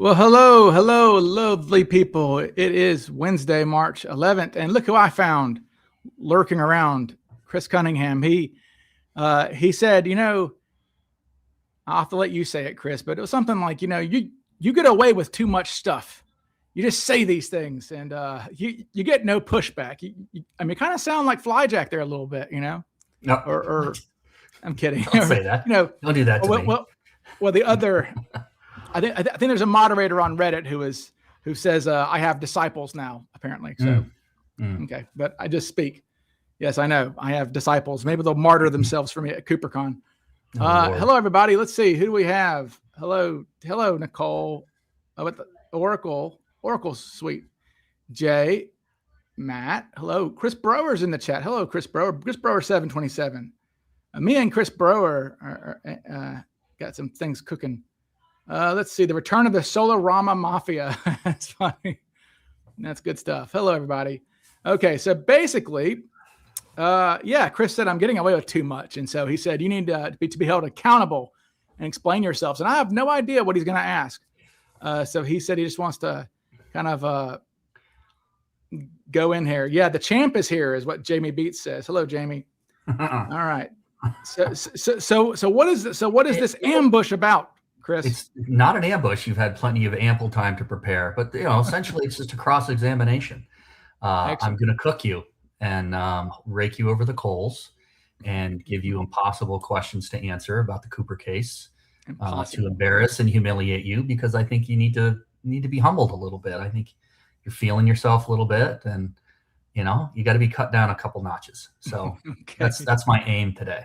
Well, hello, lovely people. It is Wednesday, March 11th, and look who I found lurking around. Chris Cunningham. He said, I'll have to let you say it, Chris, but it was something like, you get away with too much stuff. You just say these things, and you get no pushback. Kind of sound like Flyjack there a little bit, No, or I'm kidding. don't say that. Don't do that to me. Well, the other. I think there's a moderator on Reddit who says I have disciples now, apparently. So okay, but I just speak. Yes, I know I have disciples. Maybe they'll martyr themselves for me at CooperCon. Hello, everybody. Let's see, who do we have? Hello, Nicole. With the Oracle Suite. Jay, Matt. Hello, Chris Brower's in the chat. Hello, Chris Brower. Chris Brower 727. Me and Chris Brower are got some things cooking. Let's see, the return of the Solarama Mafia. That's funny. That's good stuff. Hello, everybody. Okay, so basically, Chris said I'm getting away with too much. And so he said, you need to be held accountable and explain yourselves. And I have no idea what he's going to ask. So he said he just wants to kind of go in here. Yeah, the champ is here, is what Jamie Beats says. Hello, Jamie. All right. So what is this? So what is this ambush about? Chris? It's not an ambush. You've had plenty of ample time to prepare, but essentially it's just a cross-examination. I'm going to cook you and rake you over the coals and give you impossible questions to answer about the Cooper case, to embarrass and humiliate you, because I think you need to be humbled a little bit. I think you're feeling yourself a little bit, and you got to be cut down a couple notches. So okay. That's my aim today.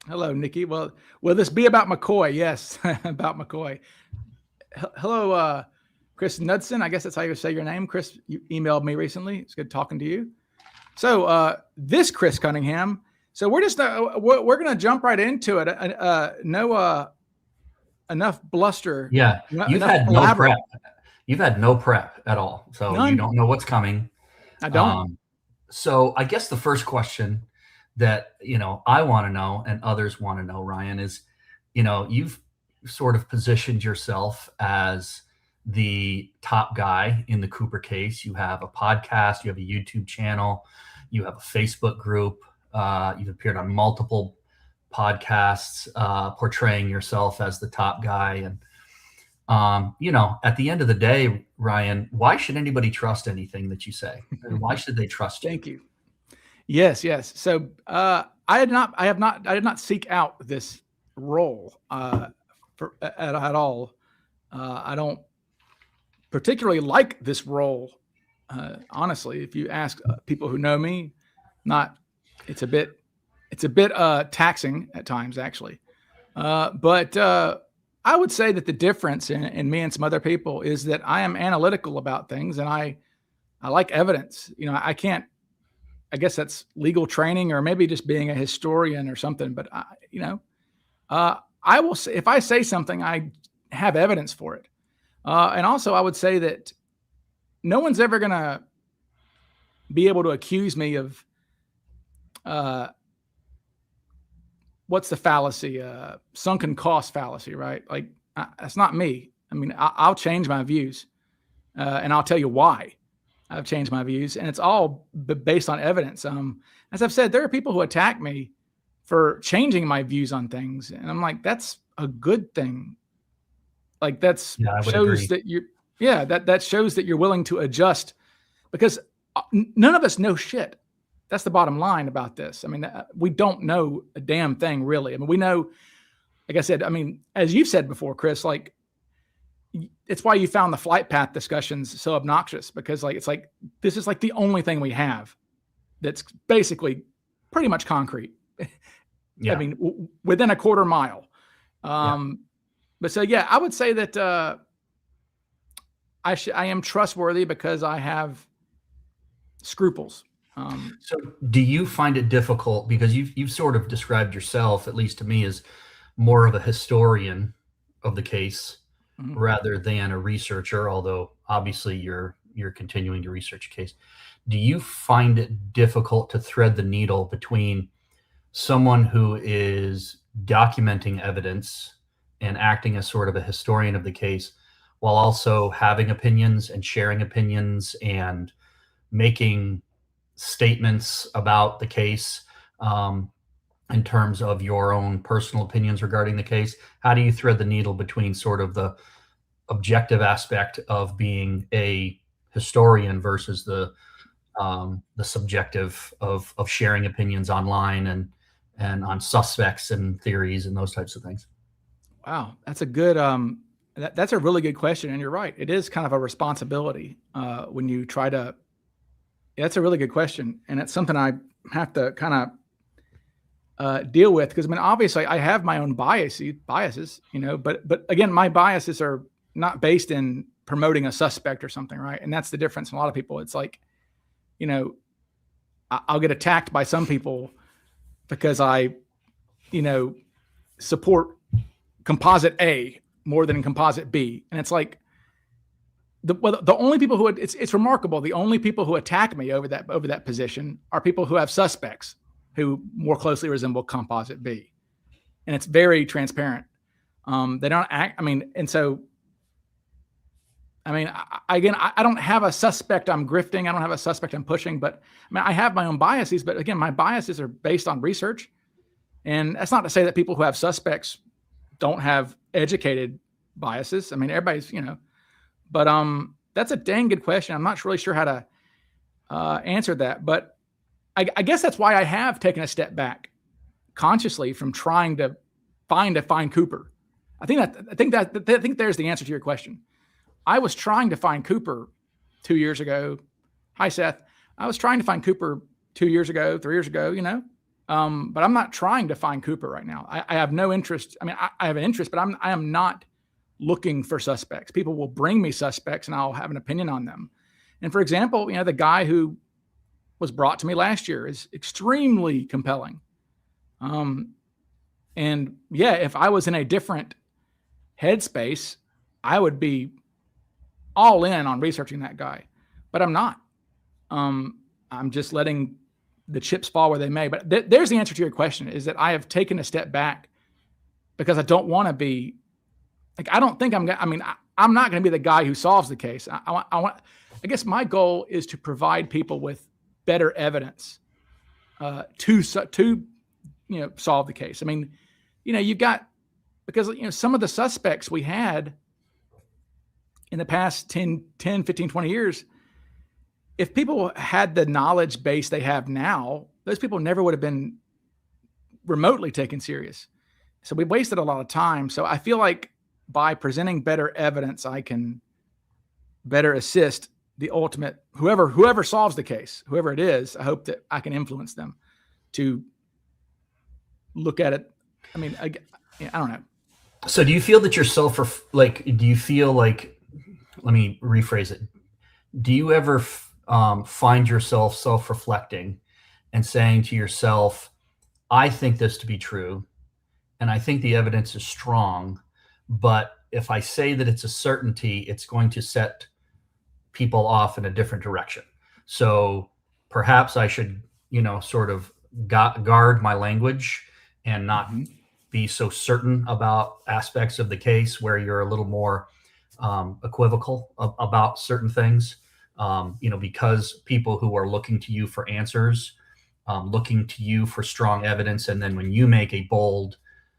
Hello, Nikki. Well, will this be about McCoy? Yes, about McCoy. Hello, Chris Knudsen. I guess that's how you say your name. Chris, you emailed me recently. It's good talking to you. So this Chris Cunningham. So we're just we're going to jump right into it. No enough bluster. Yeah, you've had no prep. You've had no prep at all, so none. You don't know what's coming. I don't. So I guess the first question that I want to know and others want to know, Ryan, is you've sort of positioned yourself as the top guy in the Cooper case. You have a podcast, you have a YouTube channel, you have a Facebook group, you've appeared on multiple podcasts portraying yourself as the top guy. And at the end of the day, Ryan, why should anybody trust anything that you say? And why should they trust you? Thank you. Yes. So I did not seek out this role at all. I don't particularly like this role. Honestly, if you ask people who know me, it's a bit taxing at times, actually. But I would say that the difference in me and some other people is that I am analytical about things, and I like evidence. I guess that's legal training, or maybe just being a historian or something. But I will say, if I say something, I have evidence for it. And also, I would say that no one's ever going to be able to accuse me of what's the fallacy? Sunken cost fallacy, right? Like that's not me. I'll change my views, and I'll tell you why I've changed my views, and it's all based on evidence. As I've said, there are people who attack me for changing my views on things, and I'm like, that's a good thing. Like that shows that you're willing to adjust, because none of us know shit. That's the bottom line about this. We don't know a damn thing, really. We know, like I said, as you've said before, Chris, like, it's why you found the flight path discussions so obnoxious, because this is like the only thing we have that's basically pretty much concrete. Yeah. Within a quarter mile. But so, I would say that I am trustworthy because I have scruples. So do you find it difficult, because you've sort of described yourself, at least to me, as more of a historian of the case, mm-hmm. rather than a researcher, although obviously you're continuing to research a case. Do you find it difficult to thread the needle between someone who is documenting evidence and acting as sort of a historian of the case, while also having opinions and sharing opinions and making statements about the case in terms of your own personal opinions regarding the case? How do you thread the needle between sort of the objective aspect of being a historian versus the subjective of sharing opinions online and on suspects and theories and those types of things? Wow, that's a good that's a really good question, and you're right. It is kind of a responsibility when you try to. Yeah, that's a really good question, and it's something I have to kind of deal with, because I mean, obviously, I have my own biases, you know, but again, my biases are not based in promoting a suspect or something, right? And that's the difference in a lot of people. It's like, you know, I'll get attacked by some people because I, you know, support composite A more than composite B, and it's like the only people who it's remarkable. The only people who attack me over that position are people who have suspects who more closely resemble composite B, and it's very transparent. They don't act. I mean, and so. I mean, I don't have a suspect I'm grifting. I don't have a suspect I'm pushing, but I mean, I have my own biases, but again, my biases are based on research. And that's not to say that people who have suspects don't have educated biases. I mean, everybody's, you know, but that's a dang good question. I'm not really sure how to answer that, but I guess that's why I have taken a step back consciously from trying to find Cooper. I think there's the answer to your question. I was trying to find Cooper 2 years ago. Hi, Seth. I was trying to find Cooper 2 years ago, 3 years ago, you know, but I'm not trying to find Cooper right now. I have no interest. I mean, I have an interest, but I am not looking for suspects. People will bring me suspects and I'll have an opinion on them. And for example, you know, the guy who was brought to me last year is extremely compelling. And yeah, if I was in a different headspace, I would be all in on researching that guy, but I'm not. I'm just letting the chips fall where they may. But there's the answer to your question, is that I have taken a step back because I don't want to be like, I don't think I'm not going to be the guy who solves the case. I guess my goal is to provide people with better evidence to you know, solve the case. I mean, you know, because you know, some of the suspects we had in the past 10, 15, 20 years, if people had the knowledge base they have now, those people never would have been remotely taken serious. So we wasted a lot of time. So I feel like by presenting better evidence, I can better assist the ultimate, whoever solves the case, whoever it is. I hope that I can influence them to look at it. I mean, I don't know. So do you feel that do you feel like, let me rephrase it. Do you ever find yourself self-reflecting and saying to yourself, I think this to be true, and I think the evidence is strong, but if I say that it's a certainty, it's going to set people off in a different direction. So perhaps I should, you know, sort of guard my language and not be so certain about aspects of the case where you're a little more equivocal about certain things, you know, because people who are looking to you for answers, looking to you for strong evidence, and then when you make a bold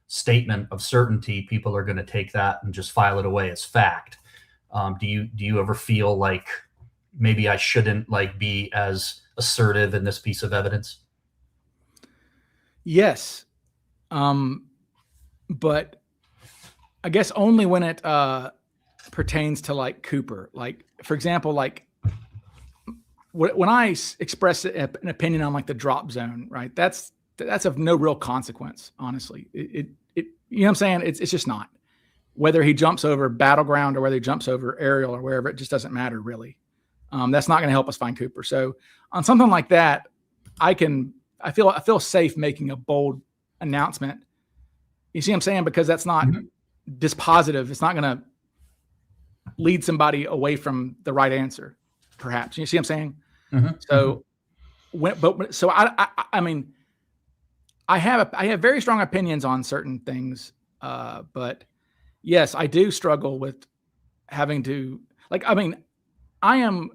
statement of certainty, people are going to take that and just file it away as fact. Do you ever feel like maybe I shouldn't like be as assertive in this piece of evidence? Yes, but I guess only when it pertains to like Cooper. Like, for example, like when I express an opinion on like the drop zone, right? That's of no real consequence, honestly. It you know what I'm saying? It's just not. Whether he jumps over battleground or whether he jumps over aerial or wherever, it just doesn't matter really. That's not going to help us find Cooper. So on something like that, I feel safe making a bold announcement. You see what I'm saying? Because that's not dispositive. It's not going to lead somebody away from the right answer, perhaps. You see what I'm saying? So, I mean, I have very strong opinions on certain things, but yes, I do struggle with having to, like, I mean, I am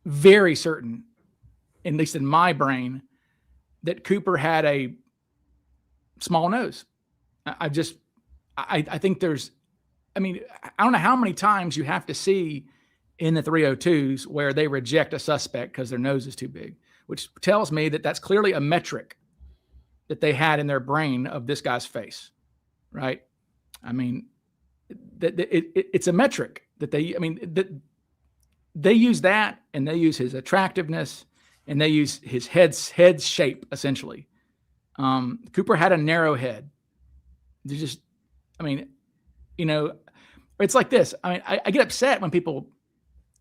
very certain, at least in my brain, that Cooper had a small nose. I think there's, I mean, I don't know how many times you have to see in the 302s where they reject a suspect because their nose is too big, which tells me that that's clearly a metric that they had in their brain of this guy's face, right? I mean, it's a metric that they use that, and they use his attractiveness, and they use his head shape, essentially. Cooper had a narrow head. They just, I mean, you know, it's like this. I mean, I get upset when people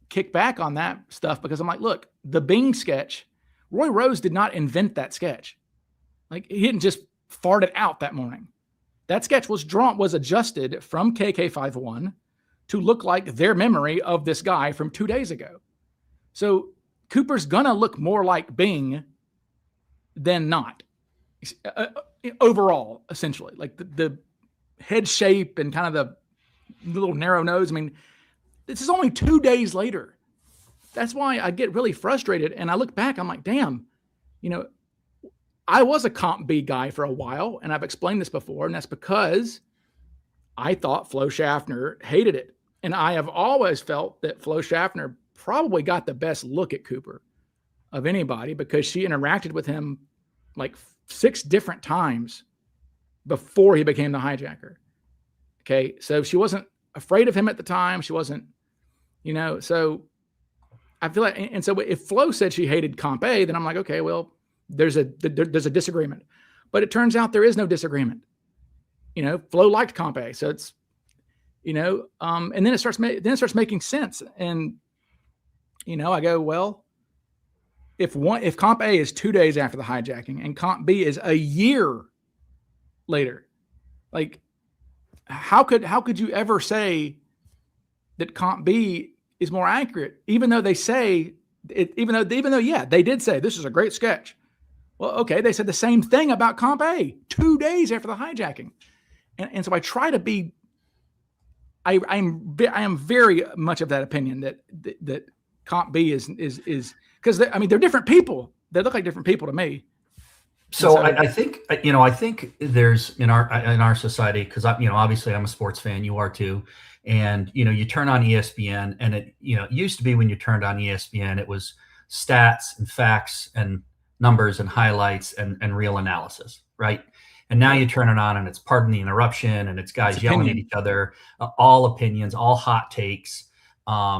kick back on that stuff, because I'm like, look, the Bing sketch, Roy Rose did not invent that sketch. Like, he didn't just fart it out that morning. That sketch was adjusted from KK51 to look like their memory of this guy from 2 days ago. So Cooper's gonna look more like Bing than not, overall, essentially. Like the head shape and kind of the little narrow nose. I mean, this is only 2 days later. That's why I get really frustrated. And I look back, I'm like, damn, you know, I was a Comp B guy for a while, and I've explained this before, and that's because I thought Flo Schaffner hated it. And I have always felt that Flo Schaffner probably got the best look at Cooper of anybody, because she interacted with him like 6 different times before he became the hijacker. Okay, so she wasn't afraid of him at the time. She wasn't, you know, so I feel like, and so if Flo said she hated Comp A, then I'm like, okay, well, there's a disagreement. But it turns out there is no disagreement. You know, Flo liked Comp A, so it's, you know, and then it starts making sense. And, you know, I go, well, if Comp A is 2 days after the hijacking and Comp B is a year later, like, how could you ever say that Comp B is more accurate, even though they say it, even though yeah, they did say this is a great sketch. Well, okay, they said the same thing about Comp A 2 days after the hijacking. And so I try to be, I am very much of that opinion that Comp B is because I mean, they're different people. They look like different people to me. So I think, you know, I think there's in our society, because you know, obviously I'm a sports fan, you are too, and you know, you turn on ESPN, and it, you know, it used to be when you turned on ESPN, it was stats and facts and numbers and highlights and real analysis, right? And now you turn it on, and it's pardon the interruption, and it's guys yelling at each other, all opinions, all hot takes.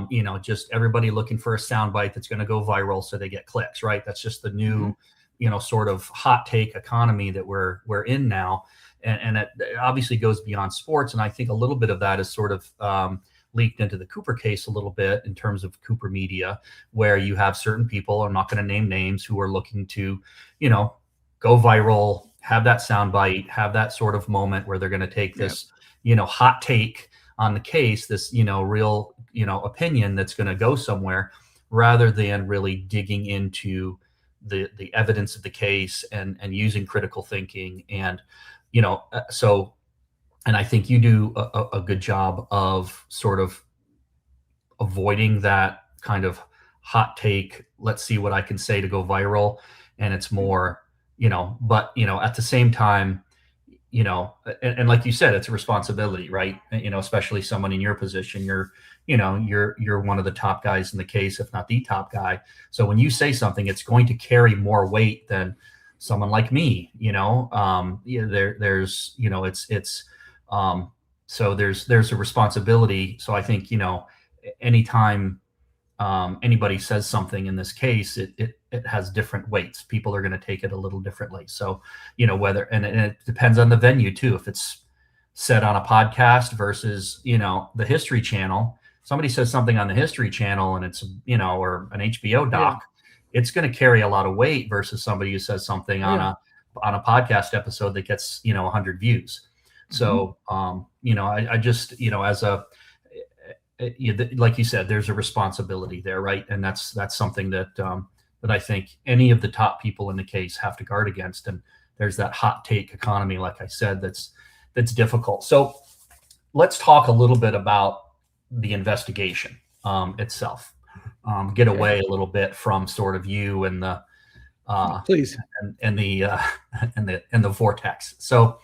You know, just everybody looking for a soundbite that's going to go viral so they get clicks, right? That's just the new, you know, sort of hot take economy that we're in now, and it obviously goes beyond sports. And I think a little bit of that is sort of leaked into the Cooper case a little bit in terms of Cooper media, where you have certain people, I'm not going to name names, who are looking to, you know, go viral, have that soundbite, have that sort of moment where they're going to take this, you know, hot take on the case, this, you know, real, you know, opinion that's going to go somewhere, rather than really digging into the evidence of the case and using critical thinking. And, you know, so, and I think you do a good job of sort of avoiding that kind of hot take, let's see what I can say to go viral. And it's more, you know, but, you know, at the same time, you know, and like you said, it's a responsibility, right? You know, especially someone in your position, you're one of the top guys in the case, if not the top guy. So when you say something, it's going to carry more weight than someone like me, you know. Yeah, there's, you know, so there's a responsibility. So I think, you know, anytime anybody says something in this case, it has different weights. People are going to take it a little differently. So, you know, whether, and it depends on the venue too. If it's said on a podcast versus, you know, the History Channel, somebody says something on the History Channel and it's, you know, or an HBO doc, it's going to carry a lot of weight versus somebody who says something on a podcast episode that gets, you know, 100 views. So, you know, I just, you know, as a, like you said, there's a responsibility there, right? And that's something that that I think any of the top people in the case have to guard against. And there's that hot take economy, like I said, that's difficult. So let's talk a little bit about the investigation itself. Get away a little bit from sort of you and the please and the vortex. So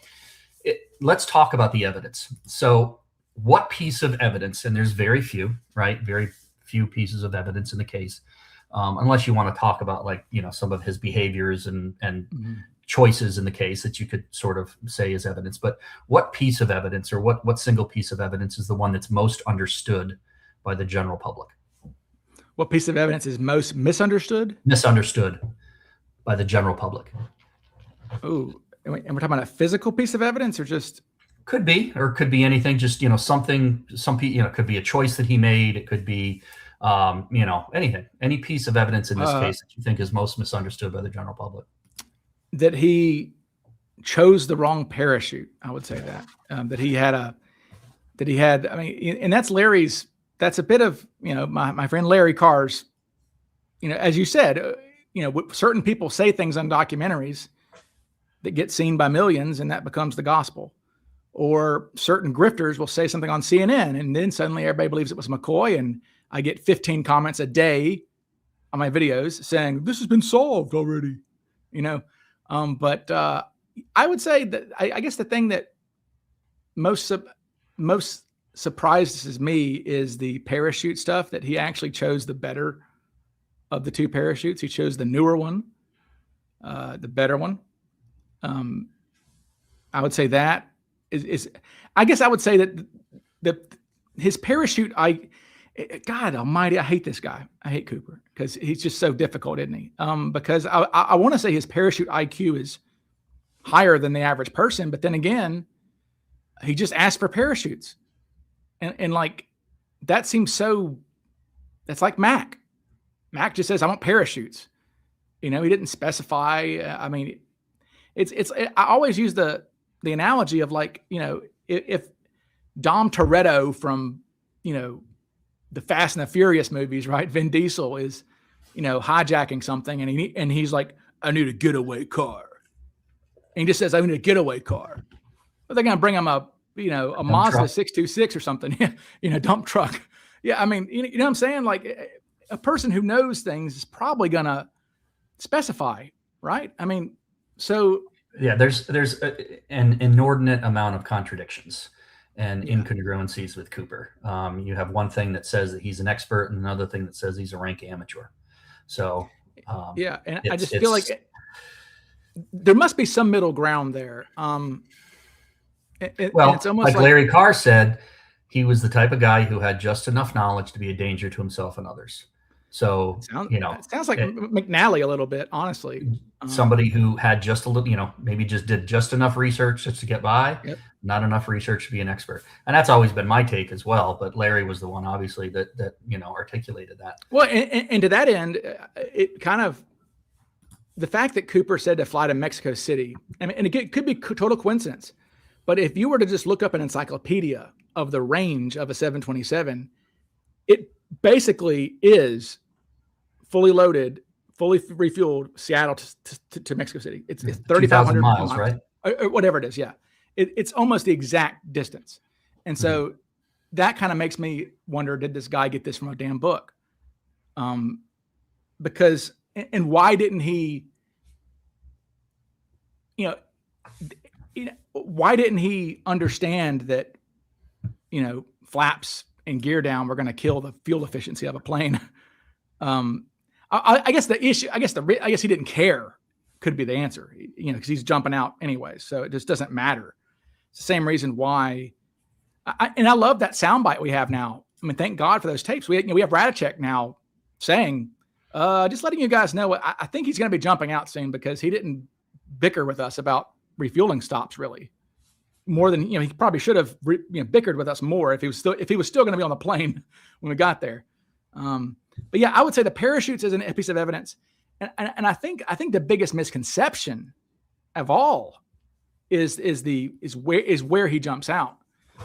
let's talk about the evidence. So what piece of evidence, and there's very few, right? Very few pieces of evidence in the case, unless you want to talk about like, some of his behaviors and choices in the case that you could sort of say is evidence. But what piece of evidence, or what single piece of evidence, is the one that's most understood by the general public? What piece of evidence is most misunderstood? Misunderstood by the general public. Oh, and we're talking about a physical piece of evidence, or just? Could be, or could be anything. Just something. It could be a choice that he made. It could be, anything. Any piece of evidence in this case that you think is most misunderstood by the general public. That he chose the wrong parachute. I would say that that he had. I mean, and that's Larry's. That's a bit of my friend Larry Carr's. As you said, certain people say things on documentaries that get seen by millions, and that becomes the gospel. Or certain grifters will say something on CNN, and then suddenly everybody believes it was McCoy, and I get 15 comments a day on my videos saying this has been solved already. But I would say that I guess the thing that most surprises me is the parachute stuff, that he actually chose the better of the two parachutes. He chose the newer one, the better one. I would say that is I guess I would say that his parachute, God almighty, I hate this guy. I hate Cooper because he's just so difficult, isn't he? Because I want to say his parachute IQ is higher than the average person, but then again, he just asked for parachutes. And like, that seems so, that's like Mac. Mac just says, I want parachutes. He didn't specify. I mean, I always use the analogy of like, if Dom Toretto from, the Fast and the Furious movies, right? Vin Diesel is, hijacking something, and he's like, I need a getaway car. And he just says, I need a getaway car. But they're going to bring him a Mazda truck. 626 or something, dump truck. Yeah. I mean, you know what I'm saying? Like, a person who knows things is probably going to specify, right? I mean, so. Yeah, there's an inordinate amount of contradictions and incongruencies with Cooper. You have one thing that says that he's an expert, and another thing that says he's a rank amateur. So and I just feel like there must be some middle ground there. It's almost like Larry Carr said, he was the type of guy who had just enough knowledge to be a danger to himself and others. So, it sounds like McNally a little bit, honestly. Somebody who had just a little, maybe just did just enough research just to get by, not enough research to be an expert. And that's always been my take as well. But Larry was the one, obviously, that articulated that. Well, and to that end, it kind of, the fact that Cooper said to fly to Mexico City, and it could be total coincidence, but if you were to just look up an encyclopedia of the range of a 727, it basically is fully loaded, fully refueled Seattle to Mexico City. It's 3,500 miles, right? Or whatever it is. Yeah. It's almost the exact distance. And so that kind of makes me wonder, did this guy get this from a damn book? Because, and why didn't he, why didn't he understand that, flaps and gear down were going to kill the fuel efficiency of a plane? I guess the issue, I guess he didn't care could be the answer, because he's jumping out anyway. So it just doesn't matter. It's the same reason why. And I love that soundbite we have now. I mean, thank God for those tapes. We have Radicek now saying, just letting you guys know, I think he's going to be jumping out soon because he didn't bicker with us about refueling stops really. More than, he probably should have bickered with us more if he was still going to be on the plane when we got there. But yeah, I would say the parachutes is a piece of evidence. And I think the biggest misconception of all is where he jumps out.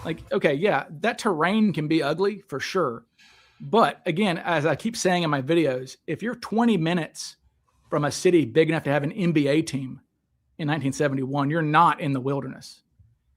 Like, okay, yeah, that terrain can be ugly for sure. But again, as I keep saying in my videos, if you're 20 minutes from a city big enough to have an NBA team in 1971, you're not in the wilderness.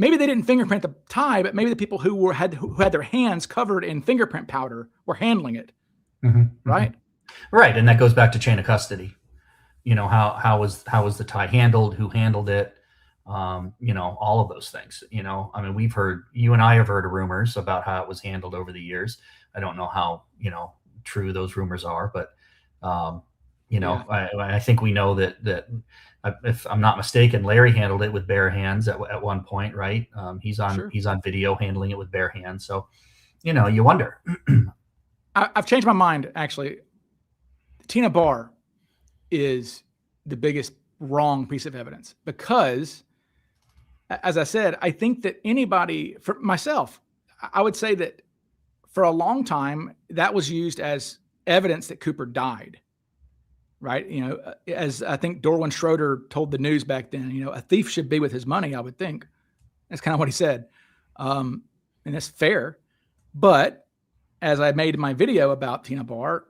maybe they didn't fingerprint the tie, but maybe the people who had their hands covered in fingerprint powder were handling it. Right. Right. And that goes back to chain of custody. How was the tie handled? Who handled it? All of those things. I mean, you and I have heard rumors about how it was handled over the years. I don't know how true those rumors are, but I think we know that if I'm not mistaken, Larry handled it with bare hands at one point, right? He's on video handling it with bare hands. So, you wonder. I've changed my mind, actually. Tina Barr is the biggest wrong piece of evidence because, as I said, I think that anybody, for myself, I would say that for a long time, that was used as evidence that Cooper died. Right. As I think Dorwin Schroeder told the news back then, a thief should be with his money, I would think. That's kind of what he said. And that's fair. But as I made my video about Tina Barr,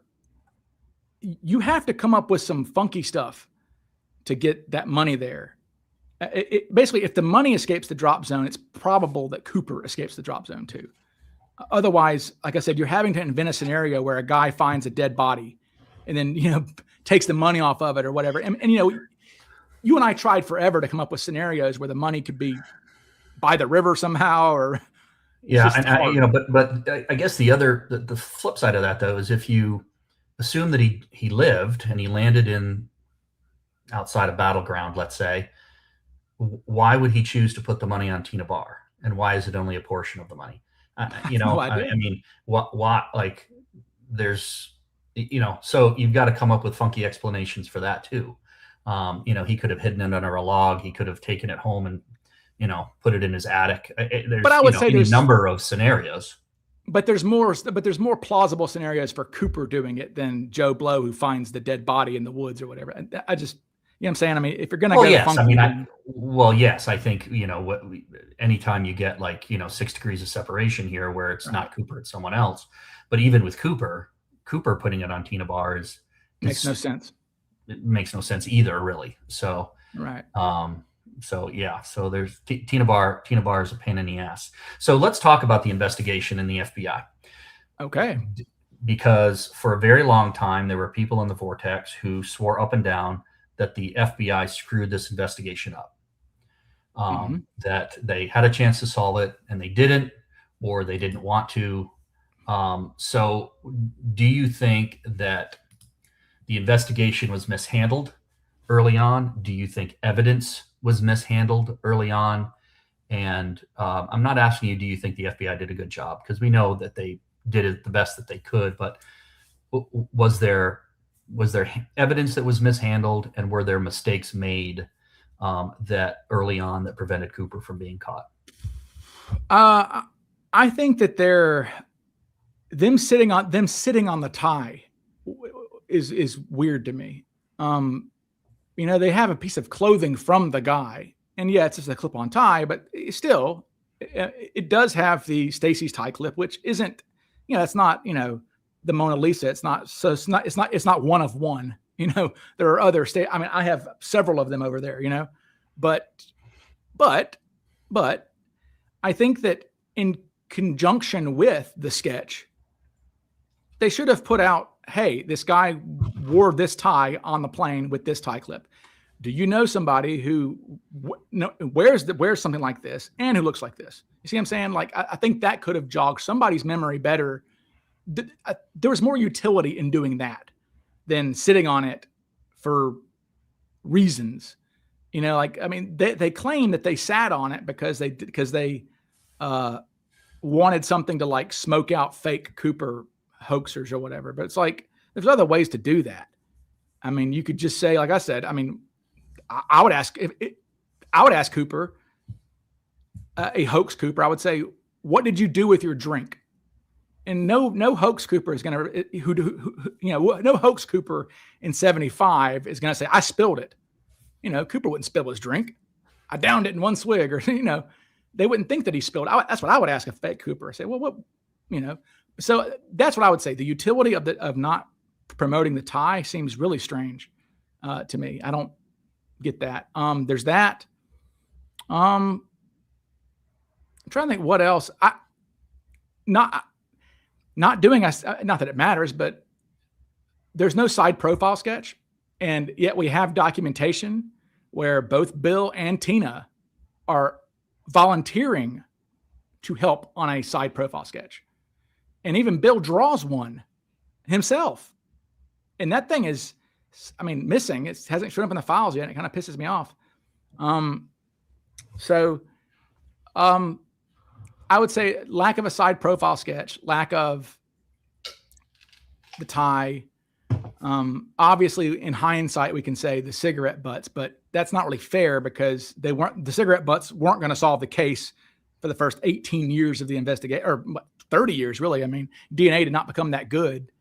you have to come up with some funky stuff to get that money there. Basically, if the money escapes the drop zone, it's probable that Cooper escapes the drop zone too. Otherwise, like I said, you're having to invent a scenario where a guy finds a dead body and then, takes the money off of it or whatever. And you and I tried forever to come up with scenarios where the money could be by the river somehow or. Yeah. And but I guess the flip side of that though, is if you assume that he lived and he landed in outside a battleground, let's say, why would he choose to put the money on Tina Barr? And why is it only a portion of the money? I mean, what, like there's, so you've got to come up with funky explanations for that too. He could have hidden it under a log. He could have taken it home and, put it in his attic. But I would say there's a number of scenarios. But there's more plausible scenarios for Cooper doing it than Joe Blow, who finds the dead body in the woods or whatever. I just, what I'm saying? I mean, if you're going to go funky. Yes, I think, anytime you get 6 degrees of separation here where it's not Cooper, it's someone else. But even with Cooper putting it on Tina Barr makes no sense. It makes no sense either, really. So, right. So there's Tina Barr is a pain in the ass. So let's talk about the investigation in the FBI. Okay. Because for a very long time, there were people in the vortex who swore up and down that the FBI screwed this investigation up. That they had a chance to solve it and they didn't, or they didn't want to. So do you think that the investigation was mishandled early on? Do you think evidence was mishandled early on? And I'm not asking you, do you think the FBI did a good job? Because we know that they did it the best that they could, but was there evidence that was mishandled, and were there mistakes made that early on that prevented Cooper from being caught? I think that them sitting on the tie is weird to me. They have a piece of clothing from the guy, and it's just a clip-on tie, but still, it does have the Stacy's tie clip, which isn't, it's not, the Mona Lisa. It's not one of one. There are other I have several of them over there. But I think that in conjunction with the sketch, they should have put out, hey, this guy wore this tie on the plane with this tie clip. Do you know somebody who wears something like this and who looks like this? You see what I'm saying? Like, I think that could have jogged somebody's memory better. There was more utility in doing that than sitting on it for reasons. They claim that they sat on it because they wanted something to smoke out fake Cooper hoaxers or whatever. But it's there's other ways to do that. You could just say, like I said, I would ask Cooper, a hoax Cooper. I would say, what did you do with your drink? And no hoax Cooper is going to, no hoax Cooper in 75 is going to say, I spilled it. Cooper wouldn't spill his drink. I downed it in one swig, or, they wouldn't think that he spilled. That's what I would ask a fake Cooper. I say, well, what, so that's what I would say. The utility of not promoting the tie seems really strange to me. I don't get that. There's that. trying to think what else. Not doing us. Not that it matters, but there's no side profile sketch, and yet we have documentation where both Bill and Tina are volunteering to help on a side profile sketch, and even Bill draws one himself, and that thing is, I mean, missing. It hasn't shown up in the files yet. It kind of pisses me off. I would say lack of a side profile sketch, lack of the tie. Obviously, in hindsight, we can say the cigarette butts, but that's not really fair because the cigarette butts weren't going to solve the case for the first 18 years of the investigation, or 30 years, really. I mean, DNA did not become that good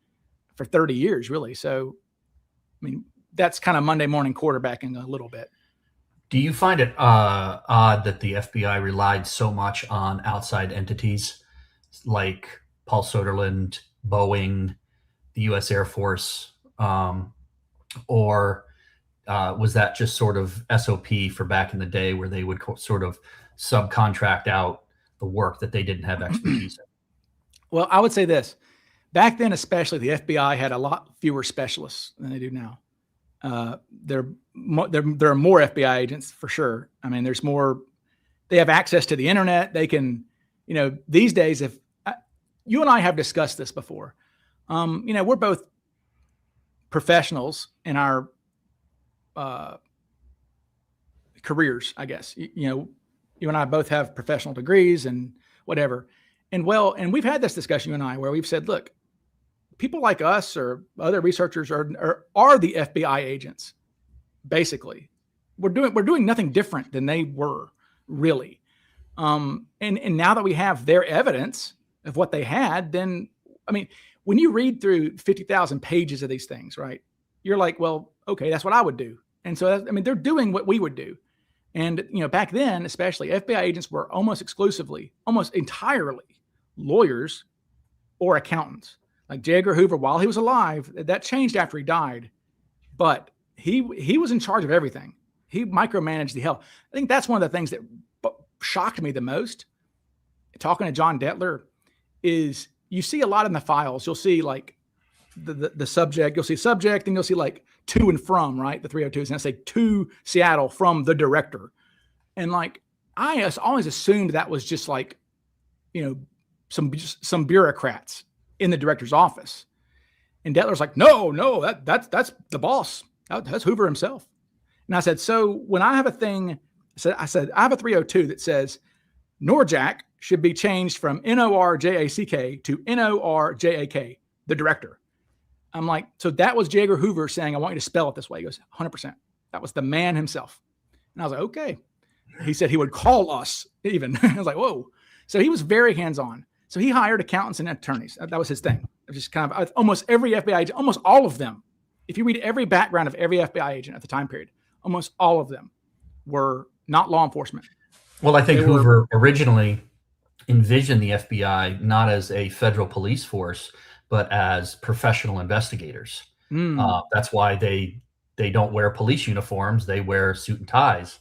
for 30 years, really. So, I mean, that's kind of Monday morning quarterbacking a little bit. Do you find it odd that the FBI relied so much on outside entities like Paul Soderlund, Boeing, the U.S. Air Force, or was that just sort of SOP for back in the day where they would sort of subcontract out the work that they didn't have expertise in? Well, I would say this. Back then, especially, the FBI had a lot fewer specialists than they do now. There are more FBI agents for sure. I mean, there's more. They have access to the internet. They can, these days, if you and I have discussed this before, we're both professionals in our careers, I guess. You and I both have professional degrees and whatever. And we've had this discussion, you and I, where we've said, look, people like us or other researchers are the FBI agents. Basically, we're doing nothing different than they were, really. And now that we have their evidence of what they had, then, I mean, when you read through 50,000 pages of these things, right, you're like, well, okay, that's what I would do. And so, they're doing what we would do. And, back then, especially, FBI agents were almost entirely lawyers or accountants. Like J. Edgar Hoover, while he was alive, that changed after he died, but he was in charge of everything. He micromanaged the hell. I think that's one of the things that shocked me the most. Talking to John Detler is you see a lot in the files. You'll see like the subject. You'll see subject, and you'll see like to and from, right? The 302s, and I say to Seattle from the director. And like I always assumed that was just like, some bureaucrats in the director's office. And Detler's like, no, that's the boss. That's Hoover himself. And I said, so when I have a thing, I said, I have a 302 that says Norjack should be changed from Norjack to Norjak, the director. I'm like, so that was J. Edgar Hoover saying, I want you to spell it this way. He goes, 100%. That was the man himself. And I was like, okay. He said he would call us even. I was like, whoa. So he was very hands-on. So he hired accountants and attorneys. That was his thing. It was just kind of almost every FBI agent, almost all of them. If you read every background of every FBI agent at the time period, almost all of them were not law enforcement. Well, I think Hoover originally envisioned the FBI not as a federal police force, but as professional investigators. That's why they don't wear police uniforms. They wear suit and ties.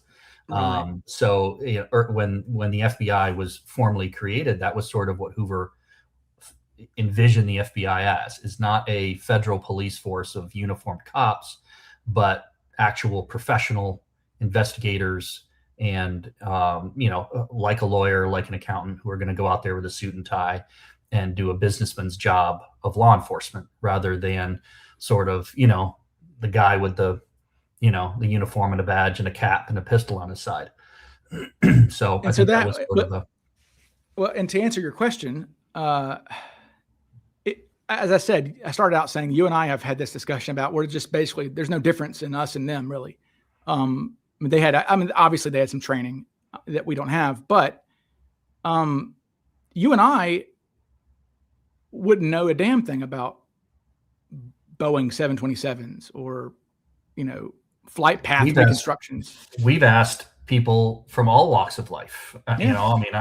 Right. So when the FBI was formally created, that was sort of what Hoover envisioned the FBI as, is not a federal police force of uniformed cops, but actual professional investigators and, like a lawyer, like an accountant, who are going to go out there with a suit and tie and do a businessman's job of law enforcement, rather than sort of, the guy with the uniform and a badge and a cap and a pistol on his side. So I think that was sort of well, and to answer your question, as I said, I started out saying you and I have had this discussion about we're just basically, there's no difference in us and them, really. Obviously they had some training that we don't have, but you and I wouldn't know a damn thing about Boeing 727s or, flight path reconstructions. We've asked people from all walks of life.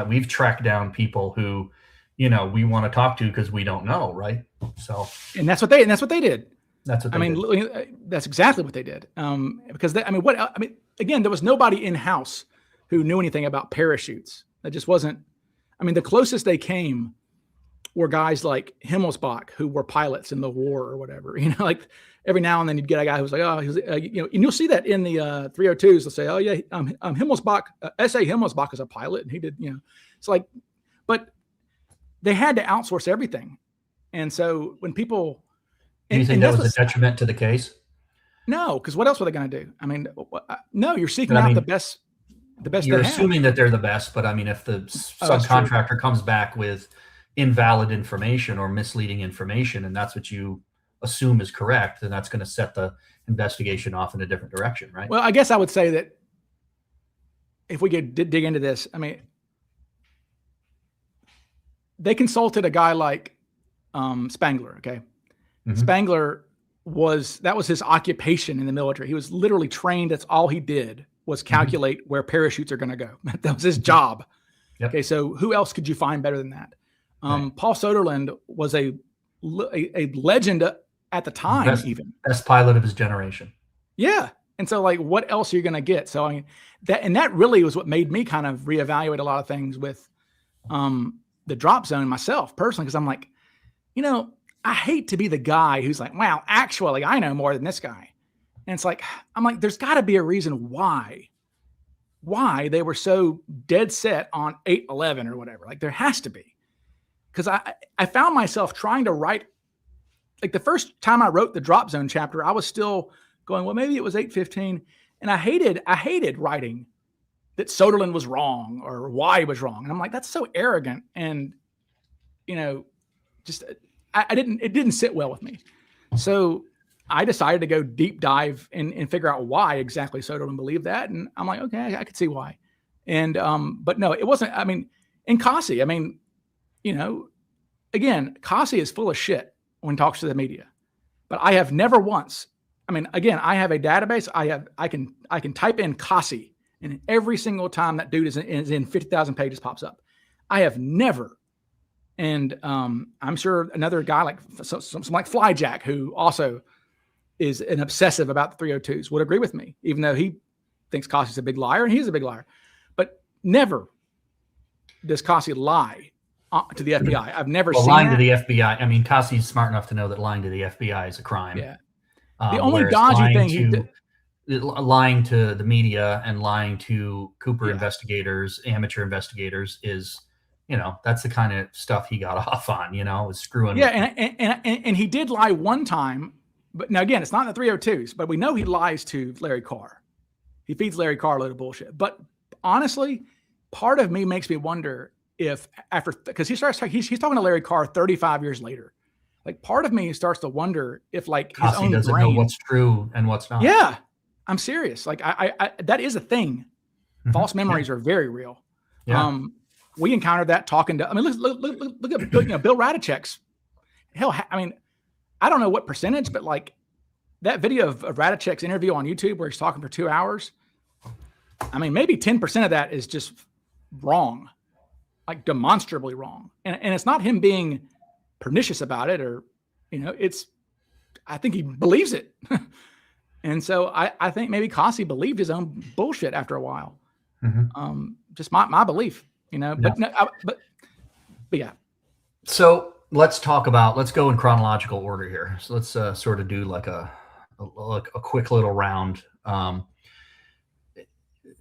We've tracked down people who, we want to talk to because we don't know, right? So, and that's what they did. That's exactly what they did. Because again, there was nobody in house who knew anything about parachutes. That just wasn't. I mean, the closest they came were guys like Himmelsbach, who were pilots in the war or whatever. Like every now and then you'd get a guy who's like, oh, and you'll see that in the 302s. They'll say, oh yeah, Himmelsbach, S.A. Himmelsbach is a pilot, and he did, It's like, but they had to outsource everything, and so when people, do you think that was a detriment to the case? No, because what else were they going to do? I mean, no, you're seeking out the best. You're assuming that they're the best, but I mean, if the subcontractor comes back with invalid information or misleading information, and that's what you assume is correct, then that's going to set the investigation off in a different direction, right? Well, I guess I would say that if we could dig into this, I mean, they consulted a guy like Spangler, okay? Spangler that was his occupation in the military. He was literally trained. That's all he did was calculate where parachutes are going to go. That was his job. Yep. Okay, so who else could you find better than that? Paul Soderlund was a legend at the time, best pilot of his generation. Yeah, and so like, what else are you going to get? So I mean, that really was what made me kind of reevaluate a lot of things with the drop zone myself personally, because I'm like, I hate to be the guy who's like, wow, actually, I know more than this guy. And it's like, I'm like, there's got to be a reason why they were so dead set on 8/11 or whatever. Like there has to be. Because I found myself trying to write, like the first time I wrote the drop zone chapter, I was still going, well, maybe it was 8/15. And I hated writing that Soderlund was wrong or why he was wrong. And I'm like, that's so arrogant. And, just, it didn't sit well with me. So I decided to go deep dive and figure out why exactly Soderlund believed that. And I'm like, okay, I could see why. And, but no, it wasn't, I mean, in Kasi, I mean, again, Kasi is full of shit when he talks to the media, but I have never once, I mean, again, I have a database. I can type in Kasi, and every single time that dude is in 50,000 pages pops up. I have never. And I'm sure another guy like some like Flyjack, who also is an obsessive about the 302s, would agree with me, even though he thinks Kasi's a big liar, and he's a big liar. But never does Kasi lie to the FBI. I've never seen lying to the FBI. I mean, Kasi's smart enough to know that lying to the FBI is a crime. Yeah. The only dodgy thing lying to the media and lying to Cooper investigators, amateur investigators, is, that's the kind of stuff he got off on, is screwing. Yeah, and he did lie one time, but now again, it's not in the 302s, but we know he lies to Larry Carr. He feeds Larry Carr a load of bullshit. But honestly, part of me makes me wonder if because he's talking to Larry Carr 35 years later. Like part of me starts to wonder if like his own doesn't brain know what's true and what's not. Yeah, I'm serious. Like I that is a thing. False memories are very real. Yeah. We encountered that talking to. I mean, look at Bill Radicek's. Hell, I mean, I don't know what percentage, but like that video of Radicek's interview on YouTube where he's talking for 2 hours. I mean, maybe 10% of that is just wrong, like demonstrably wrong, and it's not him being pernicious about it, or I think he believes it. And so I think maybe Kasi believed his own bullshit after a while. Just my belief, but yeah. So let's go in chronological order here. So let's sort of do like a quick little round.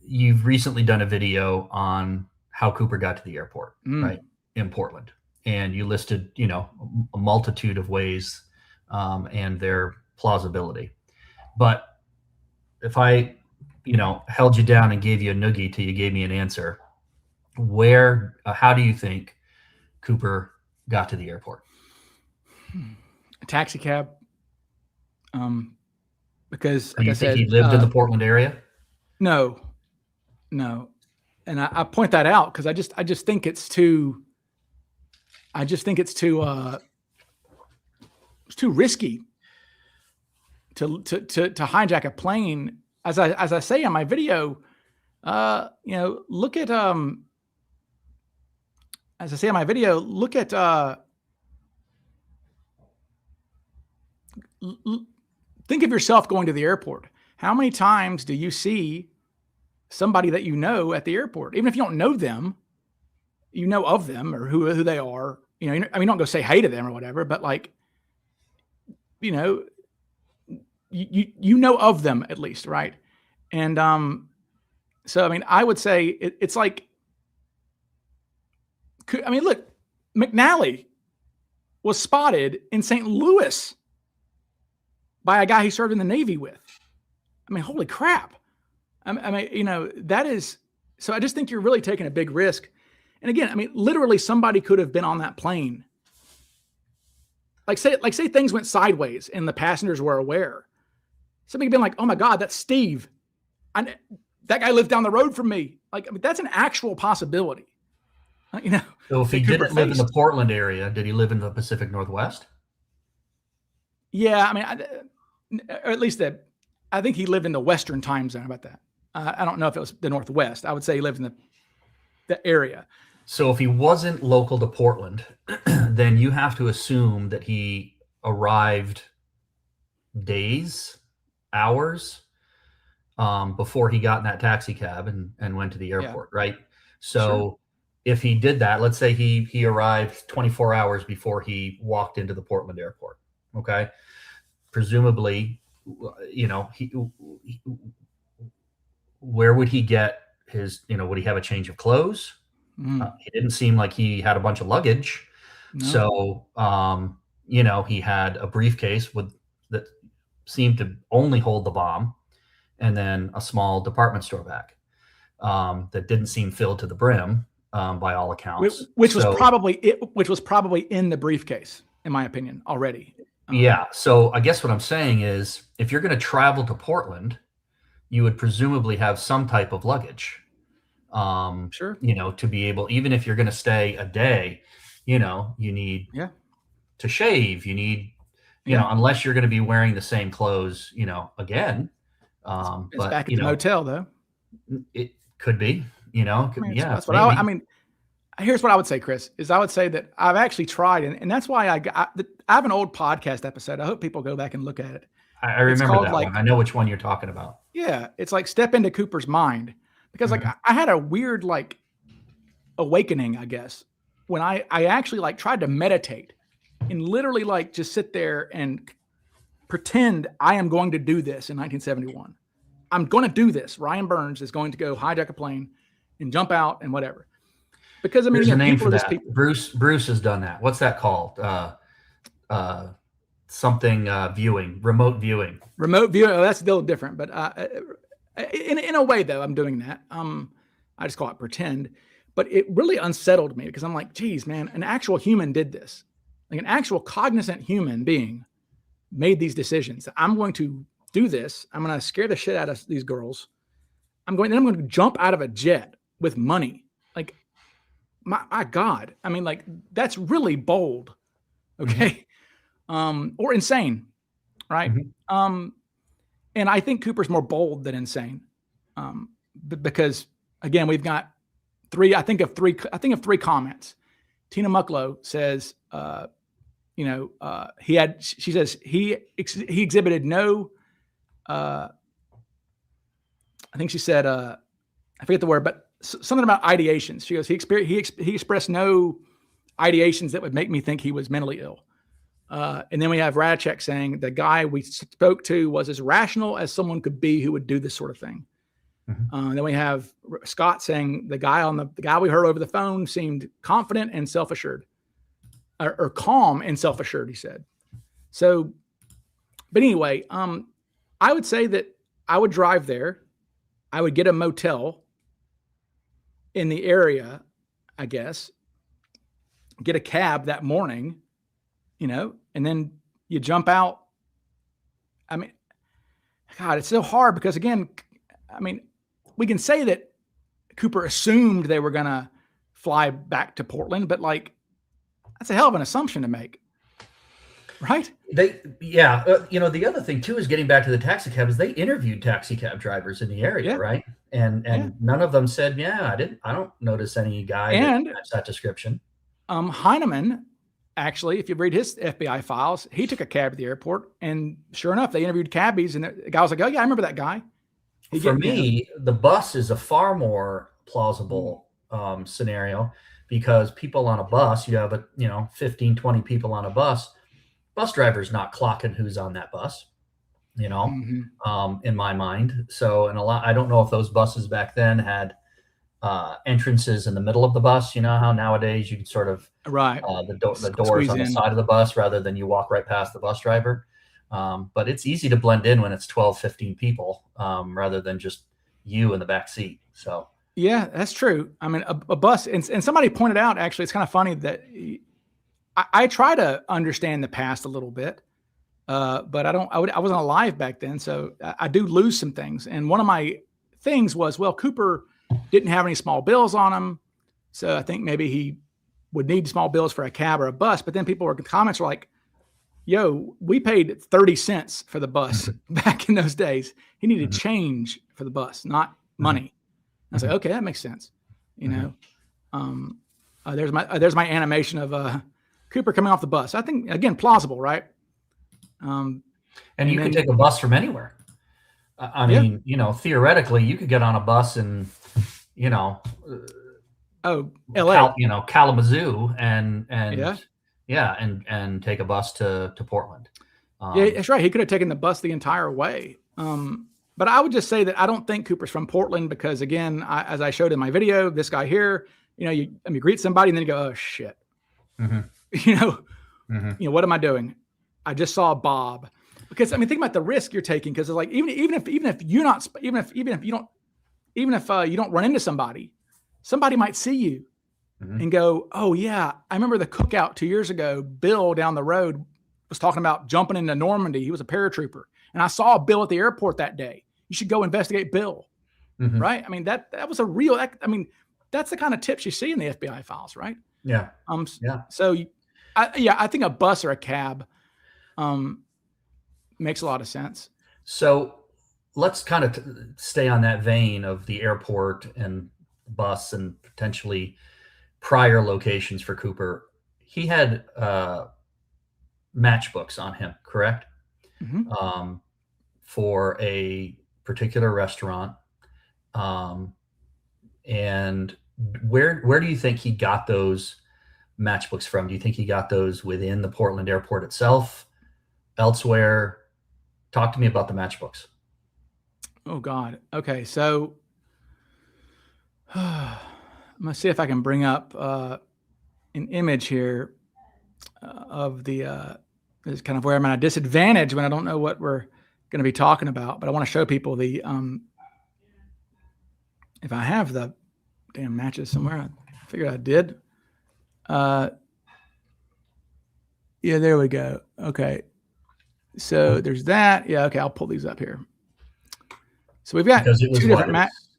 You've recently done a video on how Cooper got to the airport, right, in Portland. And you listed, a multitude of ways and their plausibility. But if I, held you down and gave you a noogie till you gave me an answer, how do you think Cooper got to the airport? A taxi cab. Because do you think he lived in the Portland area? No. And I point that out because I just think it's too. It's too risky to hijack a plane. As I say in my video, look at as I say in my video, look at think of yourself going to the airport. How many times do you see somebody that you know at the airport? Even if you don't know them, you know of them or who they are. You know, I mean, don't go say hey to them or whatever, but like, you know, you know of them at least, right? And so I mean, I would say it's like, I mean, look, McNally was spotted in St. Louis by a guy he served in the Navy with. I mean, holy crap. I mean, you know, that is, so I just think you're really taking a big risk. And again, I mean, literally somebody could have been on that plane. Like say things went sideways and the passengers were aware. Somebody been like, oh my God, that's Steve. That guy lived down the road from me. Like, I mean, that's an actual possibility. You know. So if he didn't live in the Portland area, did he live in the Pacific Northwest? Yeah, I mean, or at least I think he lived in the Western time zone. How about that? I don't know if it was the Northwest. I would say he lived in the area. So if he wasn't local to Portland, then you have to assume that he arrived days, hours before he got in that taxi cab and went to the airport, right? So if he did that, let's say he arrived 24 hours before he walked into the Portland airport, okay? Presumably, you know, where would he get his, you know, would he have a change of clothes? He didn't seem like he had a bunch of luggage. No. So, you know, he had a briefcase that seemed to only hold the bomb, and then a small department store bag that didn't seem filled to the brim by all accounts. Which was probably in the briefcase, in my opinion, already. Yeah. So I guess what I'm saying is, if you're going to travel to Portland, you would presumably have some type of luggage. Sure. You know, to be able, even if you're going to stay a day, you know, you need to shave, you need, you know, unless you're going to be wearing the same clothes, you know, again. It's but back at the motel though. It could be, you know, that's what I mean, here's what I would say, Chris, is I would say that I've actually tried, and that's why I have an old podcast episode. I hope people go back and look at it. I remember that one. I know which one you're talking about. Yeah. It's like step into Cooper's mind. Because like I had a weird like awakening, I guess, when I actually like tried to meditate and literally like just sit there and pretend I am going to do this in 1971. I'm going to do this. Ryan Burns is going to go hijack a plane and jump out and whatever. Because I mean, there's a name for that. Bruce has done that. What's that called? Something viewing, remote viewing. Remote viewing. Oh, that's still different, but in a way though, I'm doing that. I just call it pretend, but it really unsettled me because I'm like, geez, man, an actual human did this. Like an actual cognizant human being made these decisions. I'm going to do this. I'm going to scare the shit out of these girls. I'm going to jump out of a jet with money. Like my God. I mean, like that's really bold. Okay. Or insane. Right. And I think Cooper's more bold than insane, because again, we've got three of three comments. Tina Mucklow says, you know, she says he exhibited no, I think she said, I forget the word, but something about ideations. She goes, he expressed no ideations that would make me think he was mentally ill. And then we have Radchek saying the guy we spoke to was as rational as someone could be who would do this sort of thing. Then we have Scott saying the guy we heard over the phone seemed confident and self-assured, or calm and self-assured, he said. So, but anyway, I would say that I would drive there. I would get a motel in the area, I guess, get a cab that morning, you know, and then you jump out. I mean, God, it's so hard because again, I mean, we can say that Cooper assumed they were going to fly back to Portland, but like, that's a hell of an assumption to make. Right? You know, the other thing too is getting back to the taxi cab is they interviewed taxi cab drivers in the area, right? And none of them said, I don't notice any guy that matched that description. Heineman, actually, if you read his FBI files, he took a cab to the airport, and sure enough, they interviewed cabbies, and the guy was like, "Oh yeah, I remember that guy." For me, the bus is a far more plausible scenario because people on a bus, you have 15, 20 people on a bus. Bus driver's not clocking who's on that bus, in my mind. So, I don't know if those buses back then had entrances in the middle of the bus. You know how nowadays you can sort of the doors on the side of the bus rather than you walk right past the bus driver. But it's easy to blend in when it's 12, 15 people rather than just you in the back seat. So yeah, that's true. I mean, a bus, and somebody pointed out, actually, it's kind of funny that I try to understand the past a little bit, but I wasn't alive back then. So I do lose some things. And one of my things was, well, Cooper didn't have any small bills on him. So I think maybe he would need small bills for a cab or a bus. But then comments were like, yo, we paid 30 cents for the bus back in those days. He needed change for the bus, not money. I was like, okay, that makes sense. There's my animation of Cooper coming off the bus. I think, again, plausible, right? And you can take a bus from anywhere. I mean, theoretically, you could get on a bus and, LA, Kalamazoo and take a bus to Portland. Yeah, that's right. He could have taken the bus the entire way. But I would just say that I don't think Cooper's from Portland because, again, as I showed in my video, this guy here, you greet somebody and then you go, oh shit, what am I doing? I just saw Bob. Because think about the risk you're taking. Because it's like even if you don't run into somebody might see you and go, oh yeah, I remember the cookout 2 years ago. Bill down the road was talking about jumping into Normandy. He was a paratrooper, and I saw Bill at the airport that day. You should go investigate Bill, right? I mean that was a real. That's the kind of tips you see in the FBI files, right? Yeah. So, I think a bus or a cab makes a lot of sense. So let's kind of stay on that vein of the airport and bus and potentially prior locations for Cooper. He had matchbooks on him, correct? For a particular restaurant. And where do you think he got those matchbooks from? Do you think he got those within the Portland airport itself, elsewhere? Talk to me about the matchbooks. Oh God. Okay. So I'm going to see if I can bring up an image here of this is kind of where I'm at a disadvantage when I don't know what we're going to be talking about, but I want to show people the, if I have the damn matches somewhere, I figured I did. Yeah, there we go. Okay. So there's that. Yeah. Okay. I'll pull these up here. So we've got two different matches.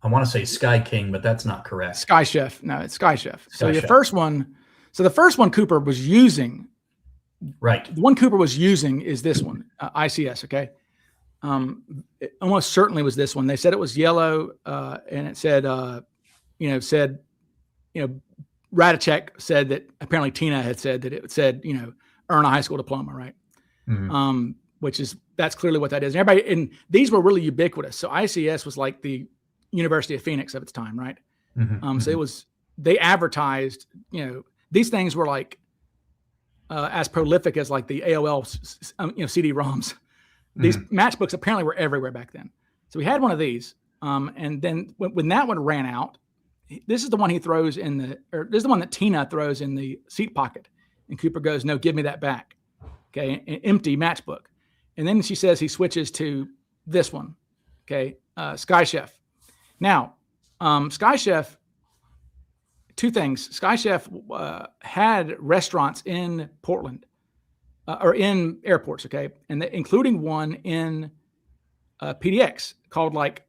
I want to say Sky King, but that's not correct. Sky Chef. No, it's Sky Chef. So the first one Cooper was using. Right. The one Cooper was using is this one, ICS. Okay. It almost certainly was this one. They said it was yellow, and it said, Radicek said that apparently Tina had said that it said, earn a high school diploma, right? That's clearly what that is. And and these were really ubiquitous. So ICS was like the University of Phoenix of its time, right? So they advertised, these things were like as prolific as like the AOL, CD-ROMs. These matchbooks apparently were everywhere back then. So we had one of these, and then when that one ran out, this is the one he throws this is the one that Tina throws in the seat pocket, and Cooper goes, "No, give me that back." Okay, an empty matchbook, and then she says he switches to this one. Okay, Sky Chef. Now, Sky Chef. Two things. Sky Chef had restaurants in Portland. Or in airports, okay, and including one in PDX called like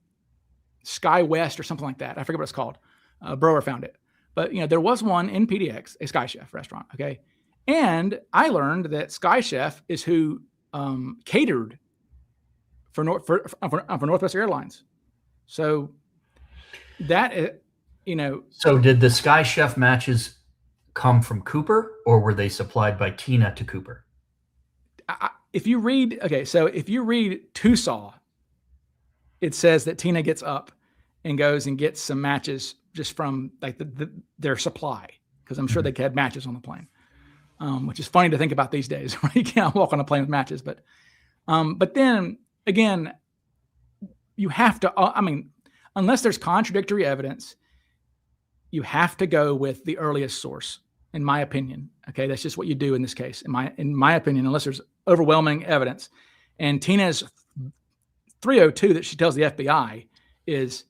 Sky West or something like that. I forget what it's called. Brower found it, but there was one in PDX, a Sky Chef restaurant, okay. And I learned that Sky Chef is who catered for Northwest Airlines. So that So did the Sky Chef matches come from Cooper, or were they supplied by Tina to Cooper? If you read Tusaw, it says that Tina gets up and goes and gets some matches just from like their supply, because I'm sure they had matches on the plane, which is funny to think about these days. You can't walk on a plane with matches, but then again, you have to. I mean, unless there's contradictory evidence, you have to go with the earliest source, in my opinion. Okay, that's just what you do in this case, in my opinion, unless there's overwhelming evidence. And Tina's 302 that she tells the FBI is,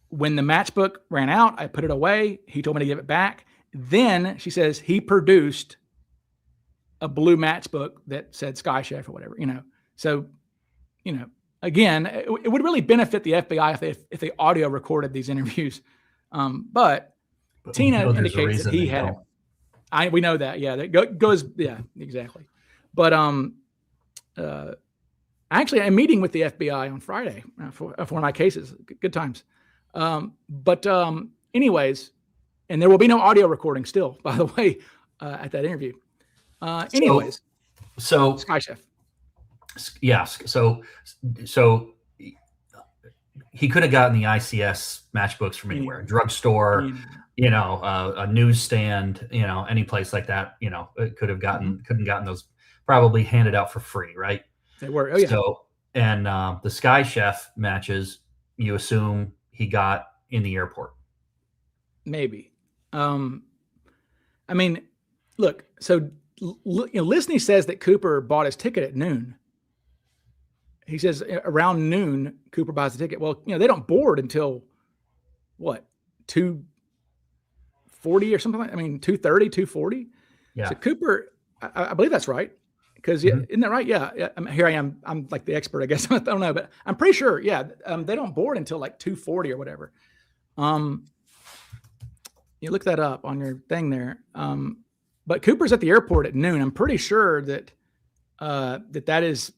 when the matchbook ran out, I put it away. He told me to give it back. Then she says he produced a blue matchbook that said Sky Chef or whatever, So, again, it would really benefit the FBI if they audio recorded these interviews. But Tina indicates that he had it. We know that. Yeah, that goes. Yeah, exactly. But actually, I'm meeting with the FBI on Friday for one of my cases. Good times. Anyways, and there will be no audio recording still, by the way, at that interview. So Sky Chef. Yes. So he could have gotten the ICS matchbooks from anywhere, drugstore, a newsstand, any place like that, it couldn't gotten those, probably handed out for free. Right. They were. Oh yeah. So, and the Sky Chef matches, you assume he got in the airport. Maybe. I mean, look, so Lisney says that Cooper bought his ticket at noon. He says around noon, Cooper buys the ticket. Well, they don't board until what, 2:40 or something like that? I mean, 2:30, 2:40. Yeah. So Cooper, I believe that's right. Because isn't that right? Yeah. Here I am. I'm like the expert, I guess. I don't know, but I'm pretty sure. Yeah. They don't board until like 2:40 or whatever. You look that up on your thing there. But Cooper's at the airport at noon. I'm pretty sure that that is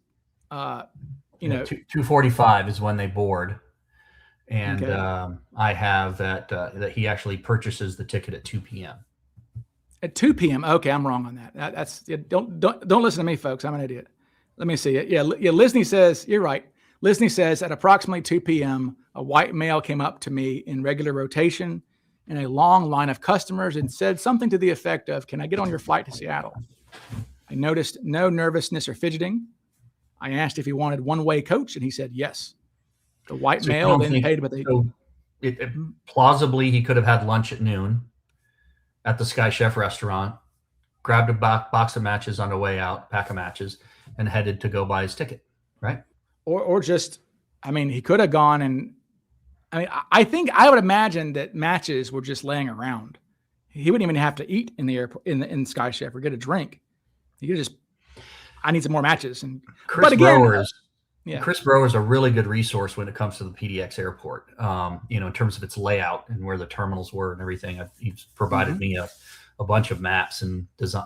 2:45 is when they board, and okay. I have that he actually purchases the ticket at 2 p.m. At 2 p.m. Okay, I'm wrong on that. That's don't listen to me, folks. I'm an idiot. Let me see it. Yeah. Lisney says you're right. Lisney says at approximately 2 p.m. a white male came up to me in regular rotation in a long line of customers and said something to the effect of, "Can I get on your flight to Seattle?" I noticed no nervousness or fidgeting. I asked if he wanted one-way coach, and he said yes. The white male then paid, but plausibly he could have had lunch at noon at the Sky Chef restaurant, grabbed a box of matches on the way out, pack of matches, and headed to go buy his ticket, right? Or just, I mean, he could have gone and, I would imagine that matches were just laying around. He wouldn't even have to eat in the airport, in Sky Chef, or get a drink. He could just, I need some more matches. And Chris Brower is a really good resource when it comes to the PDX airport. In terms of its layout and where the terminals were and everything. He's provided me a bunch of maps and design,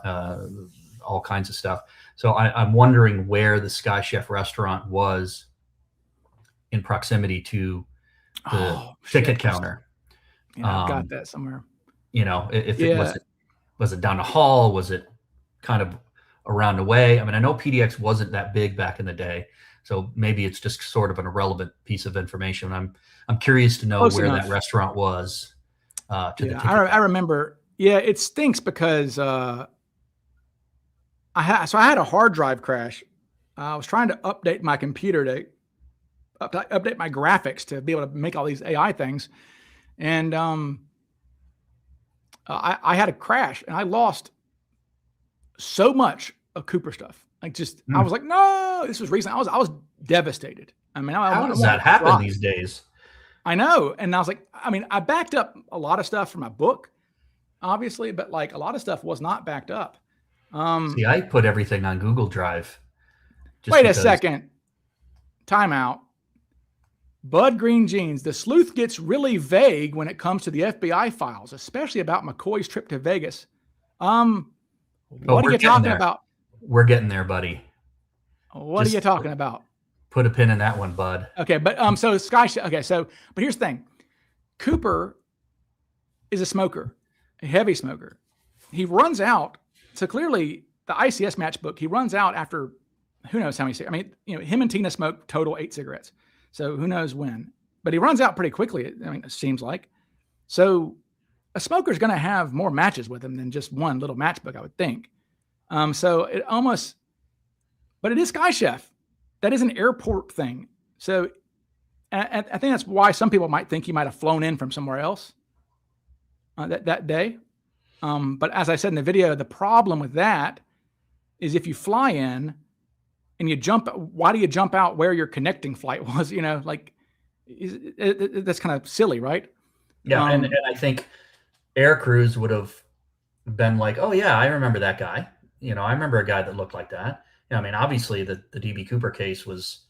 all kinds of stuff. So I'm wondering where the Sky Chef restaurant was in proximity to the ticket counter. Yeah, I've got that somewhere. If it was it down the hall? Was it kind of around the way? I know PDX wasn't that big back in the day, so maybe it's just sort of an irrelevant piece of information. I'm curious to know where that restaurant was. I remember. Yeah, it stinks because I had a hard drive crash. I was trying to update my computer to update my graphics to be able to make all these AI things, and I had a crash and I lost so much of Cooper stuff. I was like, no, this was recent. I was devastated. How does that happen these days? I know. And I was like, I backed up a lot of stuff for my book, obviously, but like a lot of stuff was not backed up. See, I put everything on Google Drive. Wait a second. Time out. Bud Green Jeans. The sleuth gets really vague when it comes to the FBI files, especially about McCoy's trip to Vegas. What are you talking about? We're getting there, buddy. What are you talking about? Put a pin in that one, bud. Okay, but so but here's the thing. Cooper is a smoker, a heavy smoker. He runs out. So clearly the ICS matchbook, he runs out after who knows how many cigarettes. I mean, you know, him and Tina smoke total 8 cigarettes. So who knows when, but he runs out pretty quickly. I mean, it seems like. So a smoker's going to have more matches with him than just one little matchbook, I would think. So it almost, but it is Sky Chef. That is an airport thing. So I think that's why some people might think he might have flown in from somewhere else that day. But as I said in the video, the problem with that is if you fly in and you jump, why do you jump out where your connecting flight was? You know, like that's kind of silly, right? Yeah, and I think air crews would have been like, oh yeah, I remember that guy. You know, I remember a guy that looked like that. I mean, obviously the DB Cooper case was,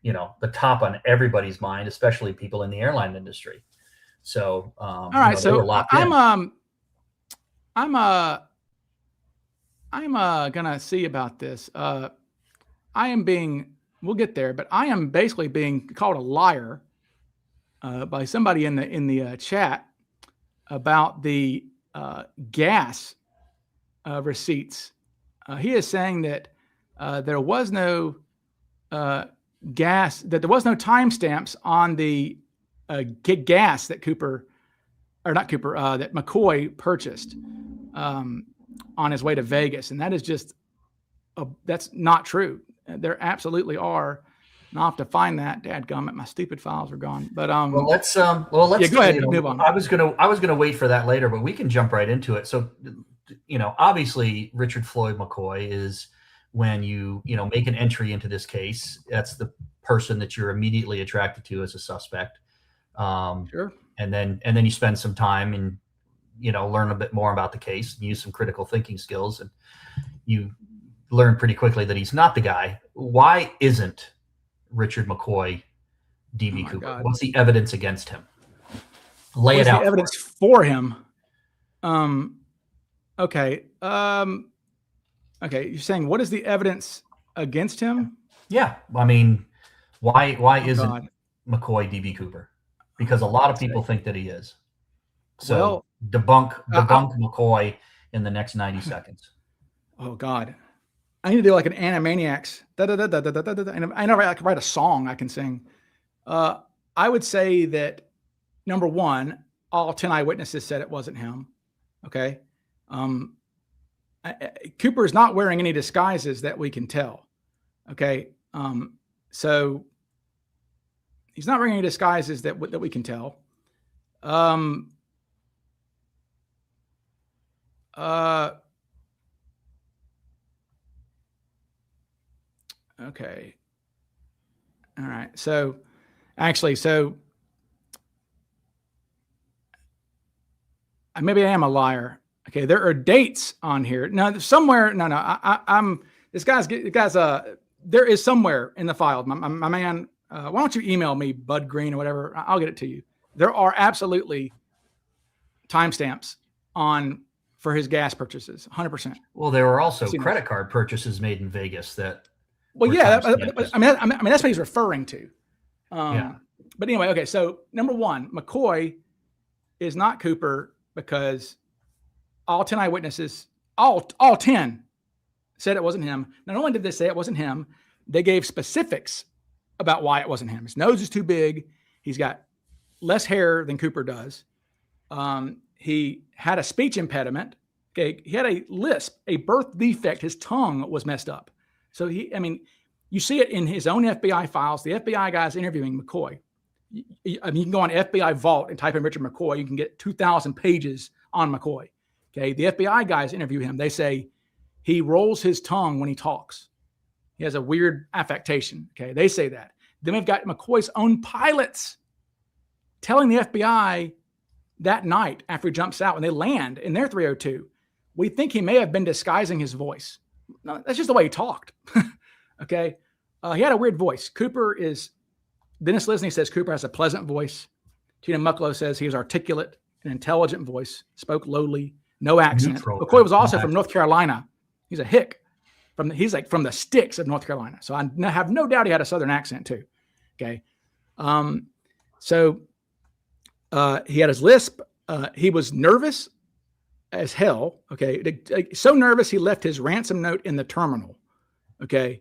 you know, the top on everybody's mind, especially people in the airline industry. So, all right, so I'm gonna see about this. We'll get there, but I am basically being called a liar by somebody in the chat about the gas receipts. He is saying that there was no gas, that there was no timestamps on the gas that that McCoy purchased on his way to Vegas, and that is just that's not true. There absolutely are. And I'll have to find that. Dadgummit, my stupid files are gone. But well, let's yeah, go ahead, move on. I was gonna wait for that later, but we can jump right into it. So, you know, obviously Richard Floyd McCoy is when you make an entry into this case, that's the person that you're immediately attracted to as a suspect. Sure. And then you spend some time and learn a bit more about the case and use some critical thinking skills, and you learn pretty quickly that he's not the guy. Why isn't Richard McCoy DB Cooper? God. What's the evidence against him? Lay it out. The evidence for him. Okay. Okay. You're saying what is the evidence against him? Yeah. I mean, why isn't McCoy DB Cooper? Because a lot of people think that he is. So debunk McCoy in the next 90 seconds. Oh God. I need to do like an Animaniacs. And I know I can write a song I can sing. I would say that number one, all 10 eyewitnesses said it wasn't him. Okay. Cooper is not wearing any disguises that we can tell. Okay. So he's not wearing any disguises that we can tell. Okay. All right. So actually, maybe I am a liar. Okay. There are dates on here. No, somewhere. No, I'm this guy's there is somewhere in the file. My man, why don't you email me Bud Green or whatever? I'll get it to you. There are absolutely timestamps for his gas purchases, 100%. Well, there were also credit card purchases made in Vegas that. Well, yeah, I mean, that's what he's referring to. Yeah. But anyway, okay. So number one, McCoy is not Cooper because all 10 eyewitnesses, all 10 said it wasn't him. Not only did they say it wasn't him, they gave specifics about why it wasn't him. His nose is too big. He's got less hair than Cooper does. He had a speech impediment. Okay. He had a lisp, a birth defect. His tongue was messed up. So you see it in his own FBI files. The FBI guy's interviewing McCoy. You can go on FBI Vault and type in Richard McCoy. You can get 2,000 pages on McCoy. Okay. The FBI guys interview him. They say he rolls his tongue when he talks. He has a weird affectation. Okay. They say that. Then we've got McCoy's own pilots telling the FBI that night after he jumps out when they land in their 302, we think he may have been disguising his voice. No, that's just the way he talked. Okay. He had a weird voice. Dennis Lisney says Cooper has a pleasant voice. Tina Mucklow says he was articulate, an intelligent voice, spoke lowly, no accent. Neutral. McCoy was also from North Carolina. He's a hick. He's like from the sticks of North Carolina. So I have no doubt he had a Southern accent too. Okay. So he had his lisp. He was nervous as hell. Okay. So nervous he left his ransom note in the terminal. Okay.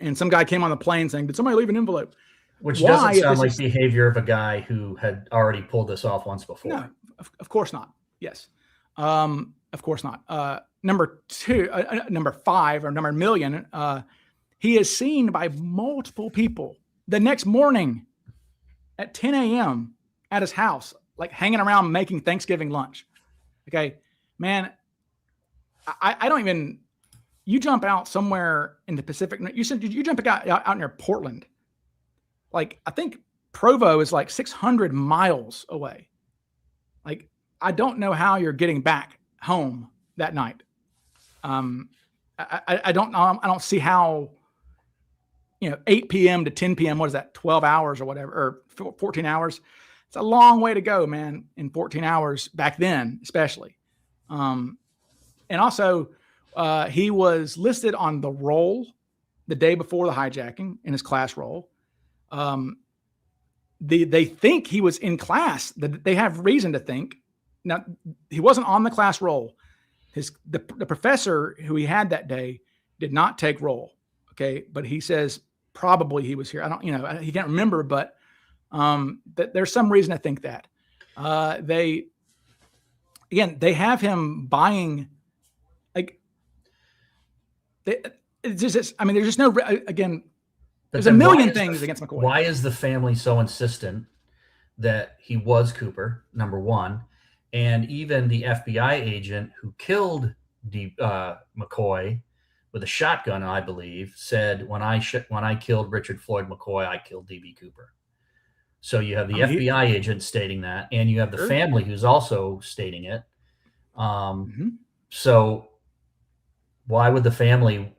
and some guy came on the plane saying, "Did somebody leave an envelope?" Which doesn't sound like behavior of a guy who had already pulled this off once before. No, of course not. Yes. Of course not. Number 5 or number million, he is seen by multiple people the next morning at 10 a.m. at his house, like hanging around making Thanksgiving lunch. Okay, man, I don't even, you jump out somewhere in the Pacific. You said you jump out near Portland. Like, I think Provo is like 600 miles away. Like, I don't know how you're getting back home that night. I don't see how, 8 p.m. to 10 p.m. What is that? 12 hours or whatever, or 14 hours. It's a long way to go, man, in 14 hours back then, especially. And also, he was listed on the roll the day before the hijacking in his class roll. They think he was in class. They have reason to think. Now, he wasn't on the class roll. The professor who he had that day did not take roll. Okay, but he says probably he was here. I don't, he can't remember, but there's some reason to think that. They have him buying, like, there's just no, again, there's a million things against McCoy. Why is the family so insistent that he was Cooper, number one? And even the FBI agent who killed McCoy with a shotgun, I believe, said, when I killed Richard Floyd McCoy, I killed D.B. Cooper. So you have the FBI agent stating that, and you have the family who's also stating it. So why would the family,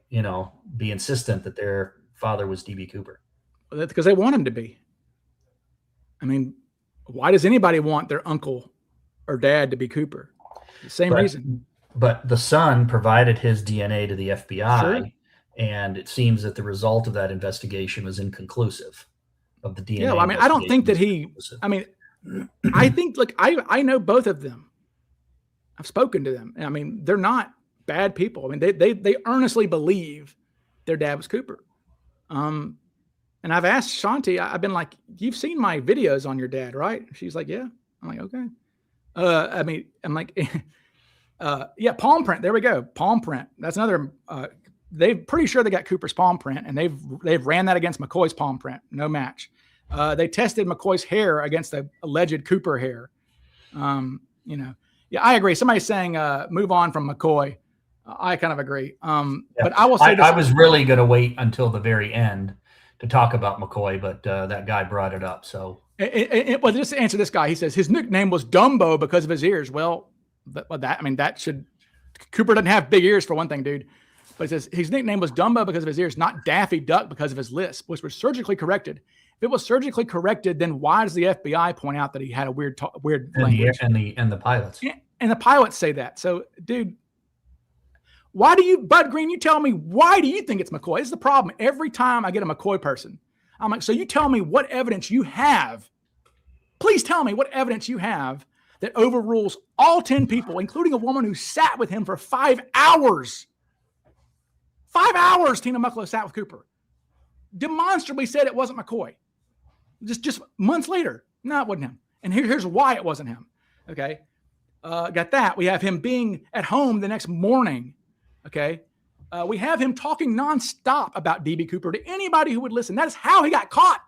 be insistent that their father was D.B. Cooper? Well, that's because they want him to be. I mean, why does anybody want their uncle or dad to be Cooper? The same reason. But the son provided his DNA to the FBI, and it seems that the result of that investigation was inconclusive of the DNA. Yeah, well, I don't think that I think, like, I know both of them. I've spoken to them. They're not bad people. They earnestly believe their dad was Cooper. And I've asked Shanti, I've been like, "You've seen my videos on your dad, right?" She's like, "Yeah." I'm like, "Okay." I'm like, yeah, palm print. There we go. Palm print. That's another, they're pretty sure they got Cooper's palm print, and they've ran that against McCoy's palm print. No match. They tested McCoy's hair against the alleged Cooper hair. Yeah, I agree. Somebody's saying, move on from McCoy. I kind of agree. But I will say this. I was really going to wait until the very end to talk about McCoy, but that guy brought it up. So, well, just to answer this guy, he says his nickname was Dumbo because of his ears. Well, Cooper doesn't have big ears for one thing, dude. But he says his nickname was Dumbo because of his ears, not Daffy Duck because of his lisp, which was surgically corrected. If it was surgically corrected, then why does the FBI point out that he had a weird language? And the pilots. And the pilots say that. So, dude, why do you, Bud Green, you tell me, why do you think it's McCoy? This is the problem. Every time I get a McCoy person, I'm like, so you tell me what evidence you have. Please tell me what evidence you have that overrules all 10 people, including a woman who sat with him for 5 hours. 5 hours Tina Mucklow sat with Cooper. Demonstrably said it wasn't McCoy. Just months later, no, it wasn't him. And here's why it wasn't him. Okay. Got that. We have him being at home the next morning. Okay. We have him talking nonstop about DB Cooper to anybody who would listen. That is how he got caught.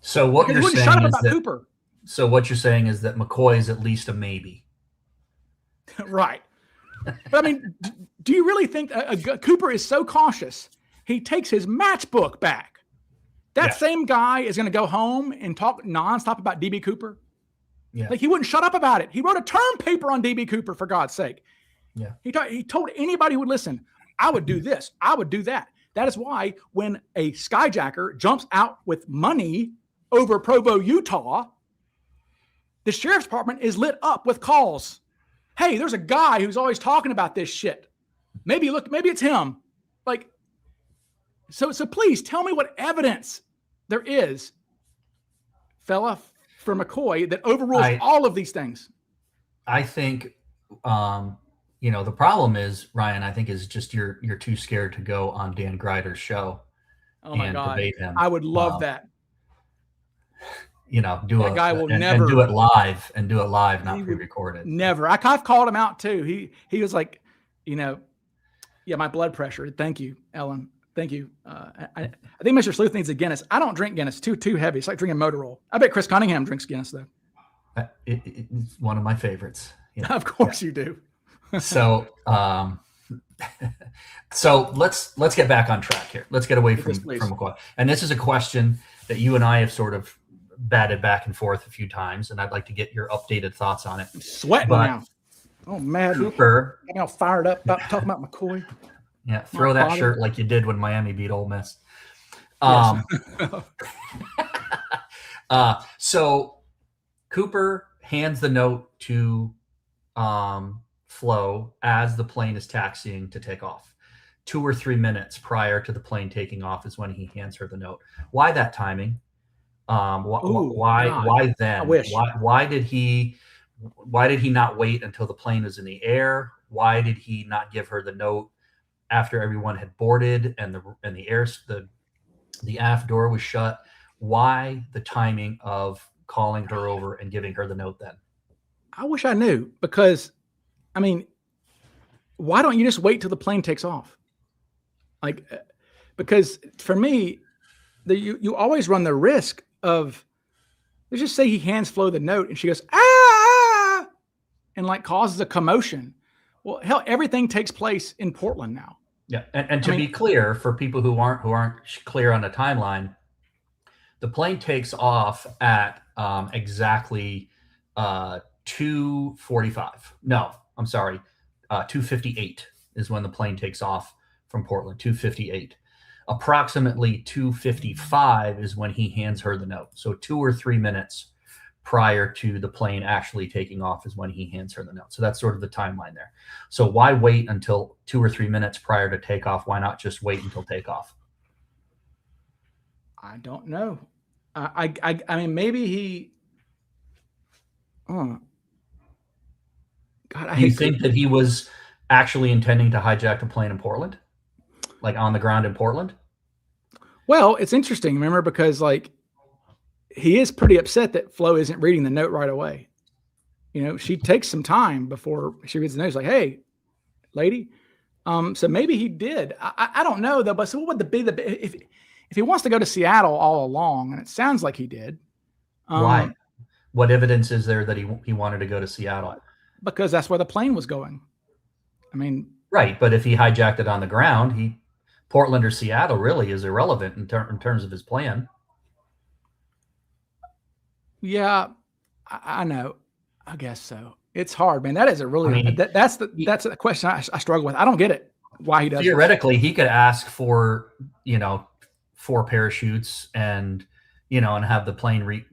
So what you're saying is that Cooper. So what you're saying is that McCoy is at least a maybe. Right. But do you really think Cooper is so cautious? He takes his matchbook back. That same guy is going to go home and talk nonstop about DB Cooper. Yeah. Like, he wouldn't shut up about it. He wrote a term paper on DB Cooper, for God's sake. Yeah. He told anybody who would listen, I would do this, I would do that. That is why when a skyjacker jumps out with money over Provo, Utah, the sheriff's department is lit up with calls. Hey, there's a guy who's always talking about this shit. Maybe it's him. Like, so please tell me what evidence there is, fella, for McCoy that overrules all of these things. I think the problem is, Ryan, I think is just you're too scared to go on Dan Greider's show Oh my and God. debate him. I would love that. That guy will and never do it live not pre-recorded. Never. I've called him out too. He was like, yeah, my blood pressure. Thank you, Ellen. Thank you. I think Mr. Sleuth needs a Guinness. I don't drink Guinness. Too heavy. It's like drinking motor oil. I bet Chris Cunningham drinks Guinness though. It's one of my favorites. Of course you do. So, so let's get back on track here. Let's get away from McCoy. And this is a question that you and I have sort of batted back and forth a few times, and I'd like to get your updated thoughts on it. I'm sweating now. Oh man, Cooper, I'm all fired up about talking about McCoy. Yeah, throw that shirt like you did when Miami beat Ole Miss. So Cooper hands the note to Flo as the plane is taxiing to take off. 2 or 3 minutes prior to the plane taking off is when he hands her the note. Why that timing? Why then? I wish. Why did he not wait until the plane was in the air? Why did he not give her the note after everyone had boarded and the aft door was shut? Why the timing of calling her over and giving her the note then? I wish I knew, because I mean, why don't you just wait till the plane takes off? Because for me, you always run the risk of, let's just say he hands Flo the note and she goes, ah, and causes a commotion. Well, hell, everything takes place in Portland now. Yeah. And to be clear, for people who aren't clear on the timeline, the plane takes off at exactly 2:45. No, I'm sorry. 2:58 is when the plane takes off from Portland. 2:58. Approximately 2:55 is when he hands her the note. So 2 or 3 minutes prior to the plane actually taking off is when he hands her the note. So that's sort of the timeline there. So why wait until 2 or 3 minutes prior to takeoff? Why not just wait until takeoff? I don't know. I mean, maybe he. Oh, God, Do you think that he was actually intending to hijack the plane in Portland, on the ground in Portland? Well, it's interesting, remember, because he is pretty upset that Flo isn't reading the note right away. She takes some time before she reads the note. She's like, hey, lady. So maybe he did. I don't know though. But so what would if he wants to go to Seattle all along, and it sounds like he did. Why? What evidence is there that he wanted to go to Seattle? Because that's where the plane was going. I mean, right. But if he hijacked it on the ground, Portland or Seattle really is irrelevant in terms of his plan. Yeah, I know. I guess so. It's hard, man. That is a really, that's the question I struggle with. I don't get it. Why he does. Theoretically, he could ask for, 4 parachutes and have the plane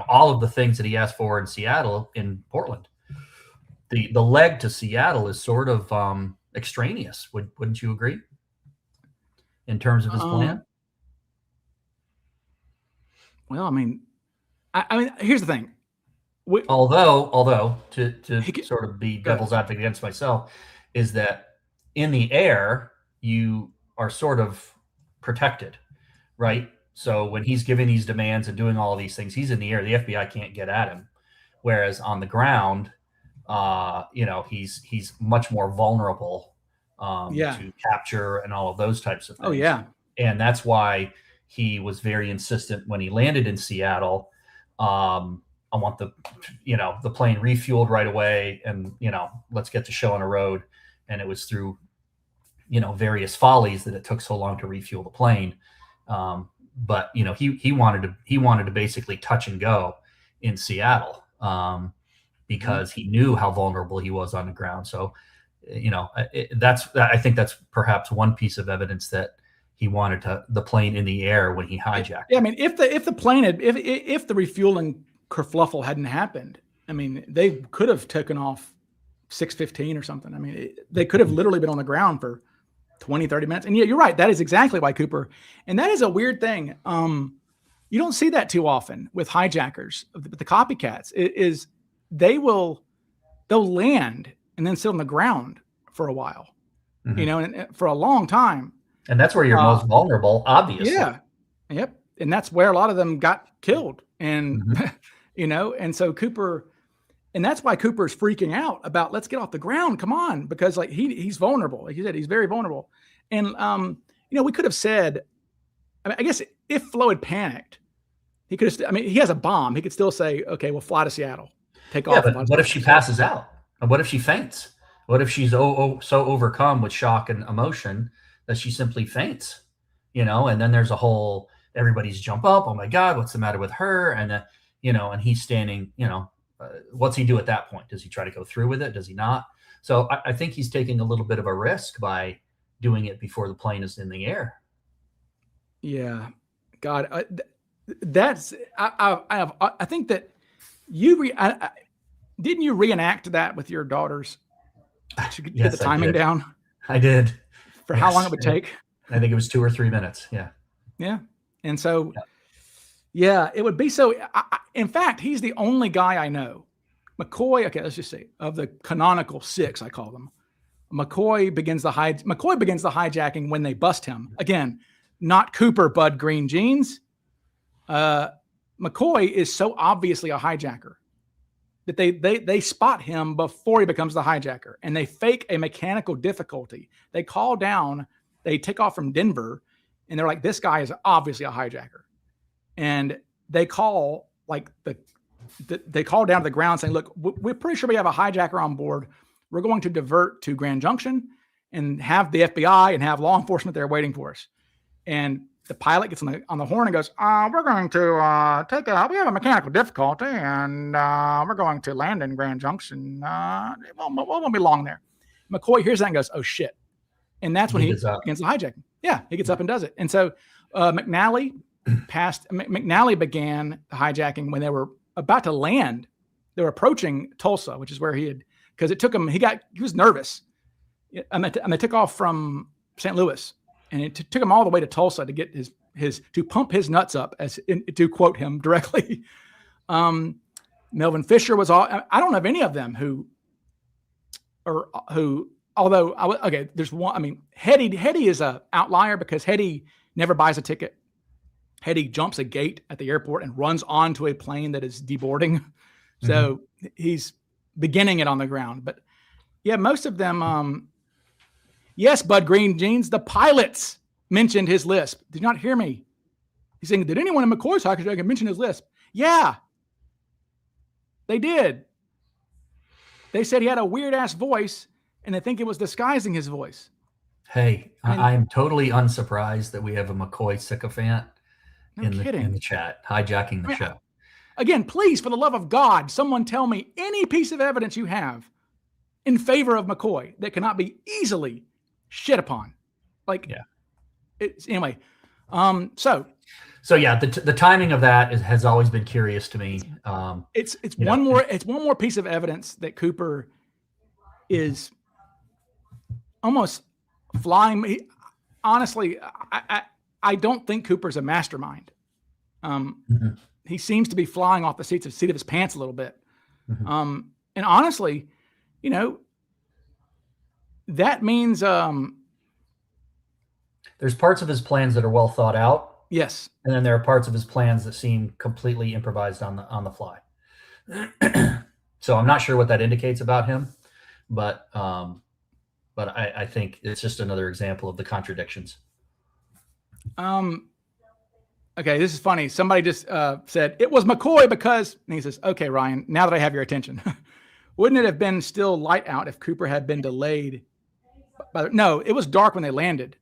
all of the things that he asked for in Seattle in Portland. The leg to Seattle is sort of extraneous. Wouldn't you agree? In terms of his plan? Well, I mean, here's the thing. Although to sort of be devil's advocate against myself, is that in the air you are sort of protected, right? So when he's giving these demands and doing all of these things, he's in the air. The FBI can't get at him. Whereas on the ground, he's much more vulnerable to capture and all of those types of things. Oh yeah. And that's why he was very insistent when he landed in Seattle. I want the plane refueled right away, and let's get the show on the road. And it was through various follies that it took so long to refuel the plane. But he wanted to basically touch and go in Seattle because he knew how vulnerable he was on the ground. So I think that's perhaps one piece of evidence that he wanted the plane in the air when he hijacked. Yeah, I mean, if the plane had if the refueling kerfluffle hadn't happened, I mean, they could have taken off 6:15 or something. I mean, they could have literally been on the ground for 20, 30 minutes. And yeah, you're right. That is exactly why Cooper. And that is a weird thing. You don't see that too often with hijackers, the copycats. They'll land and then sit on the ground for a while, and for a long time. And that's where you're most vulnerable, obviously. Yeah. Yep. And that's where a lot of them got killed. And, and so Cooper, and that's why Cooper's freaking out about, let's get off the ground. Come on. Because like he's vulnerable. Like you said, he's very vulnerable. And, we could have said, I guess if Flo had panicked, he could have, he has a bomb. He could still say, okay, we'll fly to Seattle, take off. But what if she passes out? And what if she faints? What if she's so overcome with shock and emotion that she simply faints, and then there's a whole, everybody's jump up. Oh my God, what's the matter with her? And and he's standing, what's he do at that point? Does he try to go through with it? Does he not? So I think he's taking a little bit of a risk by doing it before the plane is in the air. Yeah. God, that's, I think that didn't you reenact that with your daughters to get the timing down? I did. For how long it would take? I think it was 2 or 3 minutes. Yeah. Yeah. And so, it would be so. In fact, he's the only guy I know. McCoy, okay, let's just say of the canonical 6, I call them. McCoy begins the hijacking when they bust him. Again, not Cooper, Bud Green Jeans. McCoy is so obviously a hijacker that they spot him before he becomes the hijacker, and they fake a mechanical difficulty. They call down, they take off from Denver, and they're like, this guy is obviously a hijacker. And they call they call down to the ground saying, look, we're pretty sure we have a hijacker on board. We're going to divert to Grand Junction and have the FBI and have law enforcement there waiting for us. And the pilot gets on the horn and goes, we're going to we have a mechanical difficulty, and we're going to land in Grand Junction. It won't be long there. McCoy hears that and goes, oh shit. And that's when he begins the hijacking. Yeah, he gets up and does it. And so McNally began the hijacking when they were about to land. They were approaching Tulsa, which is where because it took him, he was nervous. And they took off from St. Louis. And it took him all the way to Tulsa to get to pump his nuts up, to quote him directly. Melvin Fisher was I don't have any of them who, although there's one. Hetty is a outlier because Hetty never buys a ticket. Hetty jumps a gate at the airport and runs onto a plane that is deboarding. So he's beginning it on the ground. But yeah, most of them. Yes, Bud Green Jeans, the pilots mentioned his lisp. Did you not hear me? He's saying, did anyone in McCoy's hijack mention his lisp? Yeah, they did. They said he had a weird ass voice and they think it was disguising his voice. Hey, I'm totally unsurprised that we have a McCoy sycophant in the chat, hijacking the show. Again, please, for the love of God, someone tell me any piece of evidence you have in favor of McCoy that cannot be easily shit upon. Anyway. So yeah, the timing of that has always been curious to me. It's one more piece of evidence that Cooper is almost flying. Honestly, I don't think Cooper's a mastermind. He seems to be flying off the seat of his pants a little bit. And honestly, that means there's parts of his plans that are well thought out. Yes. And then there are parts of his plans that seem completely improvised on the fly. So I'm not sure what that indicates about him, but I think it's just another example of the contradictions. Okay, this is funny. Somebody just said it was McCoy because, and he says, okay, Ryan, now that I have your attention, wouldn't it have been still light out if Cooper had been delayed? No, it was dark when they landed.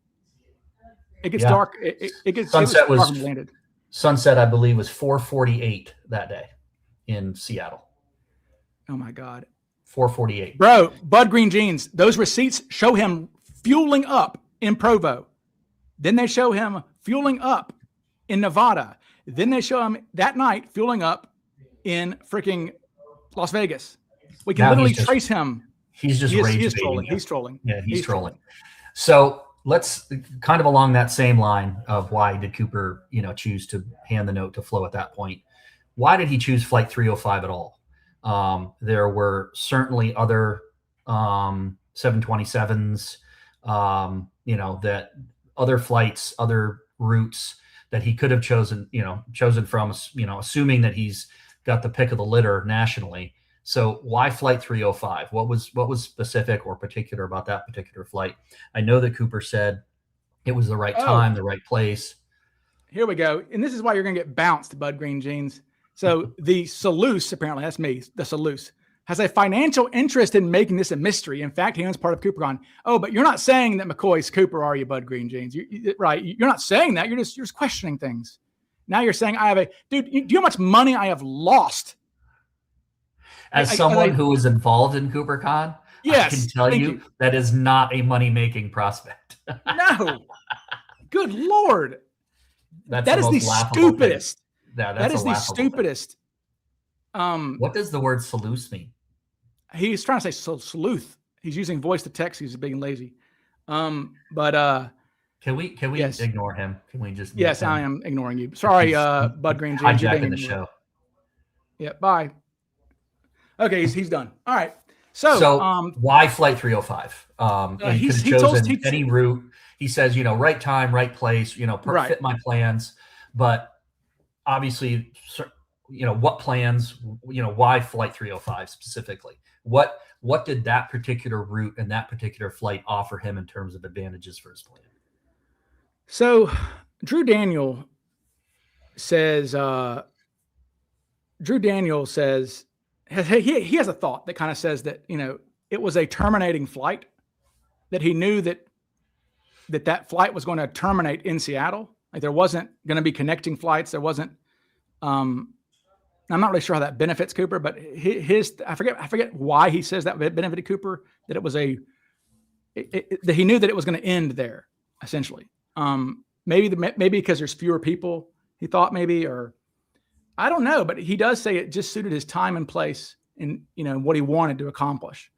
It gets dark. It gets sunset was dark when they landed. Sunset, I believe, was 4:48 that day in Seattle. Oh my God. 4:48. Bro, Bud Green Jeans, those receipts show him fueling up in Provo. Then they show him fueling up in Nevada. Then they show him that night fueling up in freaking Las Vegas. We can literally trace him. He's just trolling. He's trolling. Yeah, he's trolling. So let's kind of along that same line of why did Cooper, choose to hand the note to Flo at that point? Why did he choose Flight 305 at all? There were certainly other 727s, that other flights, other routes that he could have chosen from, assuming that he's got the pick of the litter nationally. So why flight 305? What was specific or particular about that particular flight? I know that Cooper said it was the right time, the right place. Here we go. And this is why you're going to get bounced, Bud Green Jeans. So the Saloose, apparently, that's me, the Saloose, has a financial interest in making this a mystery. In fact, he owns part of CooperCon. Oh, but you're not saying that McCoy's Cooper, are you, Bud Green Jeans? Right. You're not saying that. You're just questioning things. Now you're saying dude, do you know how much money I have lost? As someone who is involved in CooperCon, yes, I can tell you that is not a money-making prospect. No. Good Lord. That is the stupidest. That is the stupidest. What does the word sleuth mean? He's trying to say sleuth. He's using voice to text. He's being lazy. But can we yes. ignore him? Can we just? Yes, I am ignoring you. Sorry, Bud Green. Hijacking the show. Yeah. Bye. Okay, he's done. All right. So why flight 305? He could have chosen any route. He says, right time, right place, fit my plans. But obviously, what plans, why flight 305 specifically? What did that particular route and that particular flight offer him in terms of advantages for his plan? So Drew Daniel says, he has a thought that kind of says that, it was a terminating flight, that he knew that flight was going to terminate in Seattle. Like there wasn't going to be connecting flights. There wasn't, I'm not really sure how that benefits Cooper, but I forget why he says that benefited Cooper, that it was that he knew that it was going to end there essentially. Maybe because there's fewer people, he thought maybe, or I don't know, but he does say it just suited his time and place and, what he wanted to accomplish.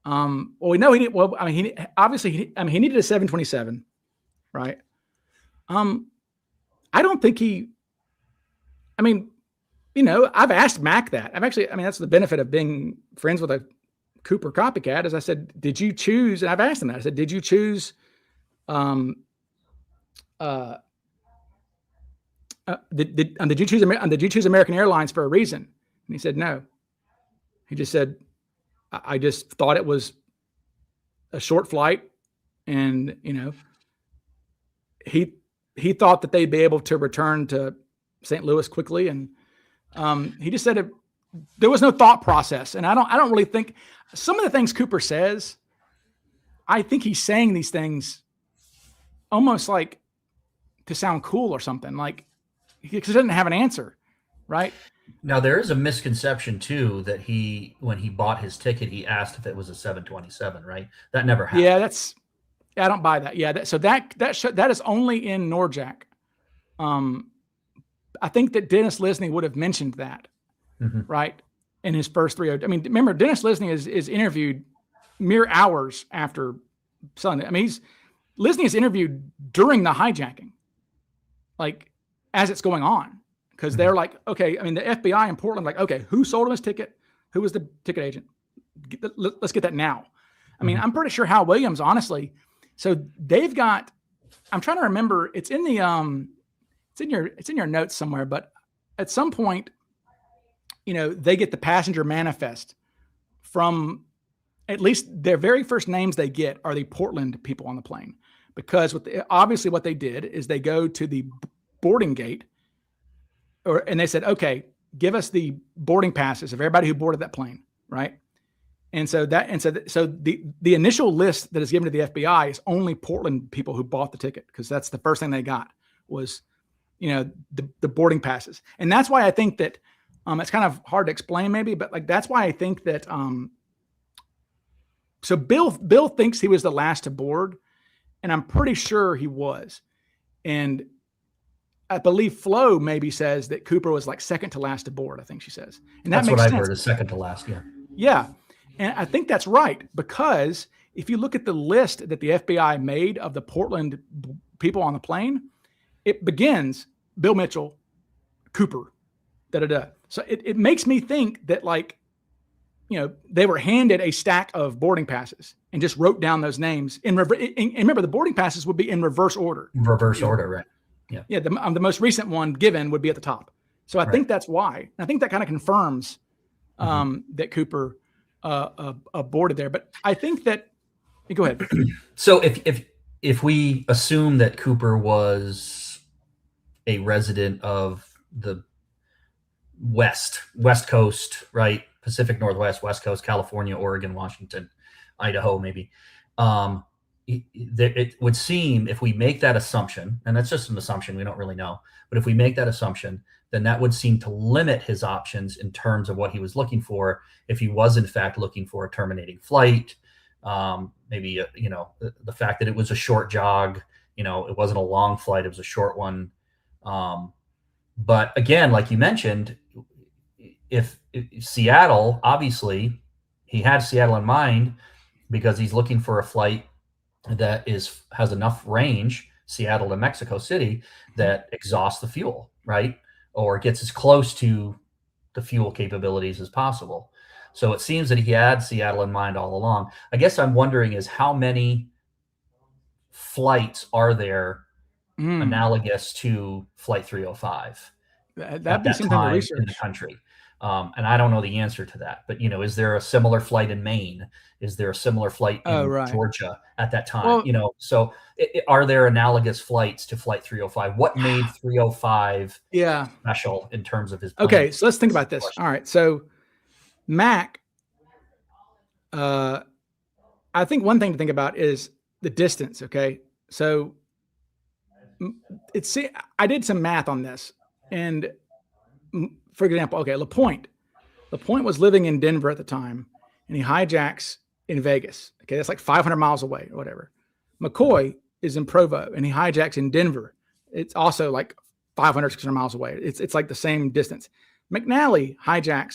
We know he needed a 727, right? I don't think I've asked Mac that. That's the benefit of being friends with a Cooper copycat, is I said, did you choose, and I've asked him that, I said, did you choose, did you choose American Airlines for a reason? And he said, no. He just said, I just thought it was a short flight, and he thought that they'd be able to return to St. Louis quickly, and he just said there was no thought process. And I don't really think some of the things Cooper says, I think he's saying these things almost like to sound cool or something, like because he doesn't have an answer, right? Now, there is a misconception, too, that when he bought his ticket, he asked if it was a 727, right? That never happened. Yeah, I don't buy that. Yeah, that is only in Norjack. I think that Dennis Lisney would have mentioned that, right, in his first 3. Remember, Dennis Lisney is interviewed mere hours after Sunday. Lisney is interviewed during the hijacking, like as it's going on. Because they're like, okay, the FBI in Portland, like, okay, who sold him his ticket? Who was the ticket agent? Let's get that now. I'm pretty sure Hal Williams, honestly. So they've got, I'm trying to remember, it's in the, it's in your notes somewhere, but at some point, they get the passenger manifest from, at least their very first names they get are the Portland people on the plane. Because obviously what they did is they go to the boarding gate, and they said, okay, give us the boarding passes of everybody who boarded that plane, right? So the initial list that is given to the FBI is only Portland people who bought the ticket, because that's the first thing they got was, the boarding passes. And that's why I think that it's kind of hard to explain maybe, but like that's why I think that so Bill thinks he was the last to board, and I'm pretty sure he was. And I believe Flo maybe says that Cooper was like second to last to board. I think she says, and that's what I've heard, is second to last. Yeah. Yeah. And I think that's right, because if you look at the list that the FBI made of the Portland people on the plane, it begins Bill Mitchell, Cooper, So it makes me think that, like, they were handed a stack of boarding passes and just wrote down those names and remember, the boarding passes would be in reverse order. Reverse order, right? Yeah. Yeah. The most recent one given would be at the top. So I think that's why. I think that kind of confirms that Cooper boarded there. But I think that, go ahead. So if we assume that Cooper was a resident of the West Coast, right? Pacific Northwest, West Coast, California, Oregon, Washington, Idaho, maybe. It would seem, if we make that assumption, and that's just an assumption, we don't really know, but if we make that assumption, then that would seem to limit his options in terms of what he was looking for. If he was in fact looking for a terminating flight, maybe the fact that it was a short jog, it wasn't a long flight, it was a short one. But again, like you mentioned, if Seattle, obviously he had Seattle in mind because he's looking for a flight that has enough range, Seattle to Mexico City, that exhausts the fuel, right? Or gets as close to the fuel capabilities as possible. So it seems that he had Seattle in mind all along. I guess I'm wondering is how many flights are there analogous to Flight 305 that'd be something to research in the country? And I don't know the answer to that, but is there a similar flight in Maine? Is there a similar flight in Georgia at that time? Well, so are there analogous flights to Flight 305? What made 305 special in terms of his plane? Okay, so let's think about this. All right, so Mac, I think one thing to think about is the distance. Okay, so I did some math on this, and for example, okay, LaPointe was living in Denver at the time, and he hijacks in Vegas. Okay, that's like 500 miles away or whatever. McCoy is in Provo, and he hijacks in Denver. It's also like 500, 600 miles away. It's like the same distance. McNally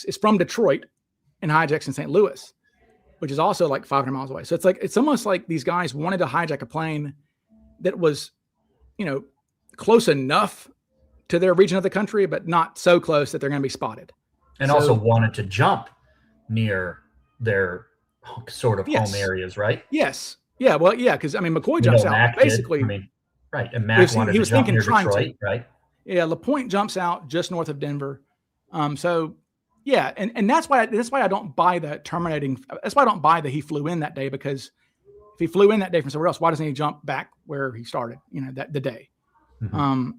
is from Detroit and hijacks in St. Louis, which is also like 500 miles away. So it's almost like these guys wanted to hijack a plane that was, close enough to their region of the country, but not so close that they're going to be spotted. And also wanted to jump near their sort of home areas, right? Yes. Yeah. Well, yeah. Because McCoy jumps out Mac basically. Right. And Mac wanted to jump near Detroit, right? Yeah. LaPointe jumps out just north of Denver. So yeah. And that's why I don't buy the terminating. That's why I don't buy that he flew in that day, because if he flew in that day from somewhere else, why doesn't he jump back where he started, the day? Mm-hmm.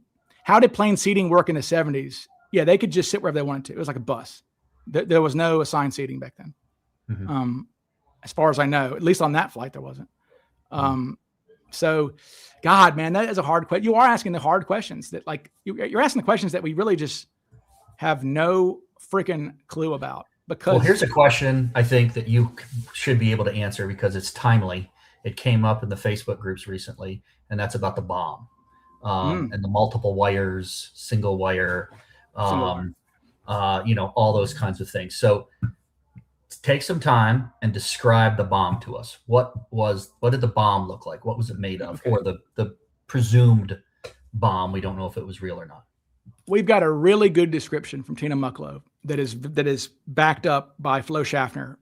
How did plane seating work in the 70s? Yeah, they could just sit wherever they wanted to. It was like a bus. There was no assigned seating back then. Mm-hmm. As far as I know, at least on that flight, there wasn't. So, God, man, that is a hard question. You are asking the hard questions that, like, you're asking the questions that we really just have no freaking clue about. Because, well, here's a question I think that you should be able to answer because it's timely. It came up in the Facebook groups recently, and that's about the bomb. And the multiple wires, single wire, all those kinds of things. So take some time and describe the bomb to us. What did the bomb look like? What was it made of? Okay. Or the presumed bomb? We don't know if it was real or not. We've got a really good description from Tina Mucklow that is backed up by Flo Schaffner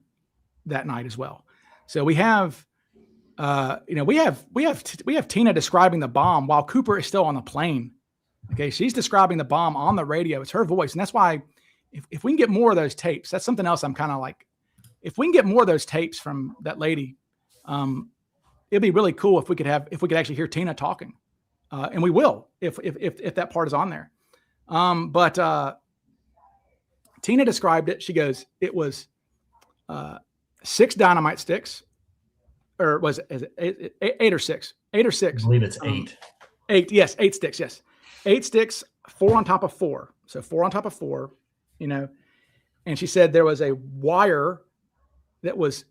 that night as well. So we have we have Tina describing the bomb while Cooper is still on the plane. Okay, she's describing the bomb on the radio. It's her voice, and that's why if we can get more of those tapes, that's something else. I'm kind of like, if we can get more of those tapes from that lady, it'd be really cool if we could actually hear Tina talking, and we will if that part is on there. But Tina described it. She goes, it was 6 dynamite sticks. Or was it 8 or 6? 8 or 6? I believe it's 8. 8, yes, 8 sticks, yes. 8 sticks, 4 on top of 4. So 4 on top of 4, And she said there was a wire that was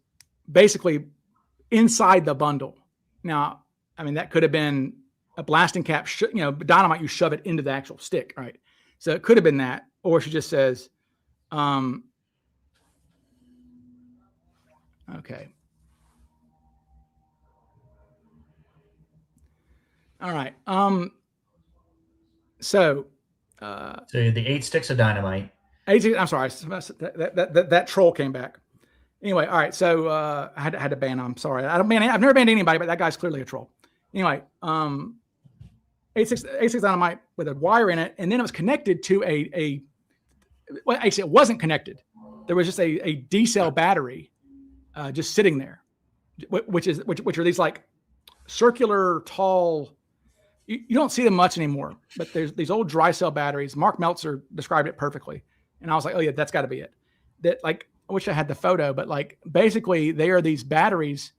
basically inside the bundle. Now, that could have been a blasting cap, dynamite, you shove it into the actual stick, right? So it could have been that. Or she just says, okay. All right. So the 8 sticks of dynamite. I'm sorry. That troll came back. Anyway, all right. So I had to ban him. I'm sorry. I've never banned anybody, but that guy's clearly a troll. Anyway, 86 dynamite with a wire in it, and then it was connected to well, actually, it wasn't connected. There was just a D cell battery just sitting there, which are these like circular, tall. You don't see them much anymore, but there's these old dry cell batteries. Mark Meltzer described it perfectly, and I was like, oh yeah, that's got to be it. That, like, I wish I had the photo, but like basically they are these batteries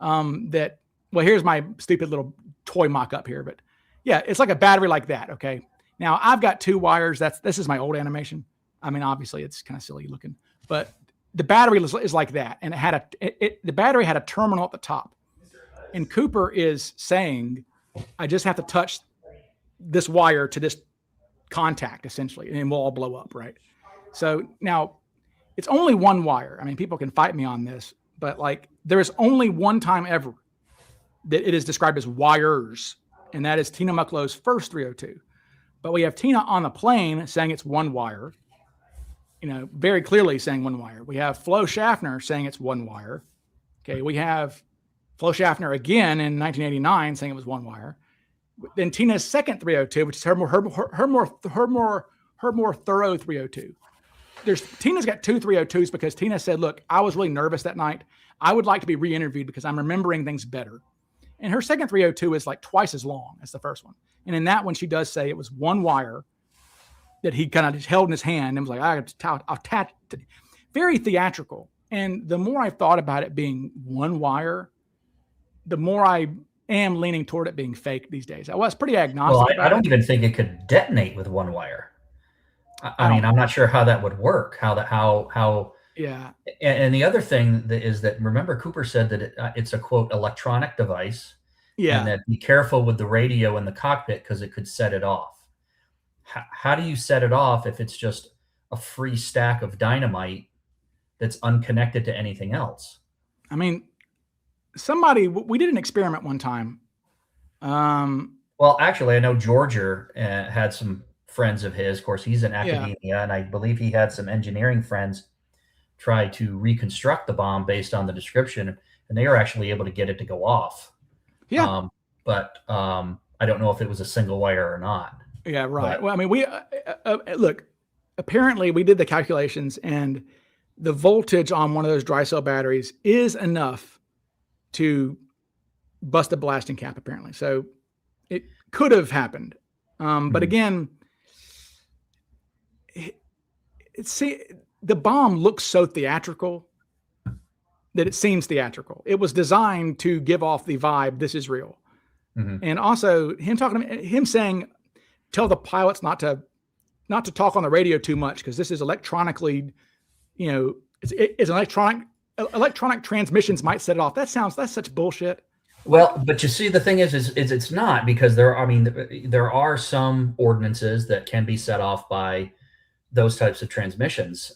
that. Well, here's my stupid little toy mock-up here, but yeah, it's like a battery like that. Okay, now I've got 2 wires. This is my old animation. I mean, obviously it's kind of silly looking, but the battery is like that, and the battery had a terminal at the top, and Cooper is saying, I just have to touch this wire to this contact essentially, and we'll all blow up, right? So now it's only 1 wire. I mean, people can fight me on this, but like there is only one time ever that it is described as wires, and that is Tina Mucklow's first 302. But we have Tina on the plane saying it's 1 wire, very clearly saying 1 wire. We have Flo Schaffner saying it's 1 wire. Okay, we have Flo Schaffner again in 1989 saying it was 1 wire. Then Tina's second 302, which is her more thorough 302. Tina's got 2 302s because Tina said, look, I was really nervous that night. I would like to be re-interviewed because I'm remembering things better. And her second 302 is like twice as long as the first one. And in that one, she does say it was 1 wire that he kind of just held in his hand and was like, I'll attach. Very theatrical. And the more I've thought about it being 1 wire, the more I am leaning toward it being fake these days. I was pretty agnostic. Well, I don't even think it could detonate with 1 wire. I mean, I'm not sure how that would work. Yeah. And the other thing is that, remember, Cooper said that it's a, quote, electronic device. Yeah. And that be careful with the radio in the cockpit because it could set it off. How do you set it off if it's just a free stack of dynamite that's unconnected to anything else? I mean, we did an experiment one time. Well, actually, I know Georgia had some friends of his. Of course, he's in academia, and I believe he had some engineering friends try to reconstruct the bomb based on the description, and they were actually able to get it to go off. Yeah. But I don't know if it was a single wire or not. Yeah, right. But, well, I mean, we look, apparently we did the calculations, and the voltage on one of those dry cell batteries is enough to bust a blasting cap, apparently. So it could have happened. But again, the bomb looks so theatrical that it seems theatrical. It was designed to give off the vibe, this is real. Mm-hmm. And also him saying, tell the pilots not to talk on the radio too much because this is electronically, it's electronic transmissions might set it off. That's such bullshit. Well, but you see, the thing is it's not, because there are some ordinances that can be set off by those types of transmissions.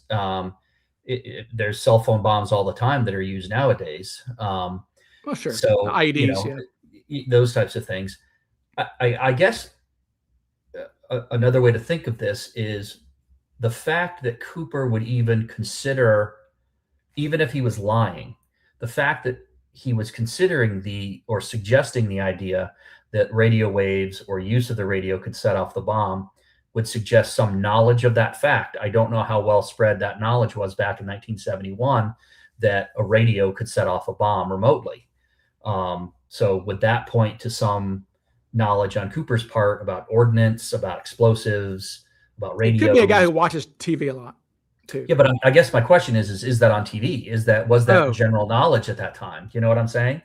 There's cell phone bombs all the time that are used nowadays. Well, sure. So IEDs, those types of things. I guess another way to think of this is the fact that Cooper would even consider, even if he was lying, the fact that he was considering or suggesting the idea that radio waves or use of the radio could set off the bomb would suggest some knowledge of that fact. I don't know how well spread that knowledge was back in 1971 that a radio could set off a bomb remotely. So would that point to some knowledge on Cooper's part about ordnance, about explosives, about radio? It could be a guy who watches TV a lot too. Yeah, but I guess my question is that on TV? Was that general knowledge at that time? Do you know what I'm saying?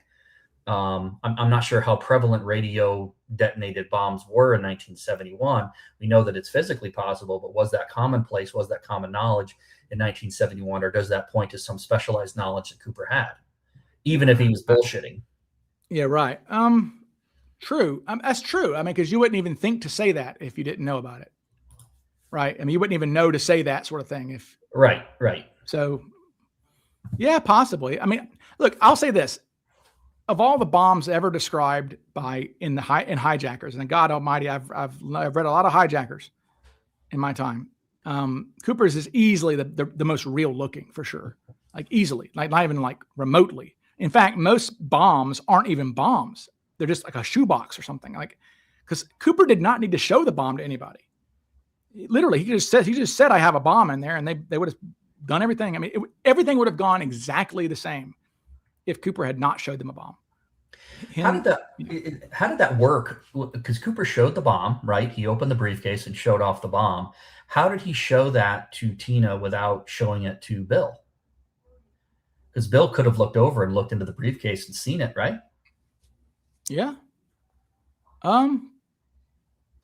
I'm not sure how prevalent radio detonated bombs were in 1971. We know that it's physically possible, but was that commonplace? Was that common knowledge in 1971, or does that point to some specialized knowledge that Cooper had, even if he was bullshitting? Yeah, right. True. That's true. I mean, because you wouldn't even think to say that if you didn't know about it, right? I mean, you wouldn't even know to say that sort of thing if. Right. So, yeah, possibly. I mean, look, I'll say this. Of all the bombs ever described in hijackers, and God Almighty, I've read a lot of hijackers in my time. Cooper's is easily the most real looking, for sure. like easily, like not even like remotely. In fact, most bombs aren't even bombs. They're just like a shoebox or something, like, because Cooper did not need to show the bomb to anybody. Literally, he just said, I have a bomb in there, and they would have done everything. I mean, everything would have gone exactly the same if Cooper had not showed them a bomb. How did that work? Because Cooper showed the bomb, right? He opened the briefcase and showed off the bomb. How did he show that to Tina without showing it to Bill? Because Bill could have looked over and looked into the briefcase and seen it, right? Yeah. I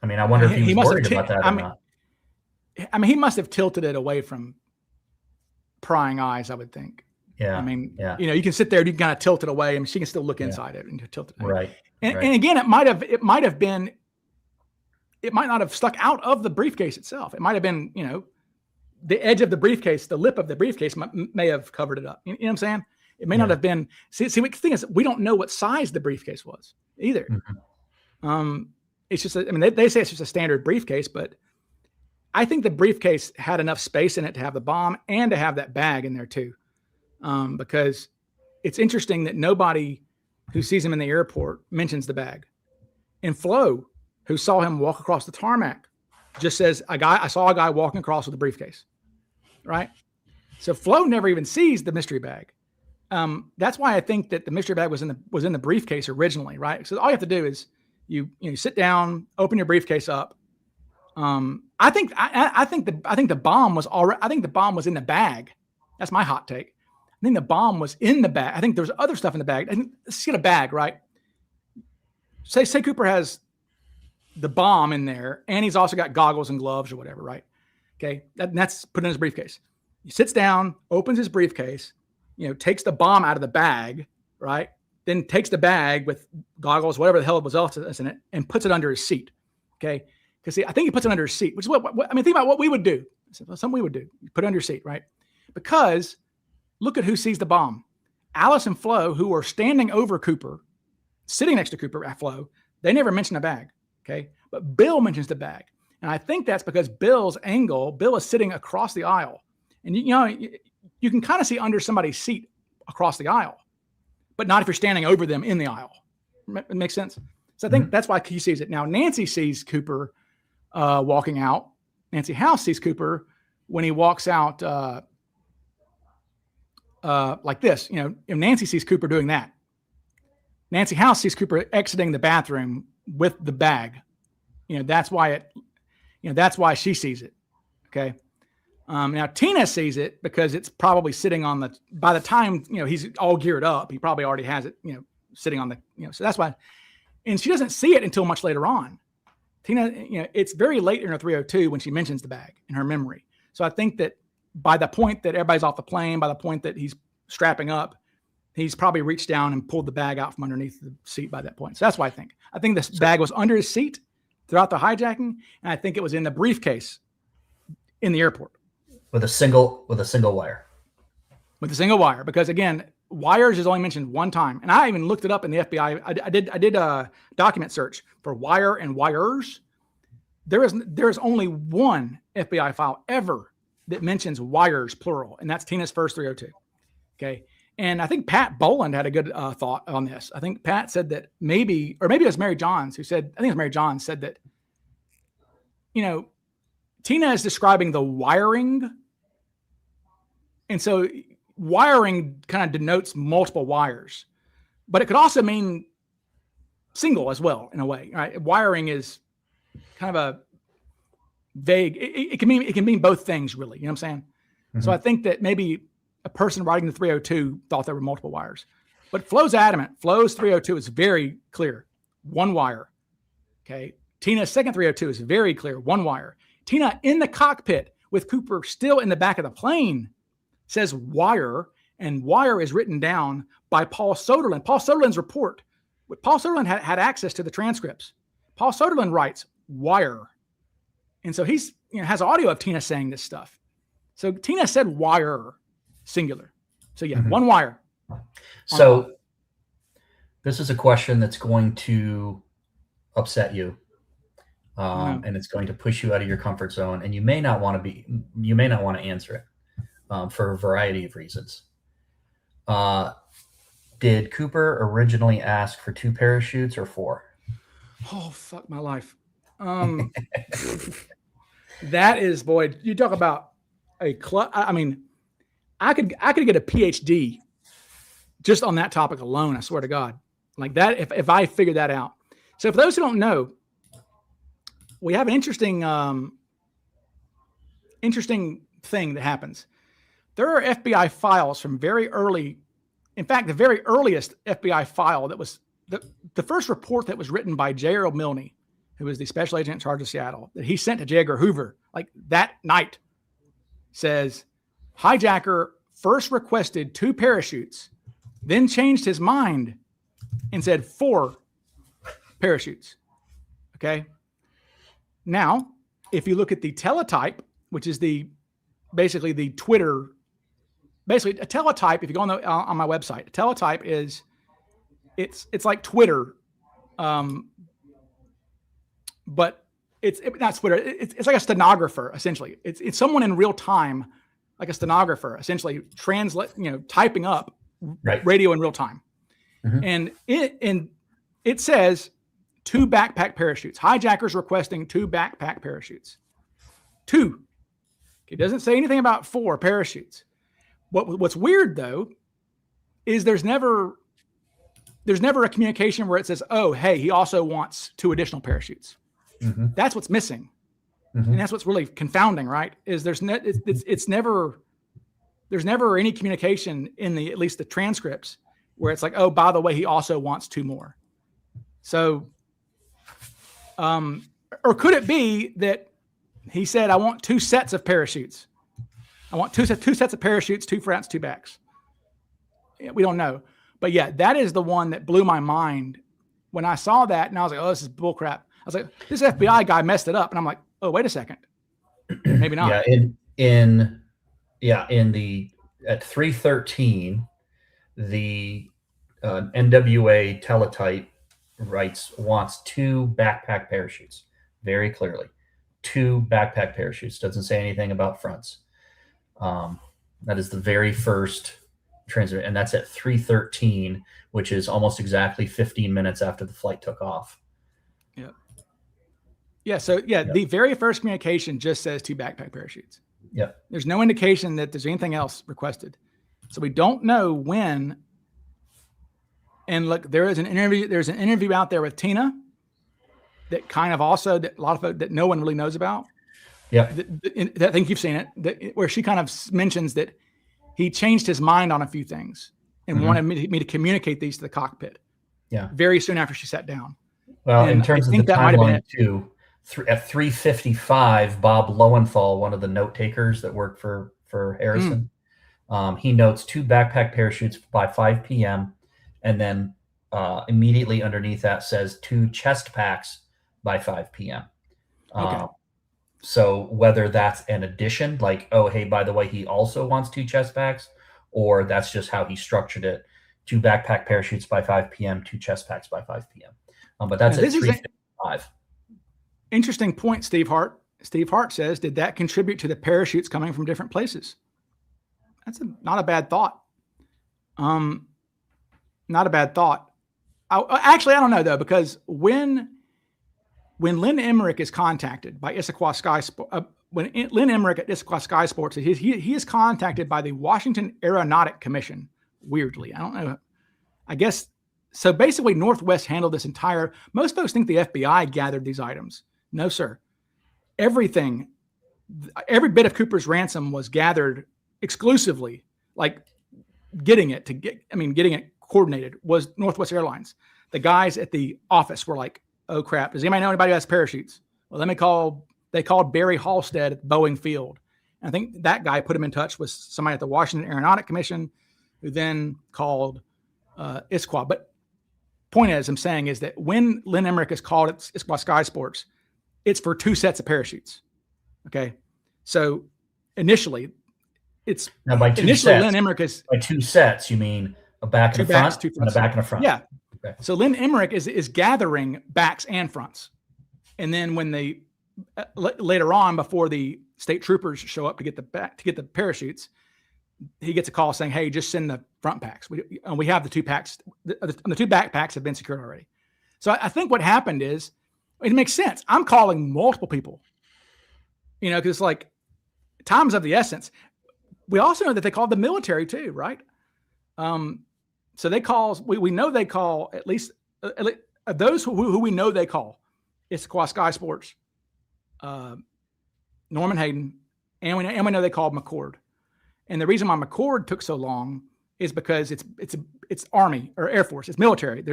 mean, I wonder if he was worried about that or not. I mean, he must have tilted it away from prying eyes, I would think. Yeah. I mean, you can sit there and you can kind of tilt it away, and she can still look inside it and tilt it away. Right. And again, it might not have stuck out of the briefcase itself. It might have been, the edge of the briefcase, the lip of the briefcase may have covered it up. You know what I'm saying? It may not have been. See, the thing is, we don't know what size the briefcase was either. Mm-hmm. It's just, they say it's just a standard briefcase, but I think the briefcase had enough space in it to have the bomb and to have that bag in there too. Because it's interesting that nobody who sees him in the airport mentions the bag. And Flo, who saw him walk across the tarmac, just says, I saw a guy walking across with a briefcase, right? So Flo never even sees the mystery bag. That's why I think that the mystery bag was in the briefcase originally, right? So all you have to do is you sit down, open your briefcase up. I think the bomb was already. I think the bomb was in the bag. That's my hot take. I think the bomb was in the bag. I think there was other stuff in the bag. Let's get a bag, right? Say Cooper has the bomb in there, and he's also got goggles and gloves or whatever, right? Okay, that's put in his briefcase. He sits down, opens his briefcase, takes the bomb out of the bag, right? Then takes the bag with goggles, whatever the hell was else in it, and puts it under his seat. Okay, because I think he puts it under his seat, which is what think about what we would do. Something we would do. You put it under your seat, right? Because look at who sees the bomb. Alice and Flo, who are standing over Cooper, sitting next to Cooper at Flo, they never mention a bag. Okay, but Bill mentions the bag, and I think that's because Bill's angle. Bill is sitting across the aisle, and you can kind of see under somebody's seat across the aisle, but not if you're standing over them in the aisle. It makes sense. So I think that's why he sees it. Now Nancy sees Cooper walking out. Nancy House sees Cooper when he walks out like this. If Nancy sees Cooper doing that, Nancy House sees Cooper exiting the bathroom with the bag. That's why that's why she sees it. Okay. Now Tina sees it because it's probably sitting on by the time, he's all geared up, he probably already has it, sitting on so that's why. And she doesn't see it until much later on. Tina, it's very late in her 302 when she mentions the bag in her memory. So I think that by the point that everybody's off the plane, by the point that he's strapping up, he's probably reached down and pulled the bag out from underneath the seat by that point. So that's why I think this bag was under his seat throughout the hijacking. And I think it was in the briefcase in the airport. With a single wire. With a single wire. Because again, wires is only mentioned one time. And I even looked it up in the FBI. I did a document search for wire and wires. There is only one FBI file ever that mentions wires, plural. And that's Tina's first 302. Okay. And I think Pat Boland had a good thought on this. I think Pat said that maybe it was Mary Johns who said, I think it was Mary Johns said that, Tina is describing the wiring. And so wiring kind of denotes multiple wires, but it could also mean single as well in a way, right? Wiring is kind of a vague, it can mean both things really. You know what I'm saying? Mm-hmm. So I think that maybe a person writing the 302 thought there were multiple wires, but Flo's adamant. Flo's 302 is very clear. One wire. Okay. Tina's second 302 is very clear. One wire. Tina in the cockpit with Cooper still in the back of the plane says wire, and wire is written down by Paul Soderlund. Paul Soderlund's report. Paul Soderlund had access to the transcripts. Paul Soderlund writes wire. And so he's has audio of Tina saying this stuff. So Tina said wire, singular. So yeah, one wire. So this is a question that's going to upset you. And it's going to push you out of your comfort zone, and you may not want to answer it for a variety of reasons. Did Cooper originally ask for 2 parachutes or 4? Oh, fuck my life. That is, boy, you talk about a I mean, I could get a PhD just on that topic alone. I swear to God, like that. If I figured that out. So for those who don't know, we have an interesting thing that happens. There are FBI files from very early. In fact, the very earliest FBI file that was the first report that was written by J. Earl Milne, who was the special agent in charge of Seattle, that he sent to J. Edgar Hoover like that night, says hijacker first requested 2 parachutes, then changed his mind and said 4 parachutes. Okay. Now, if you look at the teletype, which is basically the Twitter, basically a teletype, if you go on my website, a teletype is, it's like Twitter, but it's not Twitter. It's like a stenographer, essentially. It's someone in real time, like a stenographer, essentially typing up radio in real time. And it says 2 backpack parachutes. Hijackers requesting 2 backpack parachutes. 2. It doesn't say anything about 4 parachutes. What's weird though is there's never a communication where it says, oh, hey, he also wants 2 additional parachutes. That's what's missing. And that's what's really confounding, right? Is there's never any communication in at least the transcripts where it's like, oh, by the way, he also wants 2 more. So, or could it be that he said, I want 2 sets of parachutes. I want two sets of parachutes, 2 fronts, 2 backs. We don't know. But yeah, that is the one that blew my mind when I saw that. And I was like, oh, this is bullcrap. I was like, this FBI guy messed it up. And I'm like, oh, wait a second. Maybe not. At 313, the NWA teletype wants 2 backpack parachutes very clearly. 2 backpack parachutes. Doesn't say anything about fronts. That is the very first transmit, and that's at 313, which is almost exactly 15 minutes after the flight took off. So the very first communication just says 2 backpack parachutes. There's no indication that there's anything else requested. So we don't know when. And look, there's an interview out there with Tina that kind of also that a lot of that no one really knows about. I think you've seen it, where she kind of mentions that he changed his mind on a few things and wanted me to communicate these to the cockpit. Very soon after she sat down. Well, in terms of the timeline too, at 3:55, Bob Lowenthal, one of the note takers that worked for Harrison, he notes 2 backpack parachutes by 5 p.m. and then immediately underneath that says 2 chest packs by 5 p.m. So whether that's an addition, like, oh, hey, by the way, he also wants 2 chest packs, or that's just how he structured it, 2 backpack parachutes by 5 p.m., 2 chest packs by 5 p.m. But that's at 3:55. Interesting point, Steve Hart. Steve Hart says, did that contribute to the parachutes coming from different places? That's not a bad thought. Not a bad thought. Actually, I don't know, though, because when Lynn Emmerich is contacted by Issaquah Sky Sports, when Lynn Emmerich at Issaquah Sky Sports, he is contacted by the Washington Aeronautic Commission. Weirdly, I don't know. I guess so. Basically, Northwest handled this entire. Most folks think the FBI gathered these items. No, sir. Every bit of Cooper's ransom was gathered exclusively. Like getting it coordinated was Northwest Airlines. The guys at the office were like, oh crap, does anybody know anybody who has parachutes? Well, they called Barry Halstead at Boeing Field. And I think that guy put him in touch with somebody at the Washington Aeronautic Commission, who then called Issaquah. But point I'm saying is that when Lynn Emmerich is called at Issaquah Sky Sports, it's for 2 sets of parachutes. Okay. So initially it's now by 2 initially sets, Lynn Emmerich is by 2 sets, you mean a back and a front and a back and a front. Yeah. Okay. So Lynn Emmerich is gathering backs and fronts. And then when they later on, before the state troopers show up to get the parachutes, he gets a call saying, "Hey, just send the front packs. We have the 2 packs. The 2 backpacks have been secured already." So I think what happened is, it makes sense. I'm calling multiple people, because like time's of the essence. We also know that they called the military too, right? So they call. We know they call at least those who we know they call. It's Sky Sports, Norman Hayden, and we know they called McChord. And the reason why McChord took so long is because it's Army or Air Force. It's military.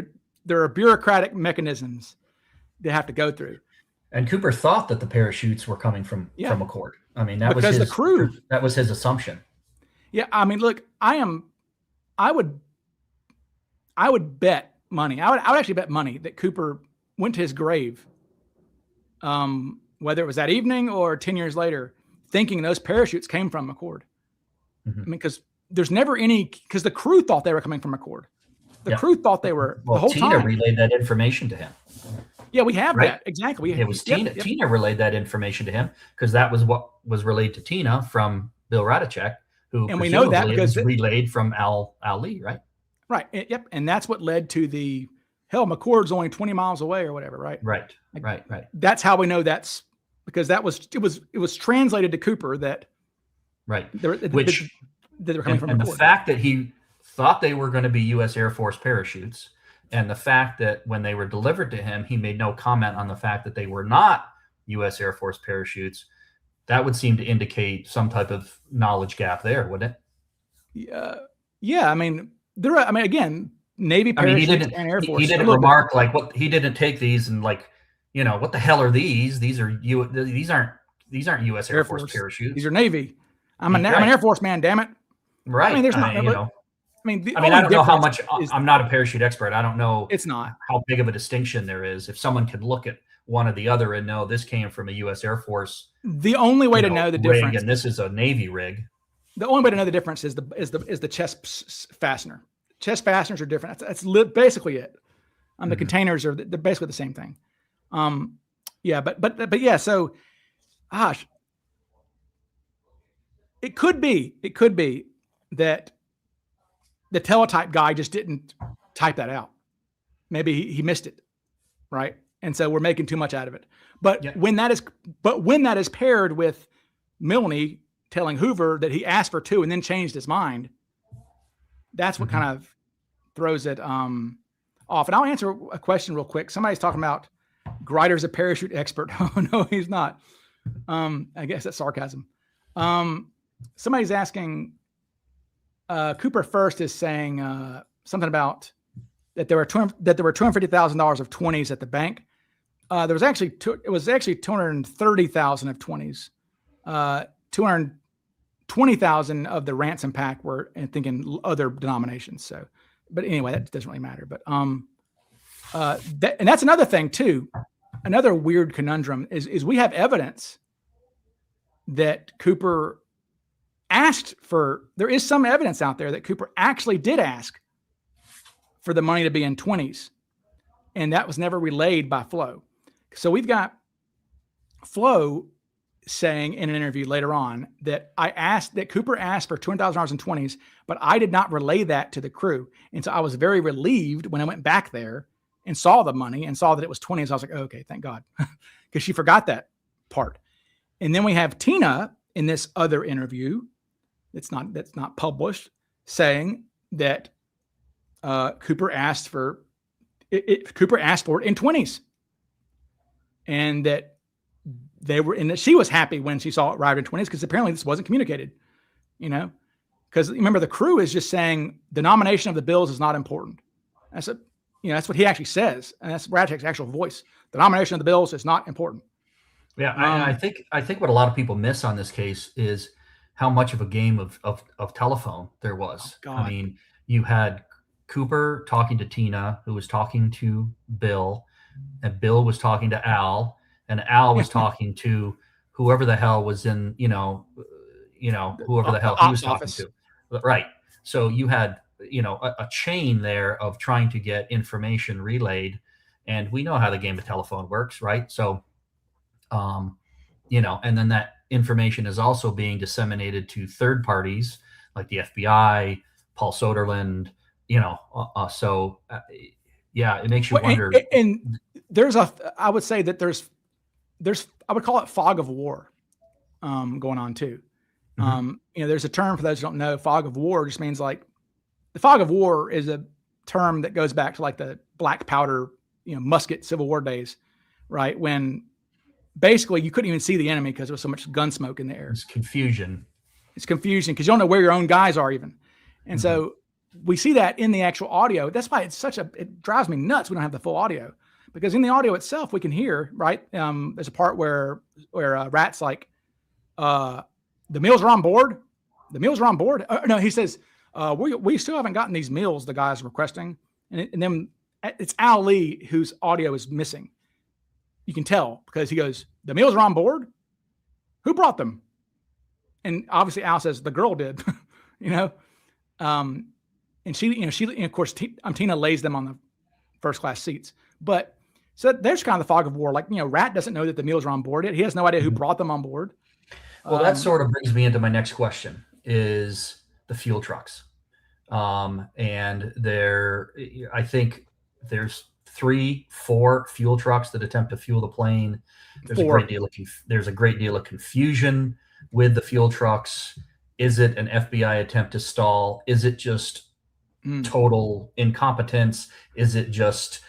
There are bureaucratic mechanisms they have to go through. And Cooper thought that the parachutes were coming from McChord. I mean, that because was the crew. That was his assumption. Yeah, I mean, look, I would bet money. I would actually bet money that Cooper went to his grave, whether it was that evening or 10 years later, thinking those parachutes came from McChord. Mm-hmm. I mean, because there's never because the crew thought they were coming from McChord. The crew thought they were the whole Tina time. relayed that information to him. Yeah, we have that. Exactly. It was Tina. Yep. Tina relayed that information to him because that was what was relayed to Tina from Bill Radicek, who and we know that because it was relayed from Al Lee, right? Right. Yep. And that's what led to McChord's only 20 miles away or whatever, right? Right. Right. That's how we know that's because it was translated to Cooper that that they were coming from and McChord. The fact that he thought they were going to be U.S. Air Force parachutes, and the fact that when they were delivered to him, he made no comment on the fact that they were not U.S. Air Force parachutes, that would seem to indicate some type of knowledge gap there, wouldn't it? Yeah. I mean, again, Navy parachutes and Air Force. He didn't remark he didn't take these and what the hell are these? These aren't U.S. Air Force parachutes. These are Navy. I'm an Air Force man, damn it. Right. I mean, there's not. I don't know how much. I'm not a parachute expert. I don't know. It's not how big of a distinction there is. If someone could look at one or the other and know this came from a U.S. Air Force, the only way to know the difference, and this is a Navy rig. The only way to know the difference is the chest fastener. Chest fasteners are different. That's basically it. The containers they're basically the same thing. But yeah. So, gosh, it could be that the teletype guy just didn't type that out. Maybe he missed it, right? And so we're making too much out of it. But when that is paired with Milne telling Hoover that he asked for 2 and then changed his mind, that's what kind of throws it off. And I'll answer a question real quick. Somebody's talking about Greider's a parachute expert. Oh no, he's not. I guess that's sarcasm. Somebody's asking. Cooper first is saying something about that there were $250,000 of 20s at the bank. There was actually $230,000 of 20s. 220,000 of the ransom pack were, I think, in other denominations. So, but anyway, that doesn't really matter. But and that's another thing too. Another weird conundrum is we have evidence that Cooper asked for. There is some evidence out there that Cooper actually did ask for the money to be in 20s, and that was never relayed by Flo. So we've got Flo saying in an interview later on that Cooper asked for $200,000 in 20s, but I did not relay that to the crew. And so I was very relieved when I went back there and saw the money and saw that it was 20s. I was like, oh, okay, thank God, because she forgot that part. And then we have Tina in this other interview that's not published, saying that Cooper asked for it in 20s, and that she was happy when she saw it arrived in 20s, because apparently this wasn't communicated, because remember, the crew is just saying the denomination of the bills is not important. That's what he actually says, and that's Radicek's actual voice. The denomination of the bills is not important. Yeah, I think what a lot of people miss on this case is how much of a game of telephone there was. Oh, God. I mean, you had Cooper talking to Tina, who was talking to Bill, and Bill was talking to Al, and Al was talking to whoever the hell was in, whoever the hell he was talking to. Right. So you had, a chain there of trying to get information relayed, and we know how the game of telephone works, right? So, and then that information is also being disseminated to third parties like the FBI, Paul Soderlund, yeah, it makes you wonder. And I would say that there's, I would call it fog of war going on too. There's a term for those who don't know. Fog of war just means like the fog of war is a term that goes back to like the black powder, musket Civil War days, right? When basically you couldn't even see the enemy because there was so much gun smoke in the air. It's confusion because you don't know where your own guys are even. And so we see that in the actual audio. That's why it drives me nuts. We don't have the full audio, because in the audio itself, we can hear, right? There's a part where Rat's like, the meals are on board. The meals are on board. No, he says, we still haven't gotten these meals the guys are requesting. And then it's Al Lee whose audio is missing. You can tell because he goes, the meals are on board. Who brought them? And obviously Al says the girl did, and she, and of course, Tina lays them on the first class seats. But so there's kind of the fog of war. Like, Rat doesn't know that the meals are on board yet. He has no idea who brought them on board. Well, that sort of brings me into my next question is the fuel trucks. And I think there's 3-4 fuel trucks that attempt to fuel the plane. There's a great deal of confusion with the fuel trucks. Is it an FBI attempt to stall? Is it just total incompetence? Is it just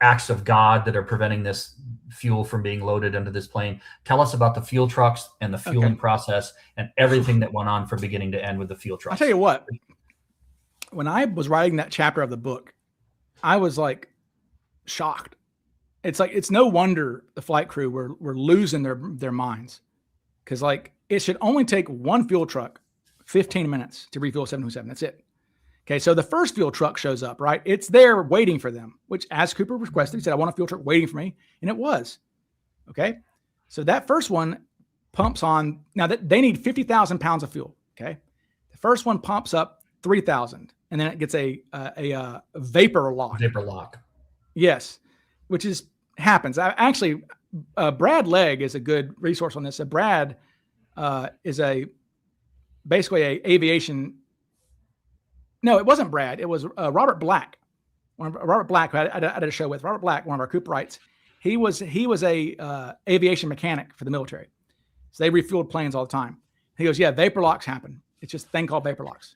acts of God that are preventing this fuel from being loaded into this plane? Tell us about the fuel trucks and the fueling process and everything that went on from beginning to end with the fuel trucks. I'll tell you what, when I was writing that chapter of the book, I was like shocked. It's like, it's no wonder the flight crew were losing their minds. Cause like it should only take one fuel truck 15 minutes to refuel 727. That's it. Okay. So the first fuel truck shows up, right? It's there waiting for them, which as Cooper requested, he said, I want a fuel truck waiting for me. And it was. Okay. So that first one pumps on. Now that they need 50,000 pounds of fuel. Okay. The first one pumps up 3,000 and then it gets a vapor lock. Vapor lock. Yes. Which happens. Actually, Brad Legg is a good resource on this. So Brad is basically a aviation. No, it wasn't Brad. It was Robert Black. Robert Black, who I did a show with. Robert Black, one of our Cooperites. He was a aviation mechanic for the military. So they refueled planes all the time. He goes, yeah, vapor locks happen. It's just a thing called vapor locks.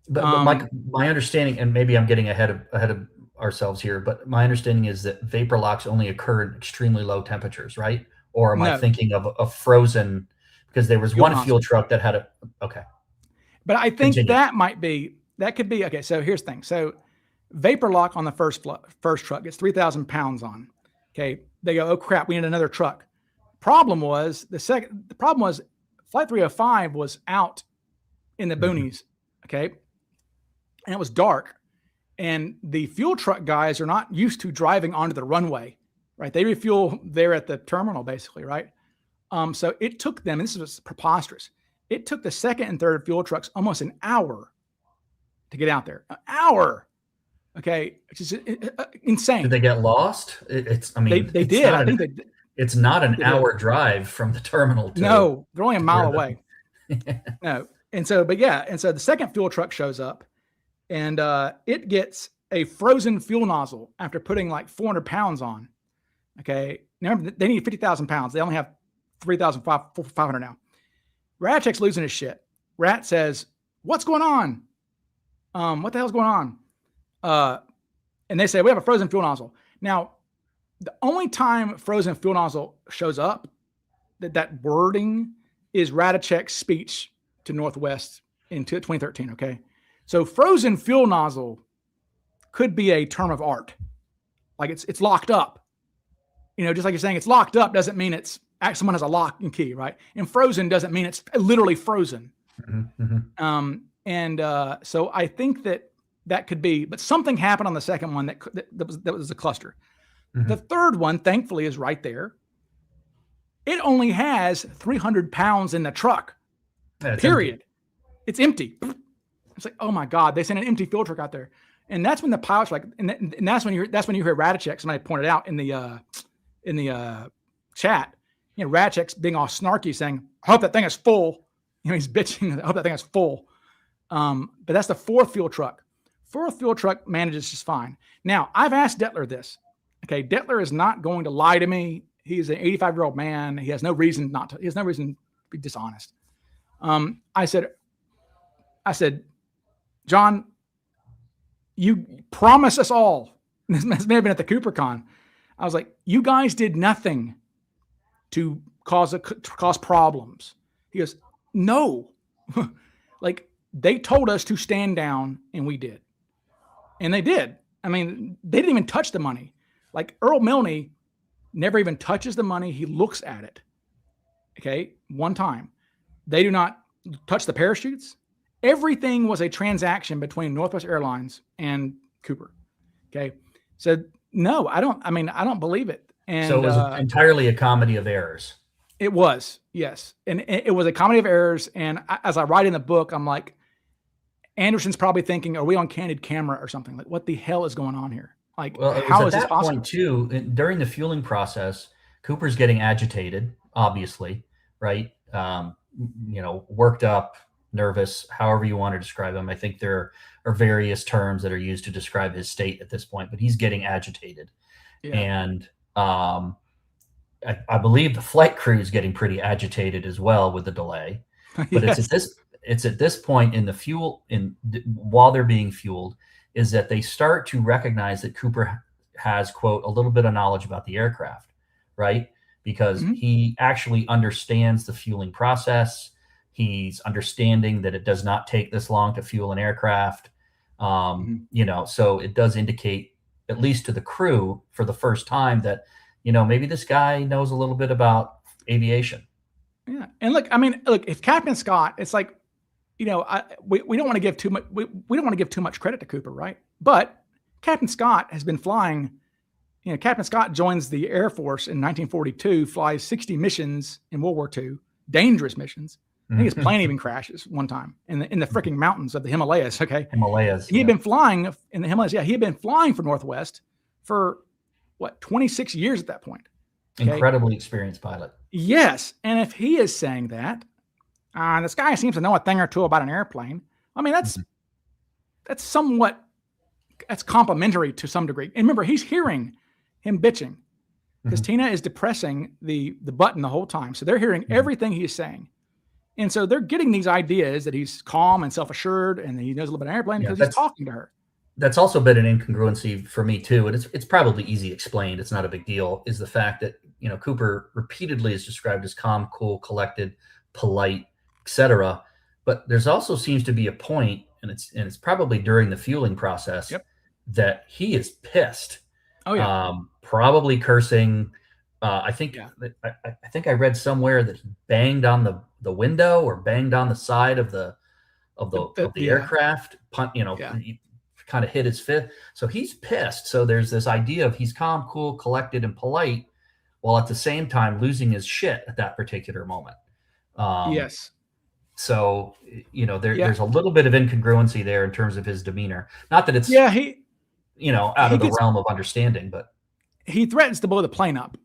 But my understanding, and maybe I'm getting ahead of ourselves here, but my understanding is that vapor locks only occur at extremely low temperatures, right? Or am I thinking of a frozen? Because there was one fuel truck that had okay. But I think that could be okay. So here's the thing. So vapor lock on the first truck gets 3,000 pounds on. Okay, they go, oh crap, we need another truck. The problem was Flight 305 was out in the boonies. Okay, and it was dark. And the fuel truck guys are not used to driving onto the runway, right? They refuel there at the terminal, basically, right? So it took them, and this was preposterous, it took the second and third fuel trucks almost an hour to get out there. An hour, okay, which is insane. Did they get lost? They did. I think they did. It's not an hour drive from the terminal. No, they're only a mile away. No, and so the second fuel truck shows up. And it gets a frozen fuel nozzle after putting like 400 pounds on. Okay. Remember, they need 50,000 pounds. They only have 3,500 now. Ratchek's losing his shit. Rat says, what's going on? What the hell's going on? And they say, we have a frozen fuel nozzle. Now, the only time frozen fuel nozzle shows up, that wording is Ratchek's speech to Northwest in 2013. Okay. So frozen fuel nozzle could be a term of art. Like it's locked up. Just like you're saying it's locked up doesn't mean someone has a lock and key, right? And frozen doesn't mean it's literally frozen. Mm-hmm. So I think that could be, but something happened on the second one that was a cluster. Mm-hmm. The third one, thankfully, is right there. It only has 300 pounds in the truck. Period. Empty. It's empty. It's like, oh my God, they sent an empty fuel truck out there. And that's when the pilots like, and that's when you hear Ratchek, somebody pointed out in the chat, Ratchek's being all snarky saying, I hope that thing is full. He's bitching, I hope that thing is full. But that's the fourth fuel truck. Fourth fuel truck manages just fine. Now, I've asked Detler this. Okay, Detler is not going to lie to me. He's an 85-year-old man. He has no reason not to. He has no reason to be dishonest. I said, John, you promised us all. This may have been at the CooperCon. I was like, you guys did nothing to cause problems. He goes, no. Like, they told us to stand down, and we did. And they did. I mean, they didn't even touch the money. Like, Earl Milne never even touches the money. He looks at it. Okay, one time. They do not touch the parachutes. Everything was a transaction between Northwest Airlines and Cooper. Okay, so no, I don't believe it. And so it was entirely a comedy of errors. It was, yes. And it was a comedy of errors. And as I write in the book, I'm like, Anderson's probably thinking, are we on candid camera or something? Like, what the hell is going on here? Like, well, how is at this that possible? point too, during the fueling process, Cooper's getting agitated, obviously, right? Worked up, nervous, however you want to describe him. I think there are various terms that are used to describe his state at this point, but he's getting agitated. Yeah. And I believe the flight crew is getting pretty agitated as well with the delay. But yes. It's at this point in the fuel, while they're being fueled, is that they start to recognize that Cooper has, quote, a little bit of knowledge about the aircraft, right? Because he actually understands the fueling process. He's understanding that it does not take this long to fuel an aircraft. So it does indicate, at least to the crew for the first time, that, maybe this guy knows a little bit about aviation. Yeah. And look, if Captain Scott, it's like, we don't want to give too much, we don't want to give too much credit to Cooper, right? But Captain Scott has been flying, Captain Scott joins the Air Force in 1942, flies 60 missions in World War II, dangerous missions. I think his plane even crashes one time in the freaking mountains of the Himalayas. Okay. Himalayas. He had been flying in the Himalayas. Yeah. He had been flying for Northwest for 26 years at that point. Okay? Incredibly experienced pilot. Yes. And if he is saying that, this guy seems to know a thing or two about an airplane. I mean, that's complimentary to some degree. And remember, he's hearing him bitching because Tina is depressing the button the whole time. So they're hearing everything he's saying. And so they're getting these ideas that he's calm and self-assured and he knows a little bit of airplane because he's talking to her. That's also been an incongruency for me too. And it's probably easy explained. It's not a big deal, is the fact that, Cooper repeatedly is described as calm, cool, collected, polite, etc. But there's also seems to be a point, and it's probably during the fueling process, that he is pissed. Oh yeah. Probably cursing. I think I read somewhere that he banged on the window or banged on the side of the aircraft. He kind of hit his fist. So he's pissed. So there's this idea of he's calm, cool, collected, and polite, while at the same time losing his shit at that particular moment. Yes. So, there's a little bit of incongruency there in terms of his demeanor. Not that it's, out of the realm of understanding, but he threatens to blow the plane up.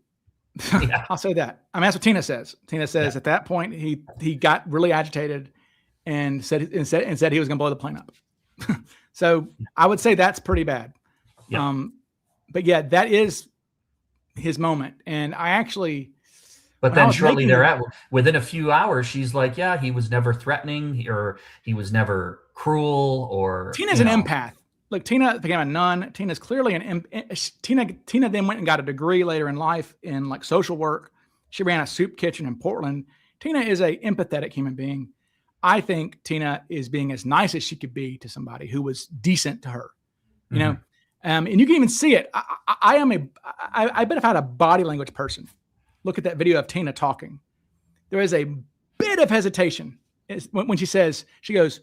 Yeah. I'll say that. I mean, that's what Tina says. Tina says at that point, he got really agitated and said he was going to blow the plane up. So I would say that's pretty bad. Yeah. But yeah, that is his moment. And I actually, but then shortly thereafter, within a few hours, she's like, yeah, he was never threatening or he was never cruel or. Tina's an empath. Look, Tina became a nun. Tina's clearly Tina then went and got a degree later in life in like social work. She ran a soup kitchen in Portland. Tina is a empathetic human being. I think Tina is being as nice as she could be to somebody who was decent to her, and you can even see it. I bet if I had a body language person look at that video of Tina talking, there is a bit of hesitation when she goes,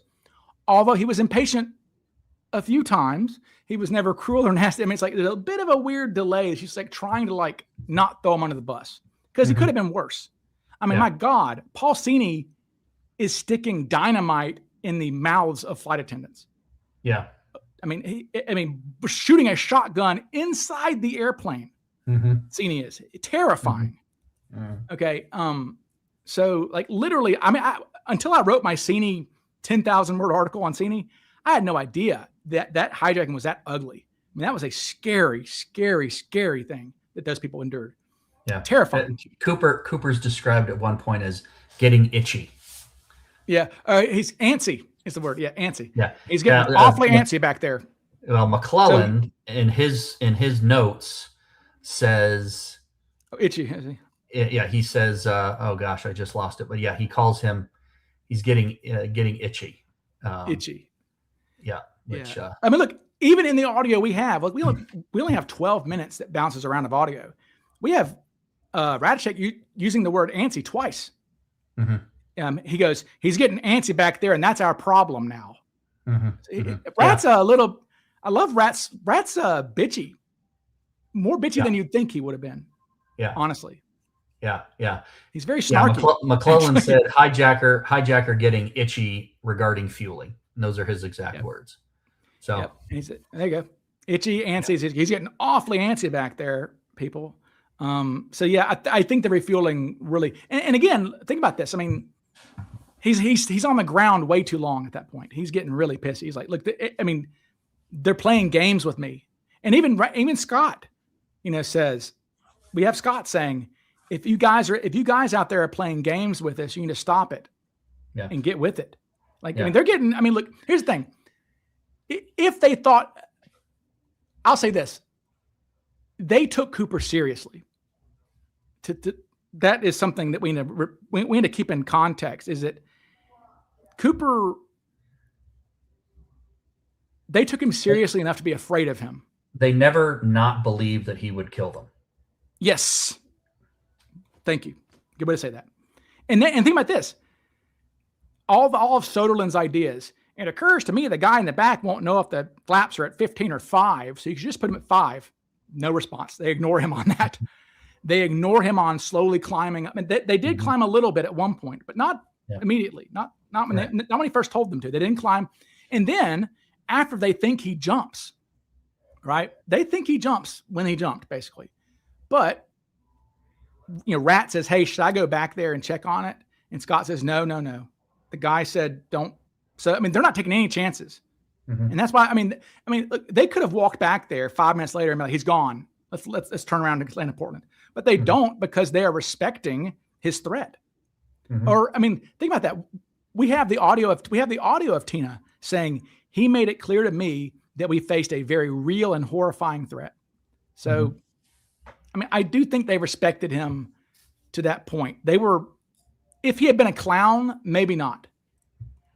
although he was impatient a few times, he was never cruel or nasty. I mean, it's like there's a bit of a weird delay. She's like trying to not throw him under the bus because he could have been worse. I mean, my God, Paul Cini is sticking dynamite in the mouths of flight attendants. Yeah. I mean, shooting a shotgun inside the airplane. Cini is terrifying. Okay. So literally, until I wrote my Cini 10,000 word article on Cini. I had no idea that hijacking was that ugly. I mean, that was a scary, scary, scary thing that those people endured. Yeah. Terrifying. Cooper's described at one point as getting itchy. Yeah. He's antsy is the word. Yeah. Antsy. Yeah. He's getting awfully antsy back there. Well, McClellan in his notes says itchy. Is he? Yeah. He says, oh gosh, I just lost it. But yeah, he calls him, he's getting itchy. Itchy. Yeah. Which, I mean, look, even in the audio we have, like we only have 12 minutes that bounces around of audio. We have Radishek using the word antsy twice. Mm-hmm. He goes, he's getting antsy back there, and that's our problem now. Mm-hmm. Rat's a little. I love Rat's. Rat's bitchy, more bitchy than you'd think he would have been. Yeah, honestly. Yeah. He's very snarky. Yeah, McClellan said hijacker getting itchy regarding fueling. And those are his exact words. So and he said, there you go, itchy, antsy. He's getting awfully antsy back there, people. So yeah, I think the refueling really, and again, think about this. I mean, he's on the ground way too long at that point. He's getting really pissy. He's like, look, I mean, they're playing games with me. And even Scott, says, we have Scott saying, if you guys out there are playing games with us, you need to stop it and get with it. Like, I mean, look, here's the thing. If they thought, I'll say this, they took Cooper seriously. That is something that we need to keep in context, is that Cooper, they took him seriously enough to be afraid of him. They never not believed that he would kill them. Yes. Thank you. Good way to say that. And think about this. All of Soderlund's ideas, it occurs to me the guy in the back won't know if the flaps are at 15 or 5, so you can just put him at 5. No response. They ignore him on that. They ignore him on slowly climbing up. I mean, they did climb a little bit at one point, but not immediately. Not when he first told them to. They didn't climb. And then after they think he jumps, right? They think he jumps when he jumped, basically. But Rat says, "Hey, should I go back there and check on it?" And Scott says, "No. The guy said don't." So I mean, they're not taking any chances. And that's why, I mean, look, they could have walked back there 5 minutes later and be like, he's gone. Let's turn around and land in Portland. But they don't, because they are respecting his threat. Or, I mean, think about that. We have the audio of Tina saying, he made it clear to me that we faced a very real and horrifying threat. So, I mean, I do think they respected him to that point. They were, if he had been a clown, maybe not.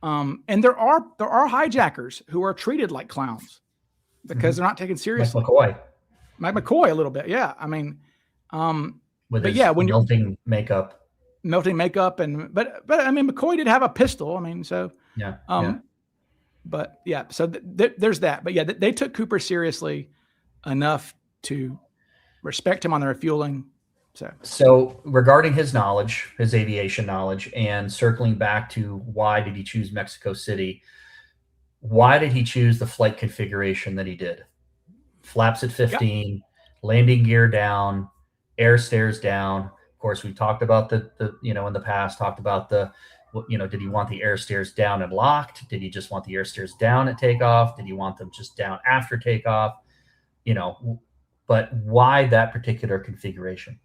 And there are hijackers who are treated like clowns because they're not taken seriously. Like McCoy a little bit. Yeah. I mean, when melting makeup, but I mean, McCoy did have a pistol. I mean, so, but yeah, so there's that, but yeah, they took Cooper seriously enough to respect him on the refueling. So regarding his knowledge, his aviation knowledge, and circling back to why did he choose Mexico City? Why did he choose the flight configuration that he did? Flaps at 15, landing gear down, air stairs down. Of course, we talked about the in the past, talked about did he want the air stairs down and locked? Did he just want the air stairs down at takeoff? Did he want them just down after takeoff? But why that particular configuration?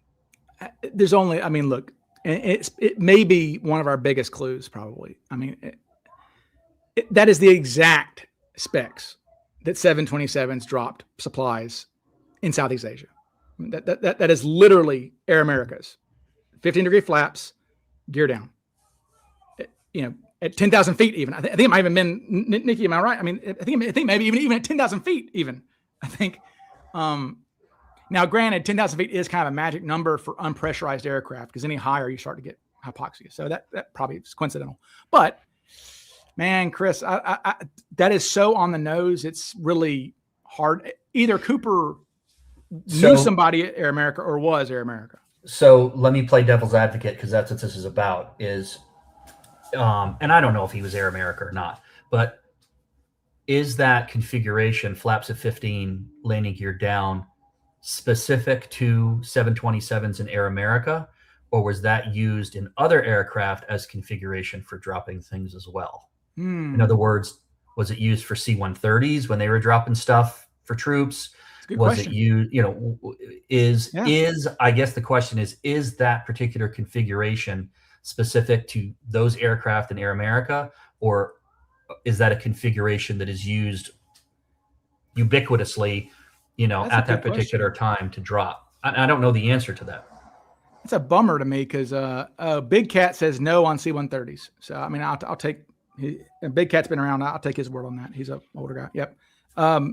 There's only, I mean, look, it may be one of our biggest clues, probably. I mean, that is the exact specs that 727s dropped supplies in Southeast Asia. I mean, that is literally Air America's 15-degree flaps, gear down. At 10,000 feet, even. I think it might have been, Nikki, am I right? I mean, I think maybe even at 10,000 feet, even. I think. Now, granted, 10,000 feet is kind of a magic number for unpressurized aircraft, because any higher you start to get hypoxia. So that probably is coincidental. But man, Chris, that is so on the nose. It's really hard. Either Cooper knew somebody at Air America or was Air America. So let me play devil's advocate, because that's what this is about. And I don't know if he was Air America or not, but is that configuration, flaps at 15, landing gear down, specific to 727s in Air America, or was that used in other aircraft as configuration for dropping things as well? In other words, was it used for C-130s when they were dropping stuff for troops? Good Was question. it used, is I guess the question is that particular configuration specific to those aircraft in Air America, or is that a configuration that is used ubiquitously, That's at that particular time to drop? I don't know the answer to that. It's a bummer to me because Big Cat says no on C-130s. So, I mean, I'll take and Big Cat's been around. I'll take his word on that. He's an older guy. Yep.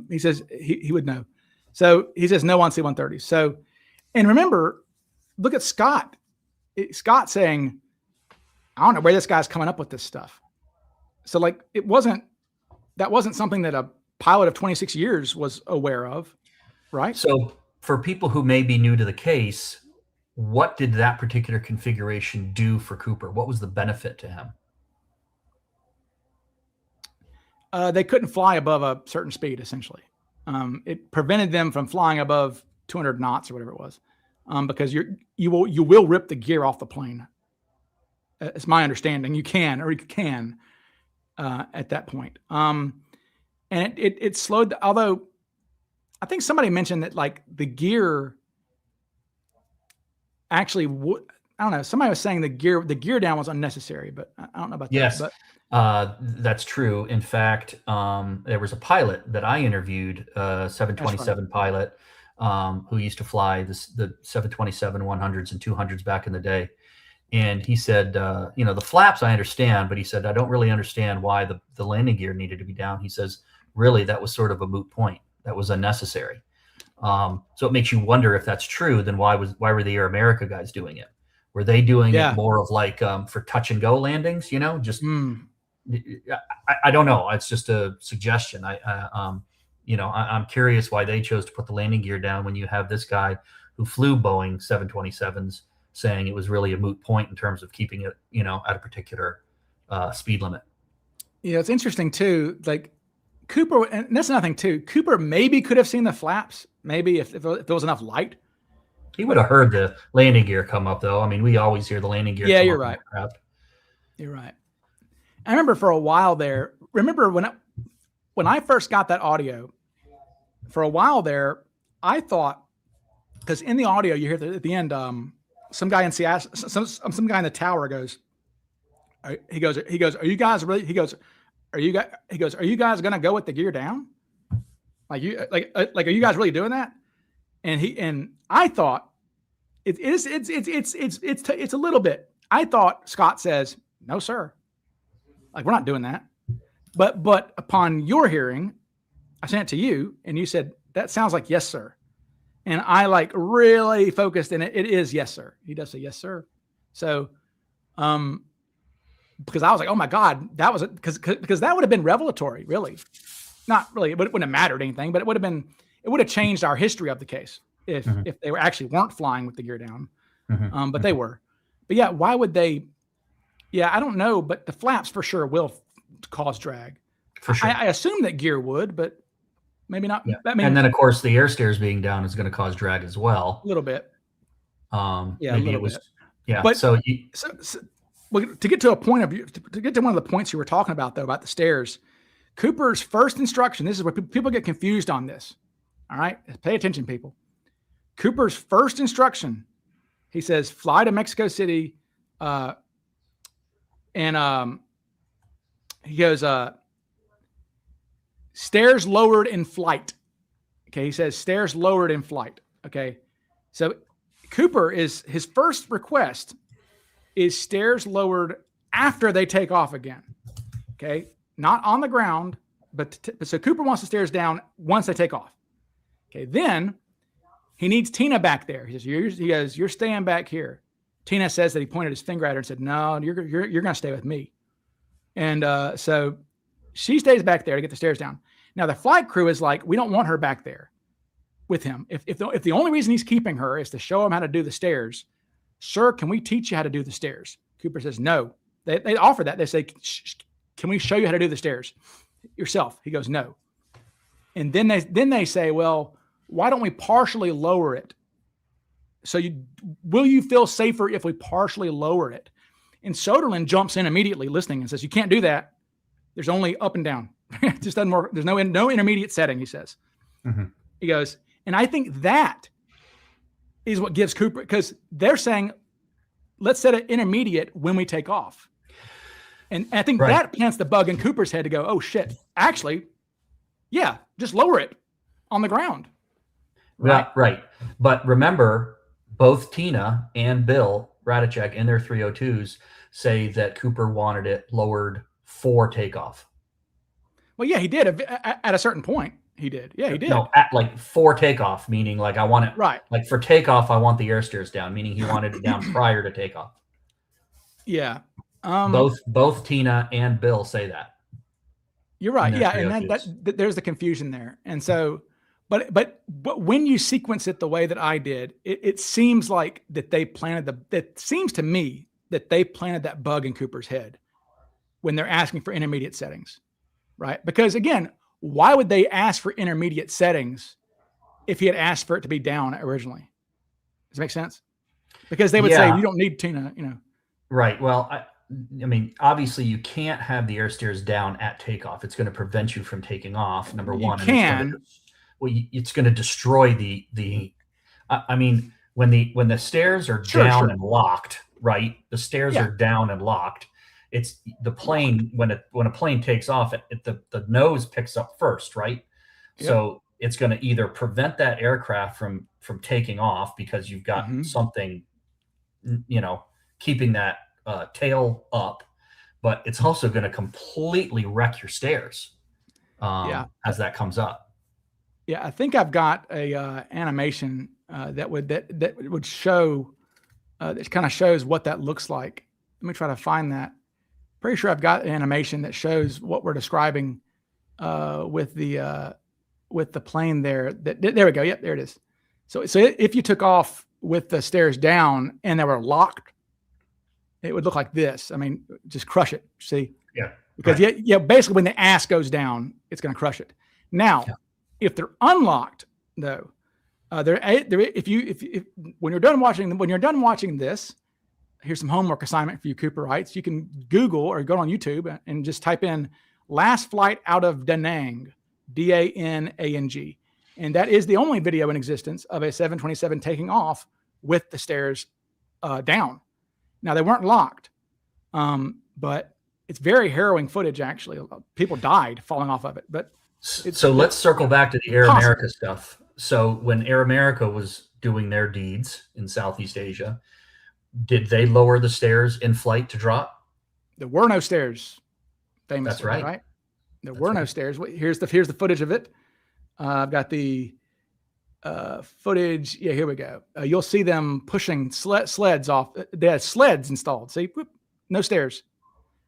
He says he would know. So he says no on C-130s. So, and remember, look at Scott. Scott saying, I don't know where this guy's coming up with this stuff. So like, that wasn't something that a pilot of 26 years was aware of, right? So for people who may be new to the case, what did that particular configuration do for Cooper? What was the benefit to him? They couldn't fly above a certain speed, essentially. It prevented them from flying above 200 knots or whatever it was, because you will rip the gear off the plane. It's my understanding. You can at that point. And it slowed. Although I think somebody mentioned that like the gear actually would. I don't know. Somebody was saying the gear down was unnecessary, but I don't know about yes. that. That's true. In fact, there was a pilot that I interviewed, 727 pilot, who used to fly the 727 100s and 200s back in the day. And he said, the flaps I understand, but he said, I don't really understand why the landing gear needed to be down. He says, really, that was sort of a moot point. That was unnecessary. So it makes you wonder if that's true, then why were the Air America guys doing it? Were they doing it more of like for touch and go landings, just I don't know. It's just a suggestion. I'm curious why they chose to put the landing gear down when you have this guy who flew Boeing 727s saying it was really a moot point in terms of keeping it, at a particular speed limit. Yeah, it's interesting too. Like Cooper, and that's another thing too. Cooper maybe could have seen the flaps. Maybe if there was enough light. He would have heard the landing gear come up, though. I mean, we always hear the landing gear. Yeah, you're right. You're right. I remember for a while there. Remember when I first got that audio, for a while there, I thought, because in the audio you hear at the end, some guy in Seattle, some guy in the tower goes, he goes, are you guys really? Are you guys gonna go with the gear down? Are you guys really doing that? And I thought it's a little bit. I thought Scott says, no, sir. Like, we're not doing that. But upon your hearing, I sent it to you and you said, that sounds like yes, sir. And I like really focused and it is yes, sir. He does say yes, sir. So, because I was like, oh my God, that was it. Because that would have been revelatory, really. Not really, but it wouldn't have mattered anything, but it would have changed our history of the case if they weren't flying with the gear down. But they were. But yeah, why would they? Yeah, I don't know, but the flaps for sure will cause drag. For sure. I assume that gear would, but maybe not. Yeah. I mean, and then of course the air stairs being down is going to cause drag as well. A little bit. Yeah, maybe it was. Bit. Yeah. But so to get to a point of view, to get to one of the points you were talking about though, about the stairs, Cooper's first instruction, this is where people get confused on this. All right. Pay attention, people. Cooper's first instruction, he says, fly to Mexico City. And he goes, stairs lowered in flight. Okay. He says stairs lowered in flight. Okay. So Cooper his first request is stairs lowered after they take off again. Okay. Not on the ground, but so Cooper wants the stairs down once they take off. Okay. Then he needs Tina back there. He says, you're staying back here. Tina says that he pointed his finger at her and said, no, you're going to stay with me. And so she stays back there to get the stairs down. Now the flight crew is like, we don't want her back there with him. If the only reason he's keeping her is to show him how to do the stairs, sir, can we teach you how to do the stairs? Cooper says, no. They offer that. They say, can we show you how to do the stairs yourself? He goes, no. And then they say, well, why don't we partially lower it? So will you feel safer if we partially lower it? And Soderlund jumps in immediately listening and says, you can't do that. There's only up and down. It just doesn't work. There's no intermediate setting, he says. He goes, and I think that is what gives Cooper, because they're saying, let's set it intermediate when we take off. And I think that plants the bug in Cooper's head to go, oh shit, actually, yeah, just lower it on the ground. Right. But remember, both Tina and Bill Radicek in their 302s say that Cooper wanted it lowered for takeoff. Well, yeah, he did at a certain point. He did. Yeah, he did. No, at like for takeoff, meaning like I want it like for takeoff, I want the air stairs down, meaning he wanted it down prior to takeoff. Yeah. Both Tina and Bill say that. You're right. Yeah, and that there's the confusion there. And so, but when you sequence it the way that I did, it seems like that they planted it seems to me that they planted that bug in Cooper's head when they're asking for intermediate settings, right? Because again, why would they ask for intermediate settings if he had asked for it to be down originally? Does it make sense? Because they would say, you don't need Tina, Right. Well, I mean, obviously you can't have the air stairs down at takeoff. It's going to prevent you from taking off. Number one. You can. It's going to destroy the. I mean, when the stairs are down and locked, right? The stairs are down and locked. It's the plane when a plane takes off, the nose picks up first, right? Yep. So it's going to either prevent that aircraft from taking off because you've got something, keeping that tail up, but it's also going to completely wreck your stairs as that comes up. Yeah, I think I've got a animation that would show that kind of shows what that looks like. Let me try to find that. Pretty sure I've got an animation that shows what we're describing with the plane there. There we go. Yep, there it is. So if you took off with the stairs down and they were locked, it would look like this. I mean, just crush it. See? Yeah. Because basically when the ass goes down, it's going to crush it. Now, if they're unlocked, though, if when you're done watching this, here's some homework assignment for you Cooperites. You can Google or go on YouTube and just type in "last flight out of Da Nang," DANANG, and that is the only video in existence of a 727 taking off with the stairs down. Now they weren't locked, but it's very harrowing footage. Actually, people died falling off of it. But so let's circle back to the Air America stuff. So when Air America was doing their deeds in Southeast Asia, did they lower the stairs in flight to drop? There were no stairs. Famously, that's right. There were no stairs. Here's the footage of it. I've got the footage. Yeah, here we go. You'll see them pushing sleds off. They had sleds installed. See, whoop, no stairs,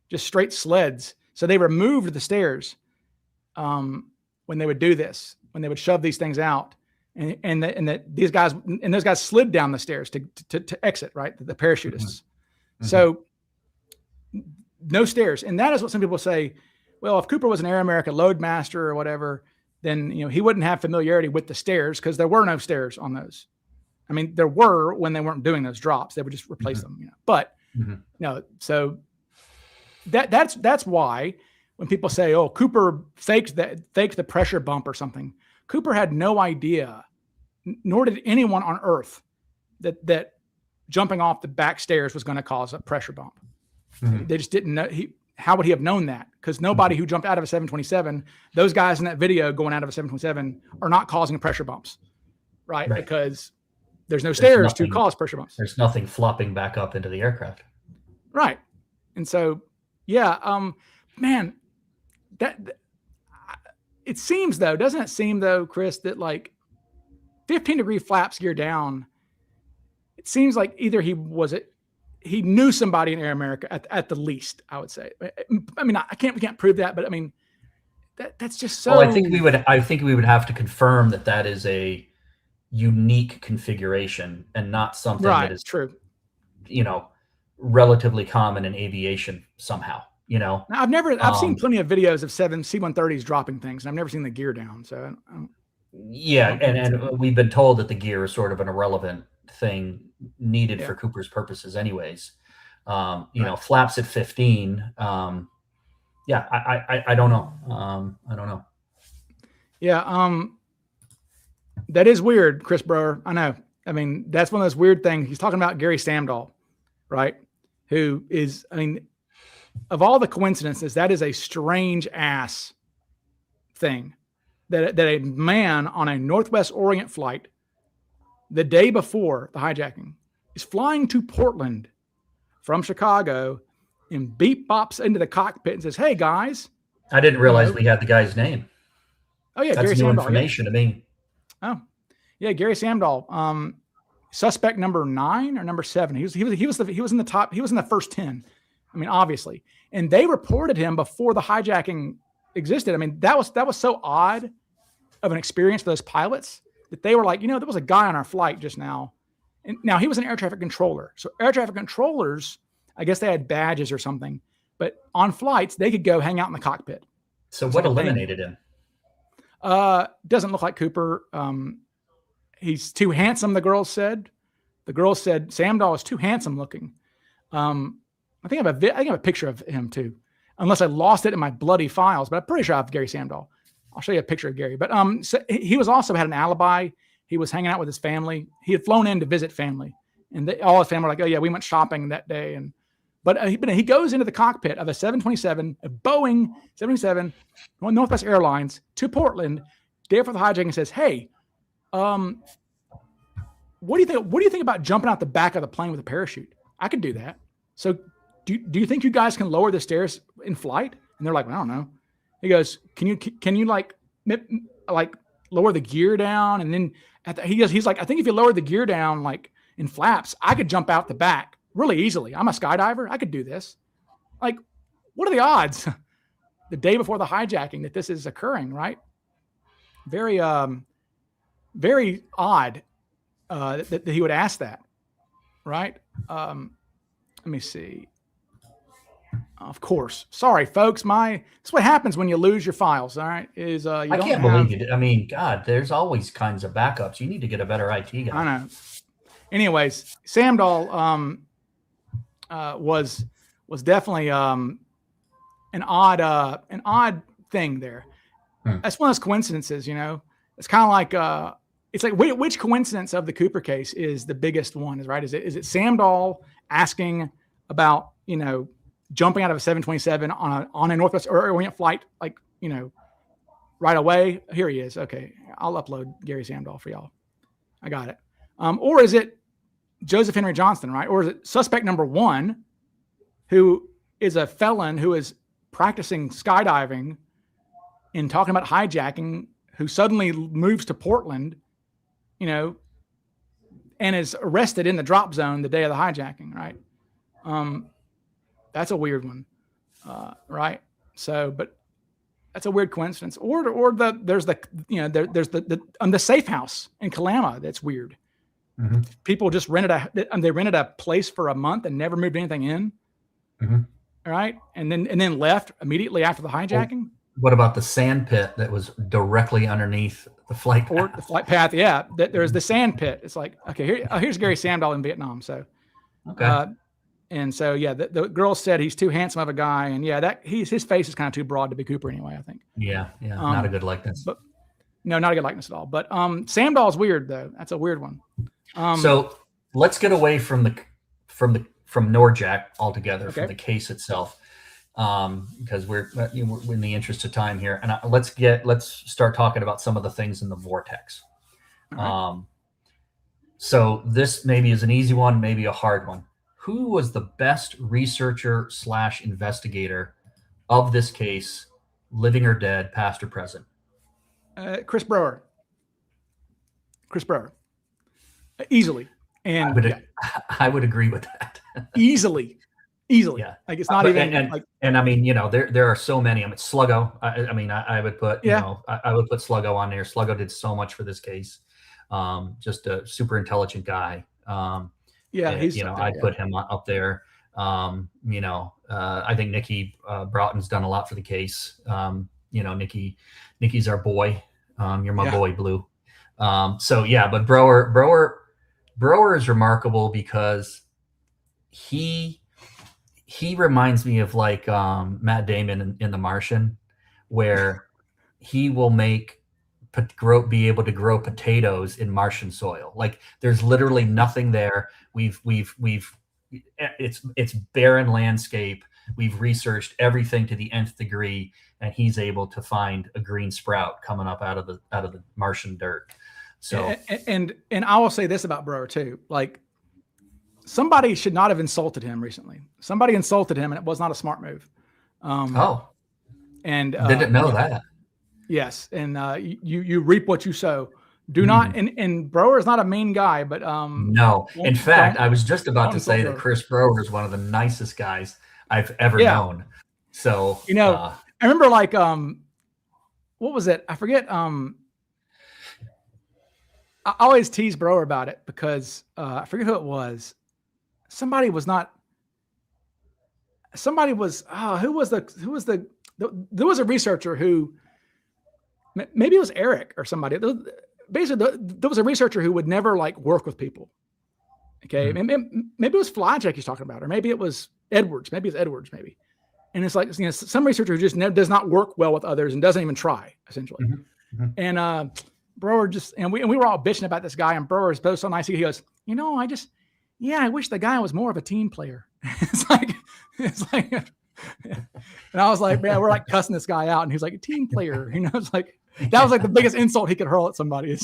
just straight sleds. So they removed the stairs when they would do this, when they would shove these things out. And those guys slid down the stairs to exit, right? The parachutists. So no stairs. And that is what some people say, well, if Cooper was an Air America loadmaster or whatever, then he wouldn't have familiarity with the stairs because there were no stairs on those. I mean, there were when they weren't doing those drops. They would just replace them. But no, so that's why when people say, oh, Cooper faked the pressure bump or something, Cooper had no idea, nor did anyone on Earth, that jumping off the back stairs was going to cause a pressure bump. They just didn't know. How would he have known that? Because nobody who jumped out of a 727, those guys in that video going out of a 727 are not causing pressure bumps, right? Because there's no stairs to cause pressure bumps. There's nothing flopping back up into the aircraft. Right. And so, man, it seems though, doesn't it seem though, Chris, that like 15-degree flaps gear down, it seems like either he knew somebody in Air America at the least, I would say. I mean, we can't prove that, but I mean, that's just so. Well, I think we would have to confirm that is a unique configuration and not something that is true. Relatively common in aviation somehow. Now, I've seen plenty of videos of C-130s dropping things, and I've never seen the gear down. So, and we've been told that the gear is sort of an irrelevant thing needed for Cooper's purposes anyways. Flaps at 15. yeah, I don't know. I don't know. Yeah. That is weird, Chris Brower. I know. I mean, that's one of those weird things. He's talking about Gary Sandall, right? Who is, I mean, of all the coincidences, that is a strange ass thing that a man on a Northwest Orient flight the day before the hijacking is flying to Portland from Chicago and beep bops into the cockpit and says, "Hey guys." I didn't realize we had the guy's name. Oh yeah. That's Gary new Sandall, information to me. Oh yeah. Gary Sandall, suspect number 9 or number 7. He was in the top. He was in the first 10. I mean, obviously, and they reported him before the hijacking existed. I mean, that was so odd of an experience for those pilots that they were like, there was a guy on our flight just now. And now he was an air traffic controller. So air traffic controllers, I guess they had badges or something, but on flights, they could go hang out in the cockpit. So what eliminated him? Doesn't look like Cooper. He's too handsome, the girls said. The girls said Sandall is too handsome looking. I think I have a picture of him too, unless I lost it in my bloody files, but I'm pretty sure I have Gary Sandall. I'll show you a picture of Gary. But so he was also had an alibi. He was hanging out with his family. He had flown in to visit family, and all his family were like, "Oh yeah, we went shopping that day." But he goes into the cockpit of a 727, a Boeing 727, Northwest Airlines to Portland, day before the hijacking, and says, "Hey, what do you think? What do you think about jumping out the back of the plane with a parachute? I could do that. So do you think you guys can lower the stairs in flight?" And they're like, "Well, I don't know." He goes, can you like lower the gear down?" And then he's like, "I think if you lower the gear down, like in flaps, I could jump out the back really easily. I'm a skydiver. I could do this." Like, what are the odds the day before the hijacking that this is occurring, right? Very, very odd that he would ask that, right? Let me see. Of course. Sorry, folks. That's what happens when you lose your files. All right, is I can't believe you. I mean, God, there's always kinds of backups. You need to get a better IT guy. I know. Anyways, Sandall was definitely an odd thing there. That's one of those coincidences. It's kind of like it's like which coincidence of the Cooper case is the biggest one? Is it Sandall asking about jumping out of a 727 on a Northwest Orient flight, like, right away? Here he is. Okay. I'll upload Gary Sandall for y'all. I got it. Or is it Joseph Henry Johnston, right? Or is it suspect number 1, who is a felon who is practicing skydiving and talking about hijacking, who suddenly moves to Portland, and is arrested in the drop zone the day of the hijacking, right? That's a weird one, right? So, but that's a weird coincidence. Or there's the safe house in Kalama. That's weird. Mm-hmm. People just rented a place for a month and never moved anything in, right? And then left immediately after the hijacking. What about the sand pit that was directly underneath the flight path? Or the flight path? Yeah, there's the sand pit. It's like, okay, here's Gary Sandall in Vietnam. So, okay. And so, yeah, the girl said he's too handsome of a guy, and yeah, his face is kind of too broad to be Cooper anyway, I think. Yeah, not a good likeness. But no, not a good likeness at all. But Sandall's weird though. That's a weird one. So let's get away from Norjack altogether, from the case itself, because we're in the interest of time here, and let's start talking about some of the things in the vortex. Right. So this maybe is an easy one, maybe a hard one. Who was the best researcher / investigator of this case, living or dead, past or present? Chris Brower. Easily. And I would agree with that. Easily. Yeah. Like it's not and I mean, there are so many. I mean, Sluggo. I would put, I would put Sluggo on there. Sluggo did so much for this case. Just a super intelligent guy. I'd put him up there. I think Nikki Broughton's done a lot for the case. Nikki's our boy. You're my boy, Blue. But Brower is remarkable because he he reminds me of like Matt Damon in The Martian, where he will be able to grow potatoes in Martian soil. Like there's literally nothing there. It's barren landscape. We've researched everything to the nth degree, and he's able to find a green sprout coming up out of the Martian dirt. So and I will say this about Broer too. Like somebody should not have insulted him recently. Somebody insulted him, and it was not a smart move. And didn't know that. Yes, and you reap what you sow. Do not. And Broer is not a mean guy, but no. In fact, I was just about to say that Chris Broer is one of the nicest guys I've ever known. So I remember like what was it? I forget. I always tease Broer about it because I forget who it was. Somebody was. Who was the? There was a researcher who. Maybe it was Eric or somebody. Basically, there was a researcher who would never like work with people. Okay, maybe it was Flyjack he's talking about, or maybe it was Edwards. Maybe it's Edwards. Maybe, and it's like some researcher who just does not work well with others and doesn't even try essentially. And Broer and we were all bitching about this guy, and Broer is both so nice. He goes, I wish the guy was more of a team player. it's like. And I was like, man, we're like cussing this guy out, and he's like a team player. It's like that was like the biggest insult he could hurl at somebody.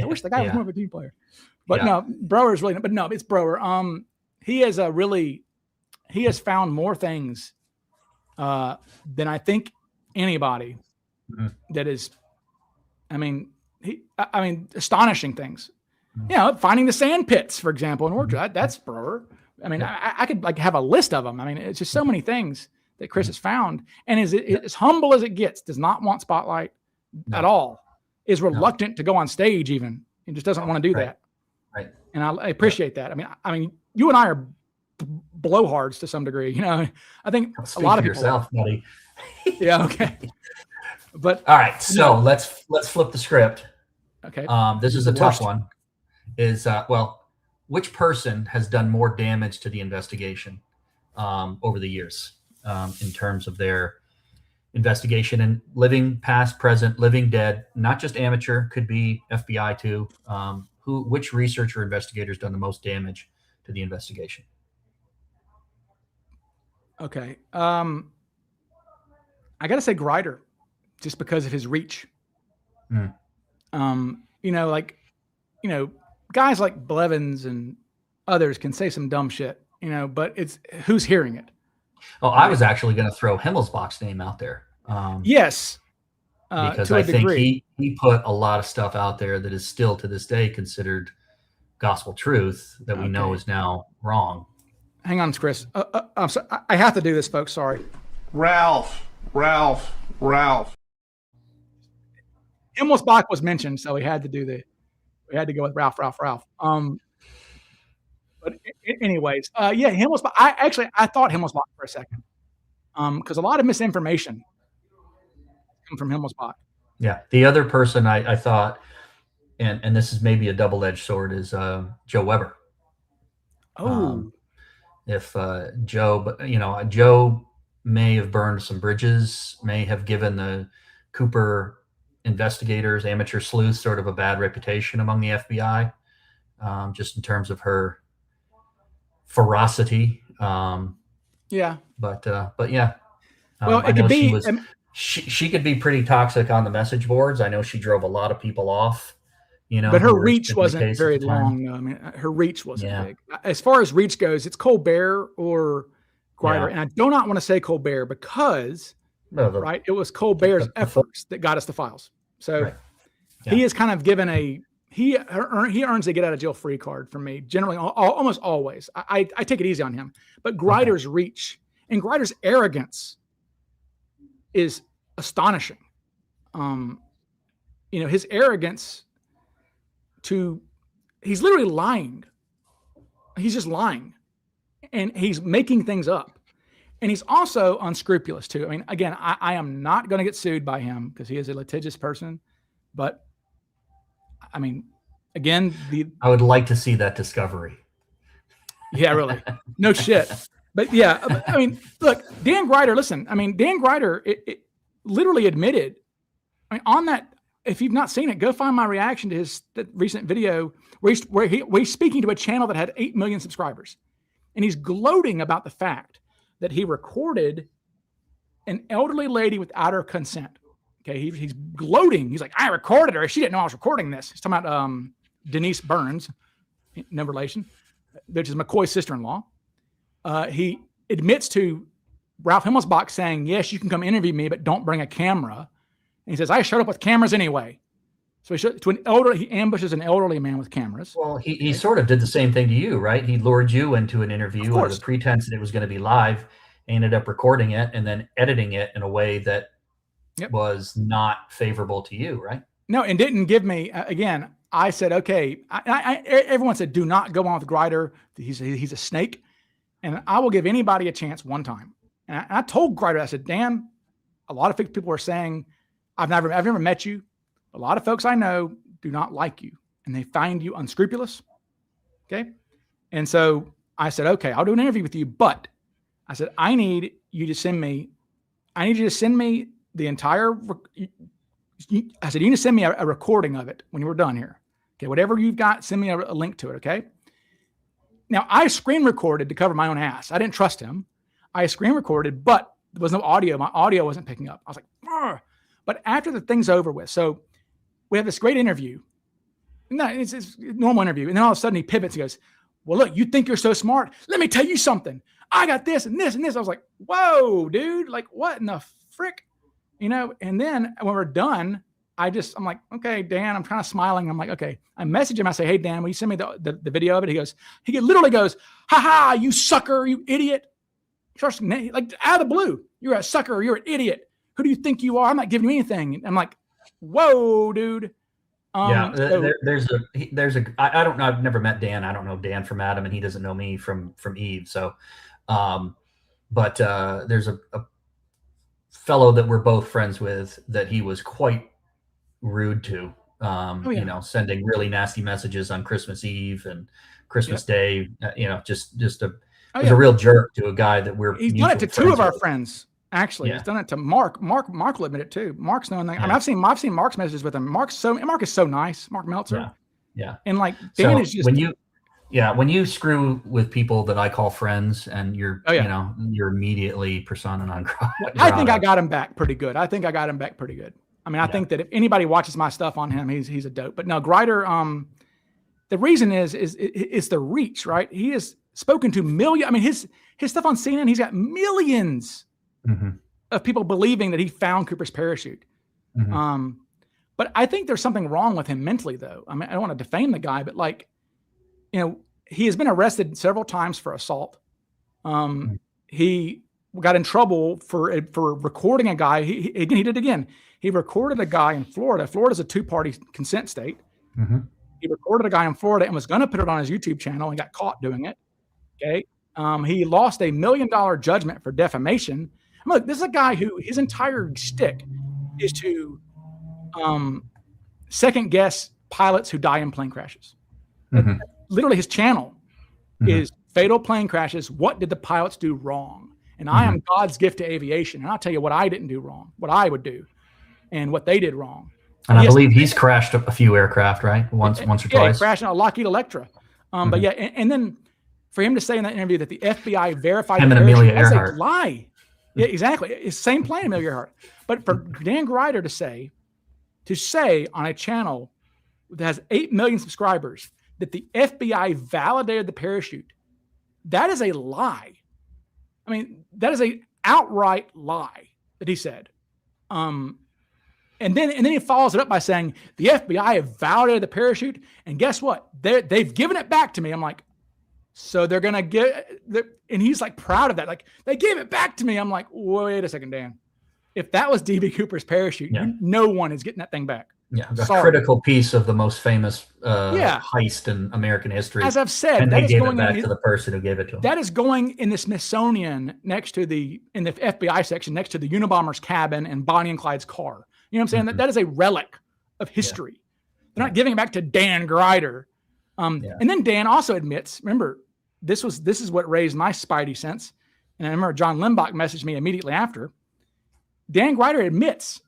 I wish the guy was more of a team player. But no, Broer is really. But no, it's Broer. He has found more things than I think anybody that is. I mean, astonishing things. Finding the sand pits, for example, in Orchard. That's Broer. I mean, I could like have a list of them. I mean, it's just so many things that Chris has found, and is as humble as it gets. Does not want spotlight at all. Is reluctant to go on stage even. He just doesn't want to do that. Right. And I appreciate that. I mean, you and I are blowhards to some degree. I think a lot of people. Yourself, buddy. Yeah. Okay. But all right, so let's flip the script. Okay. This is a tough one. Which person has done more damage to the investigation over the years in terms of their investigation and living, past, present, living, dead, not just amateur, could be FBI too. Which researcher or investigator has done the most damage to the investigation? Okay. I got to say Grider, just because of his reach. Guys like Blevins and others can say some dumb shit, but it's who's hearing it. Oh, I was actually going to throw Himmelsbach's name out there. Yes. Because I think he put a lot of stuff out there that is still to this day considered gospel truth that we know is now wrong. Hang on, Chris. I'm sorry. I have to do this, folks. Sorry. Ralph. Himmelsbach was mentioned, so we had to go with Ralph. But anyways, Himmelsbach. I thought Himmelsbach for a second, because a lot of misinformation come from Himmelsbach. Yeah, the other person I thought, and this is maybe a double-edged sword, is Joe Weber. If Joe may have burned some bridges, may have given the Cooper investigators, amateur sleuths, sort of a bad reputation among the FBI, just in terms of her ferocity. But yeah. Well, it could be. She could be pretty toxic on the message boards. I know she drove a lot of people off. But her reach wasn't very long. I mean, her reach wasn't big. As far as reach goes, it's Colbert or Grider, and I do not want to say Colbert because. Right, it was Colbert's efforts that got us the files. So he is kind of given he earns a get out of jail free card from me. Generally, almost always. I take it easy on him. But Grider's reach and Grider's arrogance is astonishing. His arrogance he's literally lying. He's just lying, and he's making things up. And he's also unscrupulous too. I mean, again, I am not going to get sued by him because he is a litigious person. But I mean, again, I would like to see that discovery. Yeah, really. No shit. But yeah, I mean, look, Dan Greider, listen, I mean, Dan Greider it literally admitted, I mean, on that, if you've not seen it, go find my reaction to his recent video where he's speaking to a channel that had 8 million subscribers. And he's gloating about the fact that he recorded an elderly lady without her consent. Okay, he's gloating. He's like, I recorded her. She didn't know I was recording this. He's talking about Denise Burns, no relation, which is McCoy's sister-in-law. He admits to Ralph Himmelsbach saying, yes, you can come interview me, but don't bring a camera. And he says, I showed up with cameras anyway. So he ambushes an elderly man with cameras. Well, he sort of did the same thing to you, right? He lured you into an interview under the pretense that it was going to be live, ended up recording it and then editing it in a way that was not favorable to you, right? No, and didn't give me, again, I said, okay, everyone said, do not go on with Greider. He's a snake. And I will give anybody a chance one time. And I told Greider, I said, Dan, a lot of people are saying, I've never met you. A lot of folks I know do not like you and they find you unscrupulous. Okay. And so I said, okay, I'll do an interview with you, but I said, I need you to send me the entire, I said, you need to send me a recording of it when you were done here. Okay. Whatever you've got, send me a link to it. Okay. Now I screen recorded to cover my own ass. I didn't trust him. I screen recorded, but there was no audio. My audio wasn't picking up. I was like, argh. But after the thing's over with, so we have this great interview. No, it's a normal interview. And then all of a sudden he pivots and goes, well, look, you think you're so smart. Let me tell you something. I got this and this and this. I was like, whoa, dude, like what in the frick? You know? And then when we're done, I'm like, okay, Dan, I'm kind of smiling. I'm like, okay. I message him. I say, hey, Dan, will you send me the video of it? He literally goes, ha, you sucker, you idiot. He starts like out of the blue. You're a sucker. You're an idiot. Who do you think you are? I'm not giving you anything. I'm like, whoa, dude. I don't know. I've never met Dan. I don't know Dan from Adam, and he doesn't know me from Eve. So, but there's a fellow that we're both friends with that he was quite rude to, you know, sending really nasty messages on Christmas Eve and Christmas Day, you know, just a real jerk to a guy that he's done it to two of our friends. Actually, he's done it to Mark. Mark will admit it too. Mark's known that. I mean, I've seen Mark's messages with him. Mark is so nice. Mark Meltzer. Yeah. And like Dan is just when you screw with people that I call friends and you're you know, you're immediately persona non grata. I think I got him back pretty good. I mean, I think that if anybody watches my stuff on him, he's a dope. But no, Greider, the reason is the reach, right? He has spoken to millions. I mean, his stuff on CNN, he's got millions of people believing that he found Cooper's parachute. But I think there's something wrong with him mentally, though. I mean, I don't want to defame the guy, but like, you know, he has been arrested several times for assault. He got in trouble for recording a guy. He did it again. He recorded a guy in Florida. Florida's a two-party consent state. He recorded a guy in Florida and was going to put it on his YouTube channel and got caught doing it. Okay. He lost $1 million judgment for defamation. Look, this is a guy who his entire shtick is to second guess pilots who die in plane crashes. Literally, his channel is fatal plane crashes. What did the pilots do wrong? And I am God's gift to aviation. And I'll tell you what I didn't do wrong, what I would do, and what they did wrong. And I believe he's crashed a few aircraft, right? Once or twice. He crashed in a Lockheed Electra. But yeah, and then for him to say in that interview that the FBI verified him and Amelia Earhart. That's a lie. Yeah, exactly. It's the same plane, Amelia Earhart. But for Dan Greider to say on a channel that has 8 million subscribers that the FBI validated the parachute, that is a lie. I mean, that is a outright lie that he said. And then he follows it up by saying the FBI have validated the parachute, and guess what? They've given it back to me. I'm like, so they're gonna and he's like proud of that. Like, they gave it back to me. I'm like, wait a second, Dan. If that was DB Cooper's parachute, no one is getting that thing back. Yeah, a critical piece of the most famous heist in American history. As I've said, and they gave it back to the person who gave it to him. That is going in the Smithsonian in the FBI section next to the Unabomber's cabin and Bonnie and Clyde's car. You know what I'm saying? That is a relic of history. They're not giving it back to Dan Greider. And then Dan also admits, remember, this is what raised my spidey sense. and I remember John Limbach messaged me immediately after, Dan Grider admits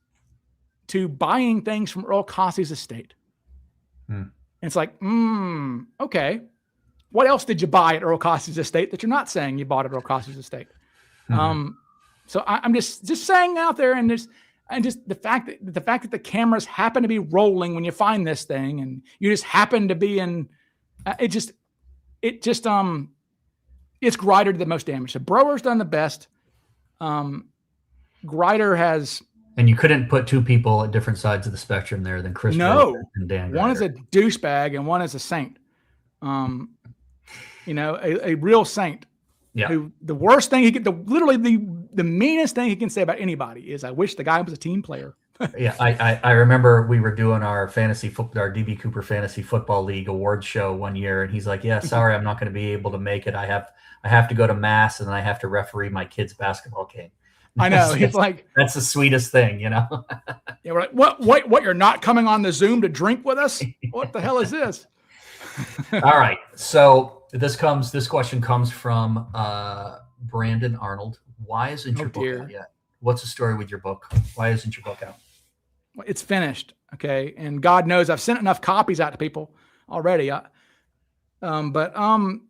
to buying things from Earl Cossey's estate. And it's like, okay. What else did you buy at Earl Cossey's estate that you're not saying you bought at Earl Cossey's estate? So I'm just saying out there, and just the fact that the cameras happen to be rolling when you find this thing, and you just happen to be in, it's Grider did the most damage. So Brower's done the best. Grider has. And you couldn't put two people at different sides of the spectrum there than Chris Brower and Dan Grider. One is a douchebag and one is a saint. A real saint. Yeah. Who the worst thing he could, literally the meanest thing he can say about anybody is, I wish the guy was a team player. Yeah, I remember we were doing our DB Cooper Fantasy Football League awards show one year, and he's like, "Yeah, sorry, I'm not going to be able to make it. I have to go to mass, and then I have to referee my kid's basketball game." I know. He's like, that's the sweetest thing, Yeah, we're like, what? You're not coming on the Zoom to drink with us? What the hell is this? All right. So this question comes from Brandon Arnold. Why isn't your book out yet? What's the story with your book? Why isn't your book out? It's finished. Okay. And God knows I've sent enough copies out to people already.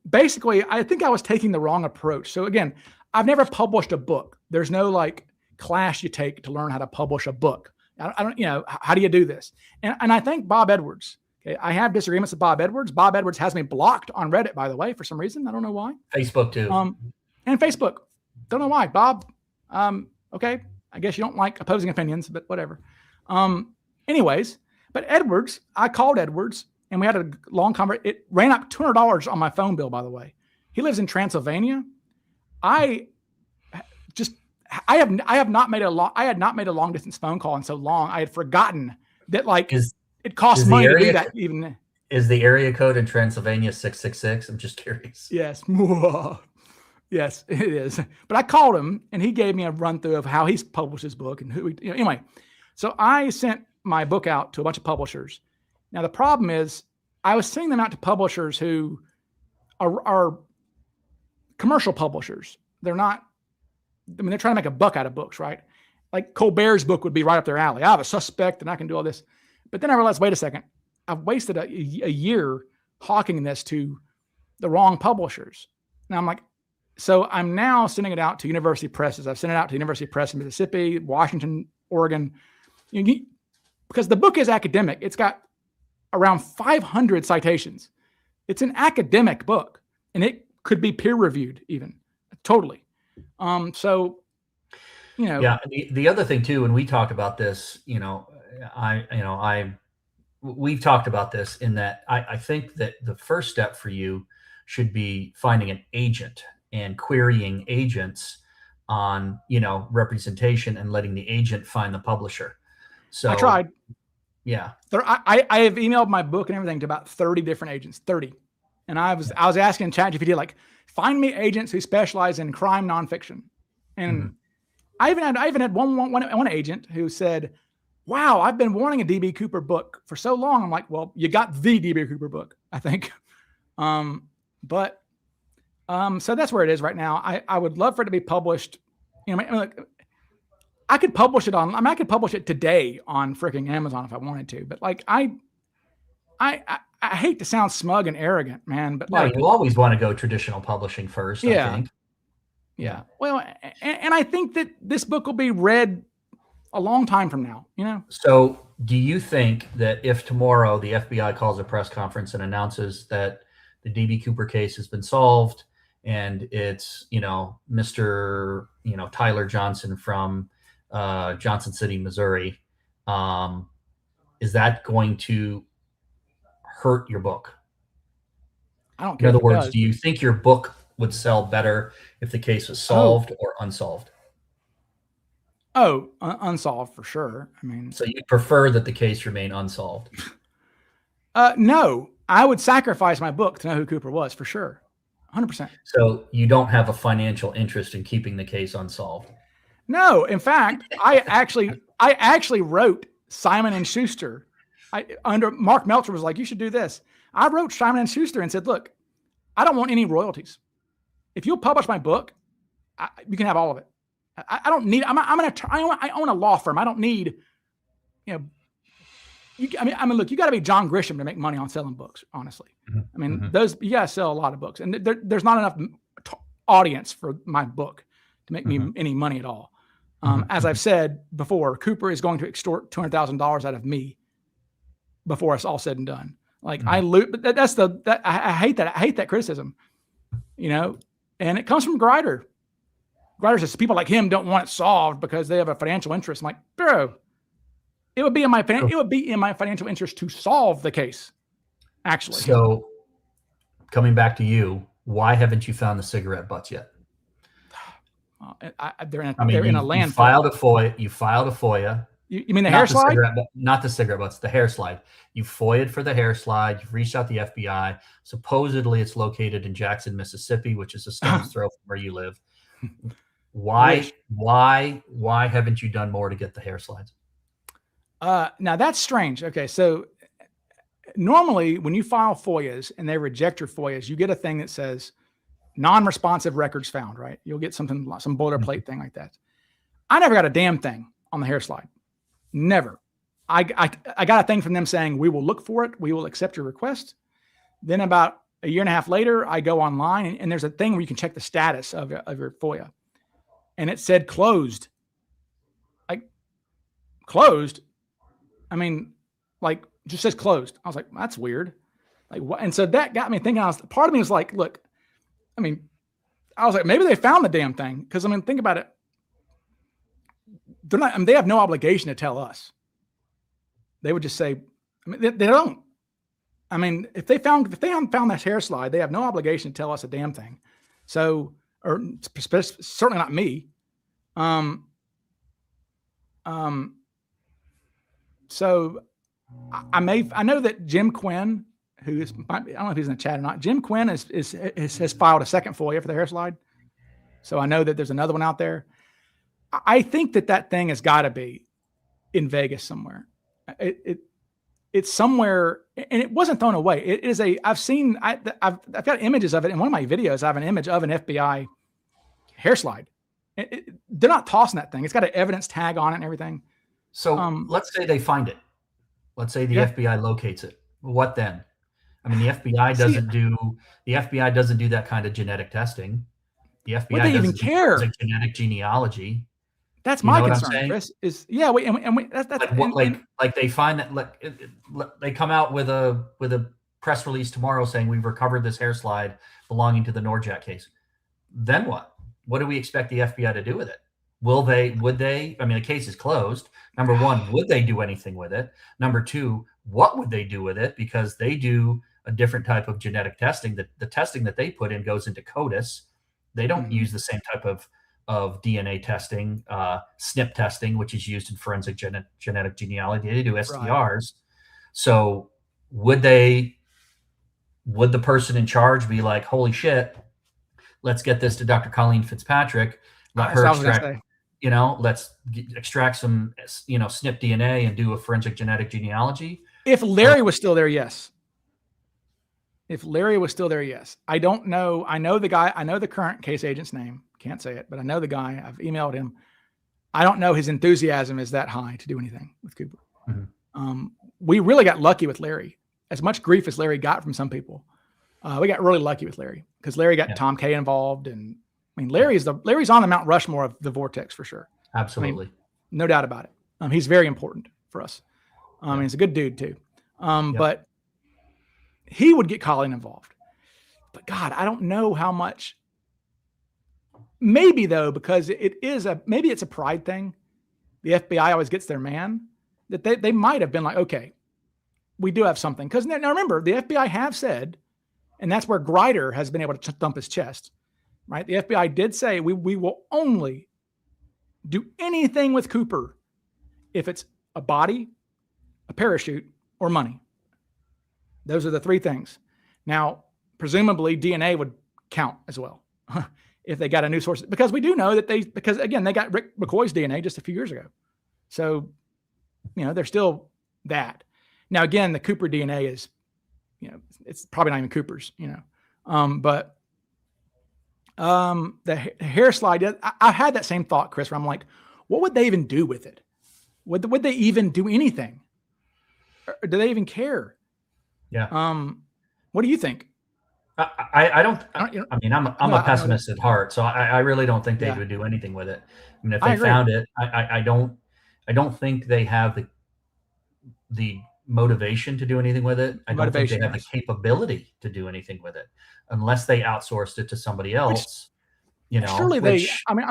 Basically I think I was taking the wrong approach. So again, I've never published a book. There's no class you take to learn how to publish a book. I don't, how do you do this? And I thank Bob Edwards. Okay. I have disagreements with Bob Edwards. Bob Edwards has me blocked on Reddit, by the way, for some reason. I don't know why. Facebook too. And Facebook. Don't know why. Bob, okay. I guess you don't like opposing opinions, but whatever. Anyways, but Edwards, I called Edwards and we had a long conversation. It ran up $200 on my phone bill, by the way. He lives in Transylvania. I had not made a long distance phone call in so long. I had forgotten that it costs money to do that. Even is the area code in Transylvania 666? I'm just curious. Yes. Yes, it is. But I called him and he gave me a run through of how he's published his book and anyway. So I sent my book out to a bunch of publishers. Now the problem is I was sending them out to publishers who are commercial publishers. They're not, they're trying to make a buck out of books, right? Like Colbert's book would be right up their alley. I have a suspect and I can do all this. But then I realized, wait a second, I've wasted a year hawking this to the wrong publishers. Now I'm like, so I'm now sending it out to university presses. I've sent it out to University Press in Mississippi, Washington, Oregon, because the book is academic. It's got around 500 citations. It's an academic book and it could be peer reviewed even totally. Yeah. The other thing too, when we talked about this, we've talked about this in that I think that the first step for you should be finding an agent and querying agents on, representation and letting the agent find the publisher. So I tried. Yeah. I have emailed my book and everything to about 30 different agents, 30. And I was asking ChatGPT, find me agents who specialize in crime nonfiction. And I even had one agent who said, wow, I've been wanting a DB Cooper book for so long. I'm like, well, you got the DB Cooper book, I think. So that's where it is right now. I would love for it to be published. I could publish it I could publish it today on freaking Amazon if I wanted to, but I hate to sound smug and arrogant, man, but you always want to go traditional publishing first. Yeah. I think. Yeah. Well, and I think that this book will be read a long time from now, So do you think that if tomorrow the FBI calls a press conference and announces that the DB Cooper case has been solved and it's, Mr. Tyler Johnson from Johnson City, Missouri, is that going to hurt your book? I don't care. In other words, do you think your book would sell better if the case was solved or unsolved? Oh, unsolved for sure. So you prefer that the case remain unsolved? No, I would sacrifice my book to know who Cooper was for sure. 100%. So you don't have a financial interest in keeping the case unsolved? No, in fact, I actually wrote Simon and Schuster. Under Mark Meltzer was like, you should do this. I wrote Simon and Schuster and said, look, I don't want any royalties. If you'll publish my book, you can have all of it. I don't need. I own a law firm. I don't need. I mean, look, you got to be John Grisham to make money on selling books. Honestly, I mean, you got to sell a lot of books, and there's not enough audience for my book to make me any money at all. As I've said before, Cooper is going to extort $200,000 out of me before it's all said and done. Like I lose, but I hate that. I hate that criticism, and it comes from Grider. Grider says people like him don't want it solved because they have a financial interest. I'm like, bro, it would be in my financial interest to solve the case. Actually. So coming back to you, why haven't you found the cigarette butts yet? They're in a landfill. You filed a FOIA. You mean the hair slide? Not the cigarette butts, the hair slide. You FOIA'd for the hair slide. You've reached out to the FBI. Supposedly it's located in Jackson, Mississippi, which is a stone's throw from where you live. Why haven't you done more to get the hair slides? Now that's strange. Okay. So normally when you file FOIAs and they reject your FOIAs, you get a thing that says non-responsive records found, right? You'll get some boilerplate thing like that. I never got a damn thing on the hair slide. Never. I got a thing from them saying, we will look for it. We will accept your request. Then about a year and a half later, I go online and there's a thing where you can check the status of your FOIA. And it said closed. Like closed. I mean, like just says closed. I was like, that's weird. Like what? And so that got me thinking. Part of me was like, look, I mean, I was like, maybe they found the damn thing. Cause I mean, think about it. They're not, I mean, they have no obligation to tell us. They would just say, I mean, they don't. I mean, if they found that hair slide, they have no obligation to tell us a damn thing. So, or certainly not me. So I know that Jim Quinn, I don't know if he's in the chat or not. Jim Quinn has filed a second FOIA for the hair slide. So I know that there's another one out there. I think that thing has got to be in Vegas somewhere. It's somewhere, and it wasn't thrown away. It is I've got images of it in one of my videos. I have an image of an FBI hair slide. They're not tossing that thing. It's got an evidence tag on it and everything. So let's say they find it. Let's say the FBI locates it. What then? I mean, the FBI doesn't do that kind of genetic testing. The FBI doesn't care. Genetic genealogy. That's my concern, Chris. Like they find that they come out with a press release tomorrow saying we've recovered this hair slide belonging to the Norjack case. Then what? What do we expect the FBI to do with it? Would they? I mean, the case is closed. Number one, would they do anything with it? Number two, what would they do with it? Because they do a different type of genetic testing. The testing that they put in goes into CODIS. They don't use the same type of DNA testing, SNP testing, which is used in forensic genetic genealogy. They do STRs. Right. So would the person in charge be like, holy shit, let's get this to Dr. Colleen Fitzpatrick, let her extract, let's extract some, SNP DNA and do a forensic genetic genealogy? If Larry was still there, yes. If Larry was still there, yes. I don't know. I know the guy. I know the current case agent's name. Can't say it, but I know the guy. I've emailed him. I don't know his enthusiasm is that high to do anything with Cooper. Mm-hmm. We really got lucky with Larry. As much grief as Larry got from some people, we got really lucky with Larry because Larry got Tom Kay involved, and I mean Larry's on the Mount Rushmore of the Vortex for sure. Absolutely, no doubt about it. He's very important for us. He's a good dude too. But he would get Colleen involved. But God, I don't know how much. Maybe though, because maybe it's a pride thing. The FBI always gets their man, that they might have been like, okay, we do have something. Because now remember, the FBI have said, and that's where Grider has been able to thump his chest, right? The FBI did say we will only do anything with Cooper if it's a body, a parachute, or money. Those are the three things. Now, presumably DNA would count as well if they got a new source, because we do know that because again, they got Rick McCoy's DNA just a few years ago. So, they're still that. Now, again, the Cooper DNA is, it's probably not even Cooper's, but The hair slide. I had that same thought, Chris, where I'm like, what would they even do with it? Would they even do anything? Or do they even care? Yeah. What do you think? I don't. I mean, I'm a pessimist at heart, so I really don't think they would do anything with it. I mean, if they found it, I don't think they have the motivation to do anything with it. I don't think they have the capability to do anything with it, unless they outsourced it to somebody else. Surely they. I mean,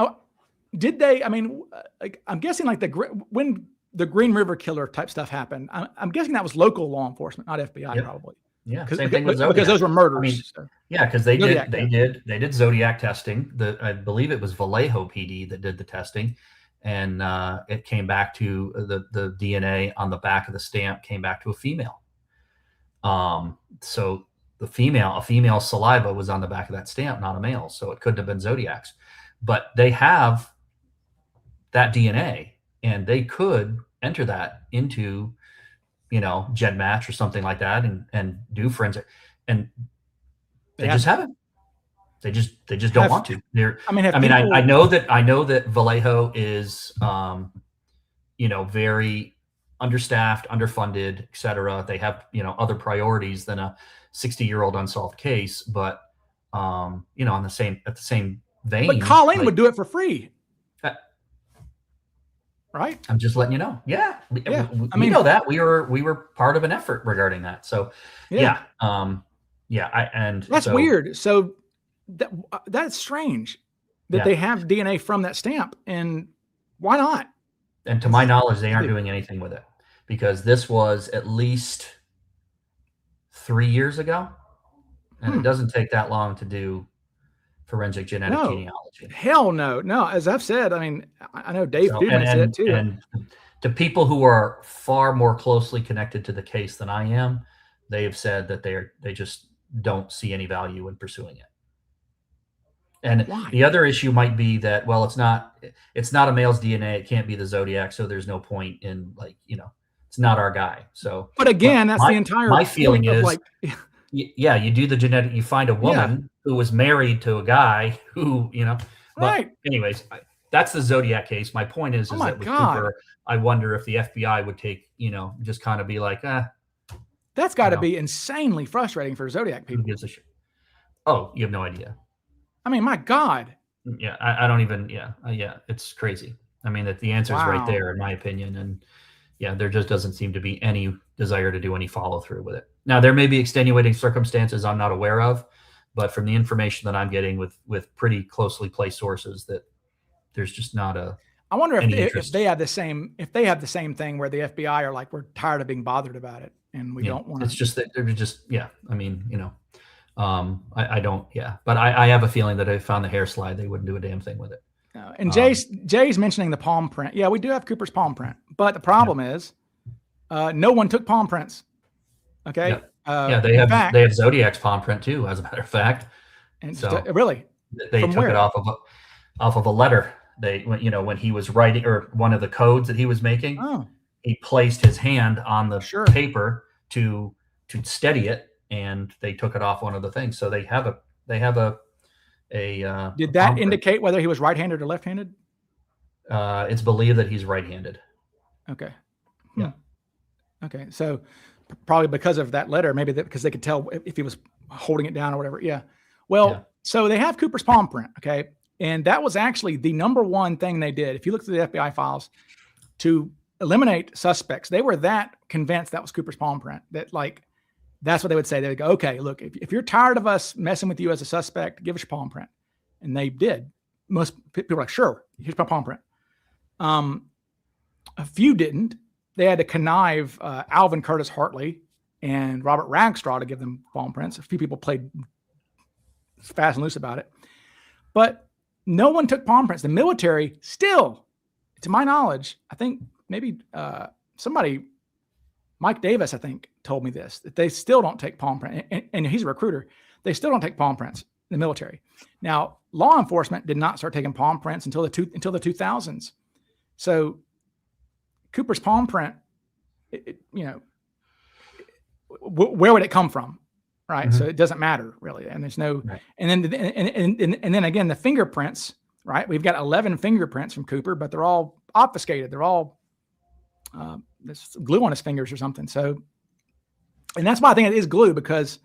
did they? I mean, like, I'm guessing like when the Green River Killer type stuff happened, I'm guessing that was local law enforcement, not FBI, probably. Yeah, same thing with Zodiac. Because those were murders. I mean, yeah, because they did Zodiac testing. I believe it was Vallejo PD that did the testing, and it came back to the DNA on the back of the stamp came back to a female. So a female saliva was on the back of that stamp, not a male. So it couldn't have been Zodiac's, but they have that DNA, and they could enter that into GenMatch or something like that and do forensic, and they just haven't. They just don't want to. I know that Vallejo is very understaffed, underfunded, etc. They have other priorities than a 60-year-old unsolved case, but at the same vein. But Colleen would do it for free. Right. I'm just letting you know. Yeah. We know that we were part of an effort regarding that. So and that's weird. So that's strange that they have DNA from that stamp, and why not? And to my knowledge, they aren't doing anything with it, because this was at least 3 years ago, and it doesn't take that long to do forensic genetic genealogy. Hell no. As I've said, I mean, I know Dave Dugan said it too. And to people who are far more closely connected to the case than I am, they have said that they just don't see any value in pursuing it. And the other issue might be that, well, it's not a male's DNA. It can't be the Zodiac. So there's no point in it's not our guy. So, but again, that's the entire, my feeling is you do the genetic, you find a woman who was married to a guy who, but anyways, that's the Zodiac case. My point is that with Cooper, I wonder if the FBI would take, just kind of be like, that's got to be insanely frustrating for Zodiac people. Who gives a shit? Oh, you have no idea. I mean, my God. Yeah. I don't even, it's crazy. I mean, that the answer is right there, in my opinion. And there just doesn't seem to be any desire to do any follow through with it. Now, there may be extenuating circumstances I'm not aware of, but from the information that I'm getting with pretty closely placed sources, that there's just not a. I wonder if they have the same thing where the FBI are like, we're tired of being bothered about it and we don't want to. It's just that they're just I mean, I don't but I have a feeling that if they found the hair slide, they wouldn't do a damn thing with it. And Jay's mentioning the palm print. Yeah, we do have Cooper's palm print, but the problem is no one took palm prints. Okay. They have Zodiac's palm print too, as a matter of fact. And so really, they took it off of a letter. When he was writing, or one of the codes that he was making, he placed his hand on the paper to steady it, and they took it off one of the things. So they have a did that indicate whether he was right-handed or left-handed? It's believed that he's right-handed. Okay. Yeah. Okay. So probably because of that letter, maybe because they could tell if he was holding it down or whatever. Yeah. Well, so they have Cooper's palm print. Okay. And that was actually the number one thing they did. If you look through the FBI files to eliminate suspects, they were that convinced that was Cooper's palm print, that that's what they would say. They would go, okay, look, if you're tired of us messing with you as a suspect, give us your palm print. And they did. Most people were like, sure, here's my palm print. A few didn't. They had to connive Alvin Curtis Hartley and Robert Ragstraw to give them palm prints. A few people played fast and loose about it. But no one took palm prints. The military still, to my knowledge, I think maybe somebody, Mike Davis, I think, told me this, that they still don't take palm prints. And he's a recruiter. They still don't take palm prints in the military. Now, law enforcement did not start taking palm prints until the 2000s. So Cooper's palm print, where would it come from? right? Mm-hmm. So it doesn't matter really. And there's no, Right. and then again, the fingerprints, right? We've got 11 fingerprints from Cooper, but they're all obfuscated. They're all, there's glue on his fingers or something. So, and that's why I think it is glue, because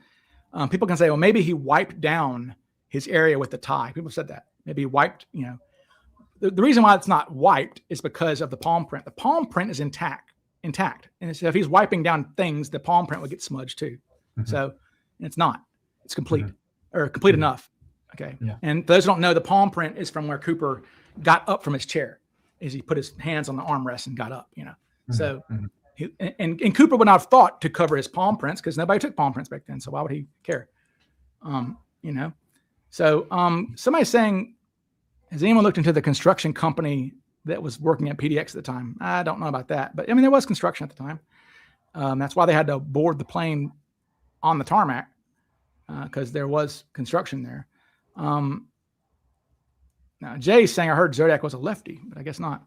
people can say, well, maybe he wiped down his area with the tie. People said that. Maybe he wiped, the reason why it's not wiped is because of the palm print. The palm print is intact. And so if he's wiping down things, the palm print would get smudged too. Mm-hmm. So it's not, it's complete or complete enough. Okay. Yeah. And those who don't know, the palm print is from where Cooper got up from his chair as he put his hands on the armrest and got up, So he, and Cooper would not have thought to cover his palm prints because nobody took palm prints back then. So why would he care? So somebody's saying, has anyone looked into the construction company that was working at PDX at the time? I don't know about that, but I mean, there was construction at the time. That's why they had to board the plane on the tarmac because there was construction there. Now Jay's saying, I heard Zodiac was a lefty, but I guess not.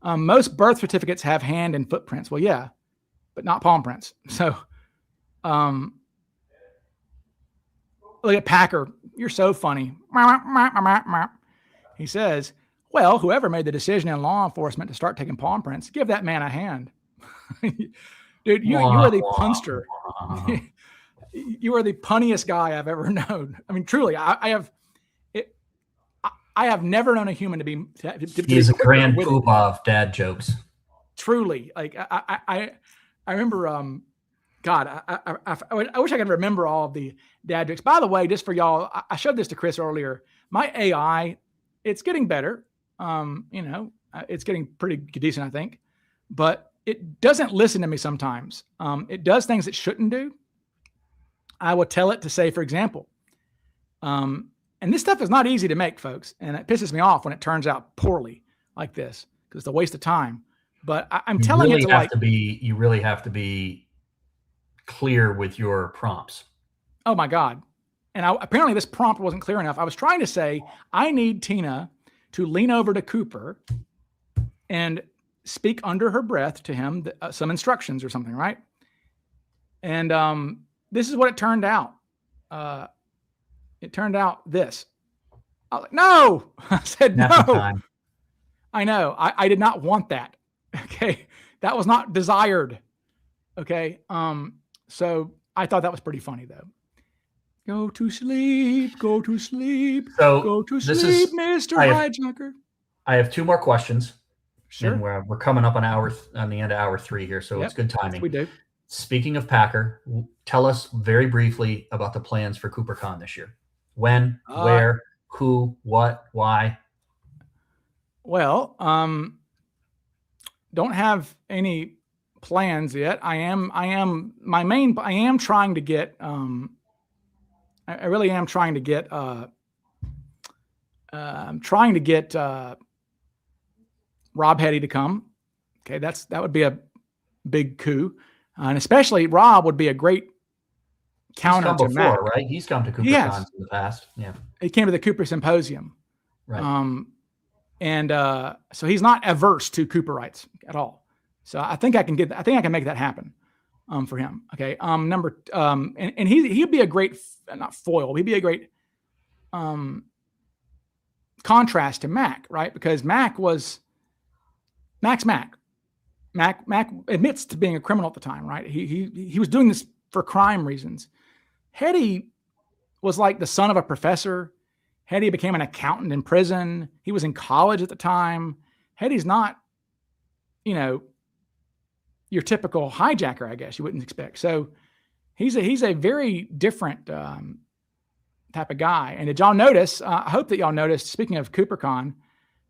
Most birth certificates have hand and footprints. Well, yeah, but not palm prints. So look at Packer. You're so funny. He says, well, whoever made the decision in law enforcement to start taking palm prints, give that man a hand. Dude, you are the punster. You are the punniest guy I've ever known. I mean, truly, I have never known a human to be. He's a grand poop of dad jokes. Truly, like I remember. God, I wish I could remember all of the dad jokes. By the way, just for y'all, I showed this to Chris earlier. My AI, it's getting better. It's getting pretty decent, I think, but it doesn't listen to me sometimes. It does things it shouldn't do. I will tell it to say, for example, and this stuff is not easy to make, folks. And it pisses me off when it turns out poorly like this, because it's a waste of time. But I'm telling it to you really have to be clear with your prompts. Oh my God. And apparently this prompt wasn't clear enough. I was trying to say, I need Tina to lean over to Cooper and speak under her breath to him some instructions or something, right? And this is what it turned out. It turned out this. I was like, no. I said, no. Time. I know. I did not want that. Okay. That was not desired. Okay. So I thought that was pretty funny though. Go to sleep, go to sleep, so go to sleep, Mr. Hijacker. I have two more questions. Sure. And we're coming up on the end of hour 3 here, so it's good timing. We do. Speaking of Packer, tell us very briefly about the plans for CooperCon this year. When, where, who, what, why? Well, don't have any plans yet. I am trying to get I really am trying to get Rob Hetty to come. Okay, that would be a big coup. And especially Rob would be a great counter to Mac. Right? He's come to CooperCon in the past. Yeah. He came to the Cooper Symposium. Right. So he's not averse to Cooperites at all. So I think I can make that happen for him. Okay. And he'd be a great, not foil, he'd be a great contrast to Mac, right? Because Mac's Mac. Mac admits to being a criminal at the time, right? He was doing this for crime reasons. Hetty was like the son of a professor. Hetty became an accountant in prison. He was in college at the time. Hetty's not, your typical hijacker, I guess you wouldn't expect. So he's a very different type of guy. And did y'all notice? I hope that y'all noticed. Speaking of CooperCon,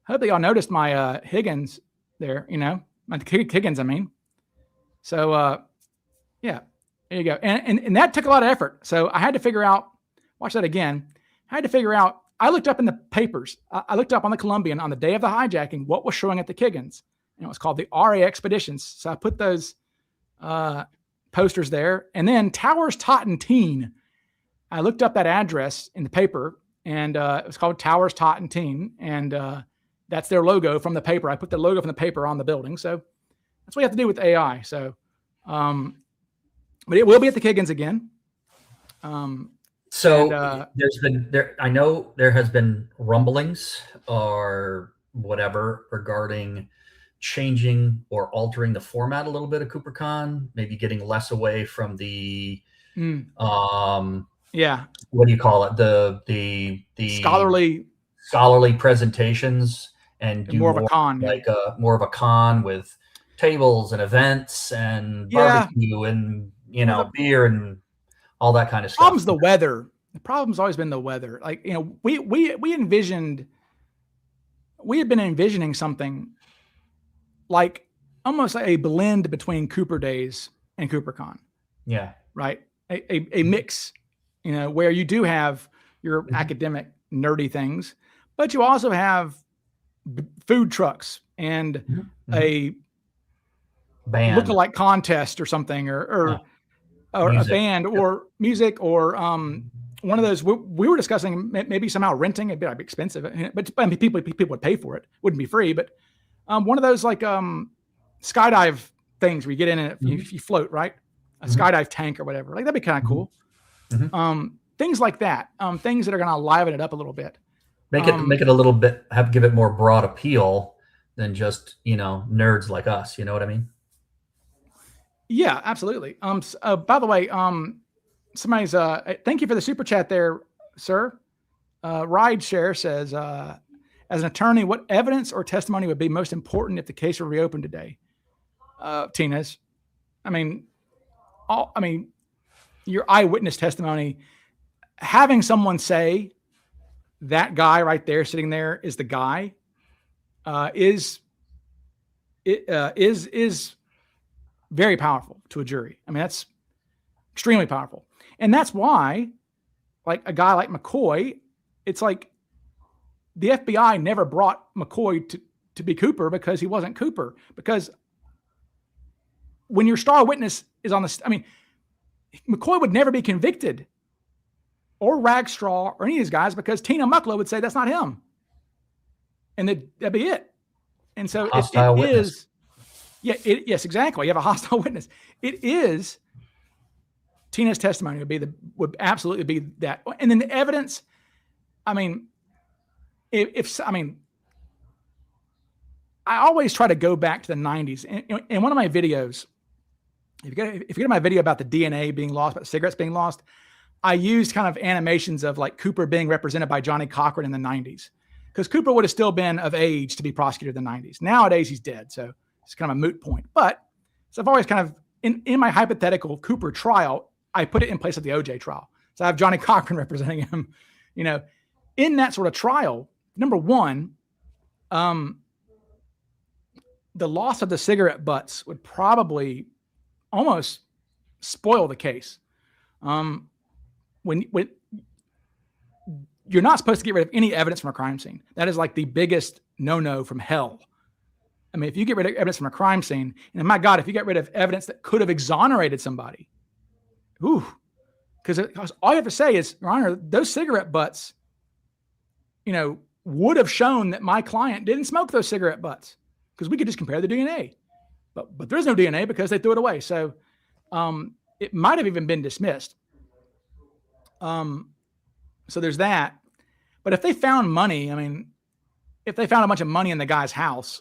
I hope that y'all noticed my Higgins there. My Higgins, I mean. So yeah, there you go. And that took a lot of effort. So I had to figure out. Watch that again. I had to figure out. I looked up in the papers. I looked up on the Columbian on the day of the hijacking what was showing at the Kiggins. And it was called the RA Expeditions. So I put those posters there. And then Towers Totten Teen. I looked up that address in the paper, and it was called Towers Totten Teen. And that's their logo from the paper. I put the logo from the paper on the building. So that's what you have to do with AI. So, but it will be at the Kiggins again. I know there has been rumblings or whatever regarding changing or altering the format a little bit of CooperCon, maybe getting less away from the what do you call it, the scholarly presentations, and do more of a con, more of a con with tables and events and barbecue and beer and all that kind of stuff. Problem's the weather. The problem's always been the weather. Like, we had been envisioning something like almost like a blend between Cooper Days and CooperCon. Yeah. Right. A mix, where you do have your academic nerdy things, but you also have food trucks and a band lookalike contest or something, or a band or music, or one of those. We were discussing maybe somehow renting. It'd be expensive, but I mean, people would pay for it. Wouldn't be free, but one of those like skydive things where you get in and you float, right? A skydive tank or whatever. Like, that'd be kind of cool. Things like that. Things that are going to liven it up a little bit. Make it a little bit, give it more broad appeal than just, nerds like us. You know what I mean? Yeah, absolutely. By the way, somebody's, thank you for the super chat there, sir. Ride Share says, as an attorney, what evidence or testimony would be most important if the case were reopened today? Tina's, your eyewitness testimony, having someone say that guy right there sitting there is the guy, is very powerful to a jury. I mean, that's extremely powerful. And that's why, like, a guy like McCoy, it's like the FBI never brought McCoy to be Cooper because he wasn't Cooper. Because when your star witness is on McCoy would never be convicted, or Ragstraw or any of these guys, because Tina Mucklow would say that's not him. And that'd be it. And so it is. Yeah. Yes, exactly. You have a hostile witness. It is. Tina's testimony would absolutely be that. And then the evidence, I always try to go back to the 90s. And in one of my videos, if you get my video about the DNA being lost, about the cigarettes being lost, I used kind of animations of like Cooper being represented by Johnny Cochran in the 90s, because Cooper would have still been of age to be prosecuted in the 90s. Nowadays, he's dead. So it's kind of a moot point. But so I've always kind of, in my hypothetical Cooper trial, I put it in place of the OJ trial. So I have Johnny Cochran representing him, in that sort of trial. Number one, the loss of the cigarette butts would probably almost spoil the case. When you're not supposed to get rid of any evidence from a crime scene. That is like the biggest no-no from hell. I mean, if you get rid of evidence from a crime scene, and my God, if you get rid of evidence that could have exonerated somebody, because all you have to say is, Your Honor, those cigarette butts, would have shown that my client didn't smoke those cigarette butts, because we could just compare the DNA. But there's no DNA because they threw it away. So it might have even been dismissed. So there's that. But if they found money, if they found a bunch of money in the guy's house,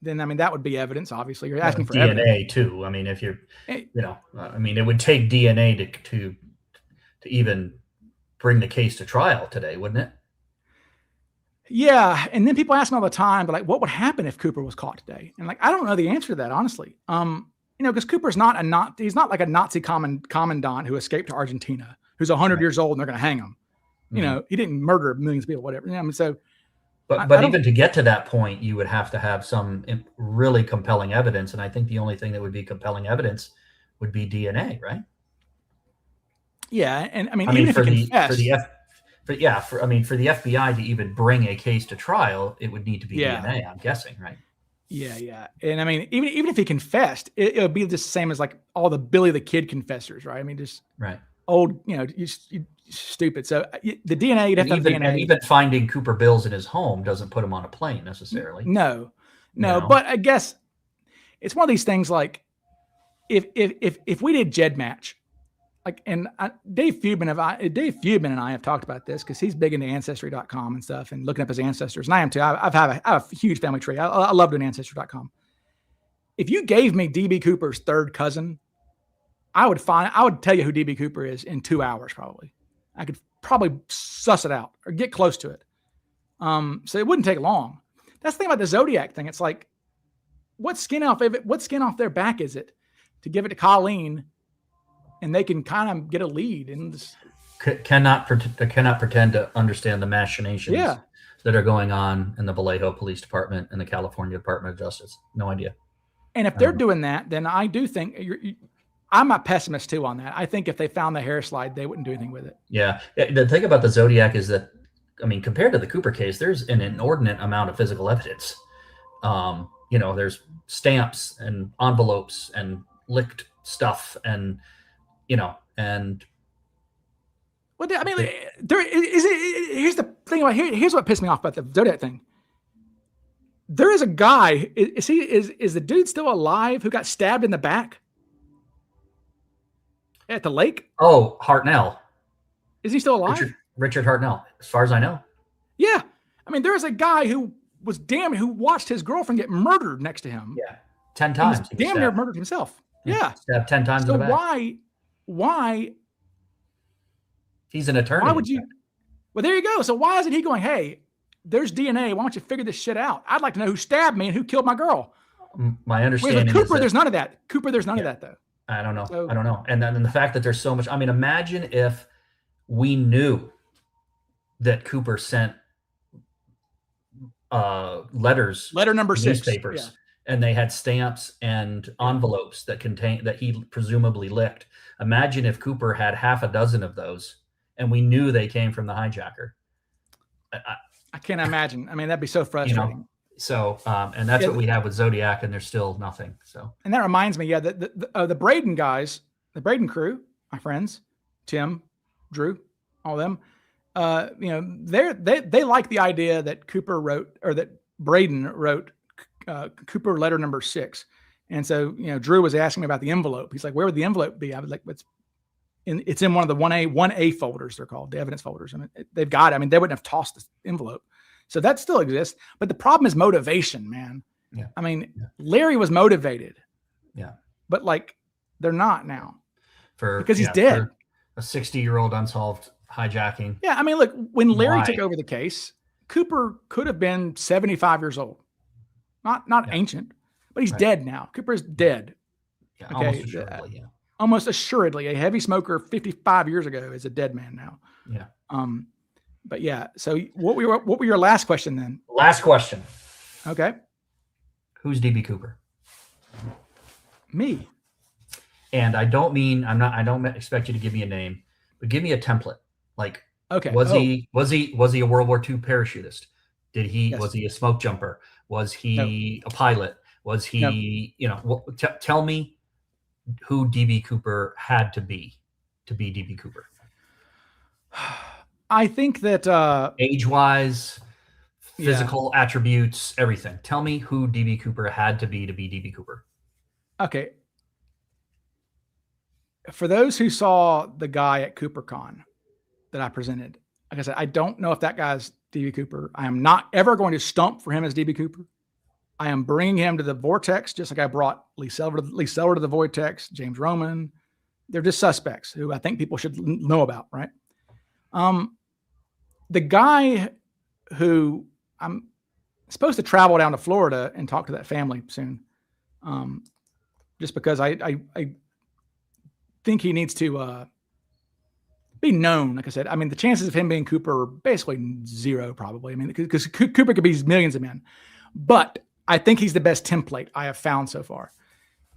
then, that would be evidence. Obviously, you're asking for DNA evidence. Too. If you're, it would take DNA to even bring the case to trial today, wouldn't it? Yeah. And then people ask me all the time, but like, what would happen if Cooper was caught today? And like, I don't know the answer to that, honestly. Because Cooper's he's not like a Nazi commandant who escaped to Argentina, who's 100 years old and they're going to hang him. He didn't murder millions of people, whatever. But even to get to that point, you would have to have some really compelling evidence. And I think the only thing that would be compelling evidence would be DNA, right? Yeah. And even if for you the confess, for the FBI to even bring a case to trial, it would need to be DNA, I'm guessing, right? Yeah. And even if he confessed, it would be the same as like all the Billy the Kid confessors, right? Just right. Old, you stupid. So the DNA, you'd have to have DNA. And even finding Cooper bills in his home doesn't put him on a plane necessarily. No. But I guess it's one of these things like if we did GED match and Dave Fubin and I have talked about this because he's big into ancestry.com and stuff and looking up his ancestors. And I am too. I have a huge family tree. I love doing ancestry.com. If you gave me DB Cooper's third cousin, I would tell you who DB Cooper is in 2 hours. Probably. I could probably suss it out or get close to it. So it wouldn't take long. That's the thing about the Zodiac thing. It's like, what skin off their back is it to give it to Colleen and they can kind of get a lead and cannot pretend to understand the machinations that are going on in the Vallejo Police Department and the California Department of Justice. No idea. And if they're doing that, then I do think I'm a pessimist too on that. I think if they found the hair slide, they wouldn't do anything with it. Yeah. The thing about the Zodiac is that, I mean, compared to the Cooper case, there's an inordinate amount of physical evidence. There's stamps and envelopes and licked stuff and here's the thing about here's what pissed me off about the Zodiac thing. There is a guy. Is the dude still alive who got stabbed in the back at the lake? Oh, Hartnell. Is he still alive? Richard Hartnell, as far as I know. Yeah. I mean, there is a guy who watched his girlfriend get murdered next to him. Yeah. 10 times. He damn near murdered himself. Yeah. Stabbed 10 times so in the back. Why? He's an attorney. Why would you? Well, there you go. So why isn't he going, hey, there's DNA. Why don't you figure this shit out? I'd like to know who stabbed me and who killed my girl. My understanding is Cooper, there's none of that. Cooper, there's none of that, though. I don't know. I don't know. And then the fact that there's so much. I mean, imagine if we knew that Cooper sent letters, letter number 6, newspapers, and they had stamps and envelopes that he presumably licked. Imagine if Cooper had half a dozen of those, and we knew they came from the hijacker. I can't imagine. I mean, that'd be so frustrating. So, and that's what we have with Zodiac, and there's still nothing. So, and that reminds me, the Braden guys, the Braden crew, my friends, Tim, Drew, all of them. They like the idea that Cooper wrote, or that Braden wrote Cooper letter number 6. And so, Drew was asking me about the envelope. He's like, where would the envelope be? I was like, it's in one of the 1A folders, they're called, the evidence folders. I mean, they've got it. I mean, they wouldn't have tossed the envelope. So that still exists. But the problem is motivation, man. Yeah. I mean, Larry was motivated. Yeah. But they're not now. Because he's dead. A 60-year-old unsolved hijacking. Yeah. I mean, look, when Larry took over the case, Cooper could have been 75 years old. Not ancient, but he's dead now. Cooper's dead. Yeah, okay? Almost assuredly, yeah. Almost assuredly, a heavy smoker 55 years ago is a dead man now. Yeah. But yeah. So what were your last question then? Last question. Okay. Who's DB Cooper? Me. And I don't expect you to give me a name, but give me a template. Like, okay. Was he a World War II parachutist? Was he a smoke jumper? Was he a pilot? Was he, tell me who DB Cooper had to be DB Cooper. I think that age-wise, physical attributes, everything. Tell me who DB Cooper had to be DB Cooper. Okay. For those who saw the guy at CooperCon that I presented, like I said, I don't know if that guy's DB Cooper. I am not ever going to stump for him as DB Cooper. I am bringing him to the Vortex, just like I brought Lee Selver to the Vortex, James Roman. They're just suspects who I think people should know about, right? The guy who I'm supposed to travel down to Florida and talk to that family soon, just because I think he needs to be known. Like I said, I mean, the chances of him being Cooper are basically zero, probably. I mean, because Cooper could be millions of men, but I think he's the best template I have found so far.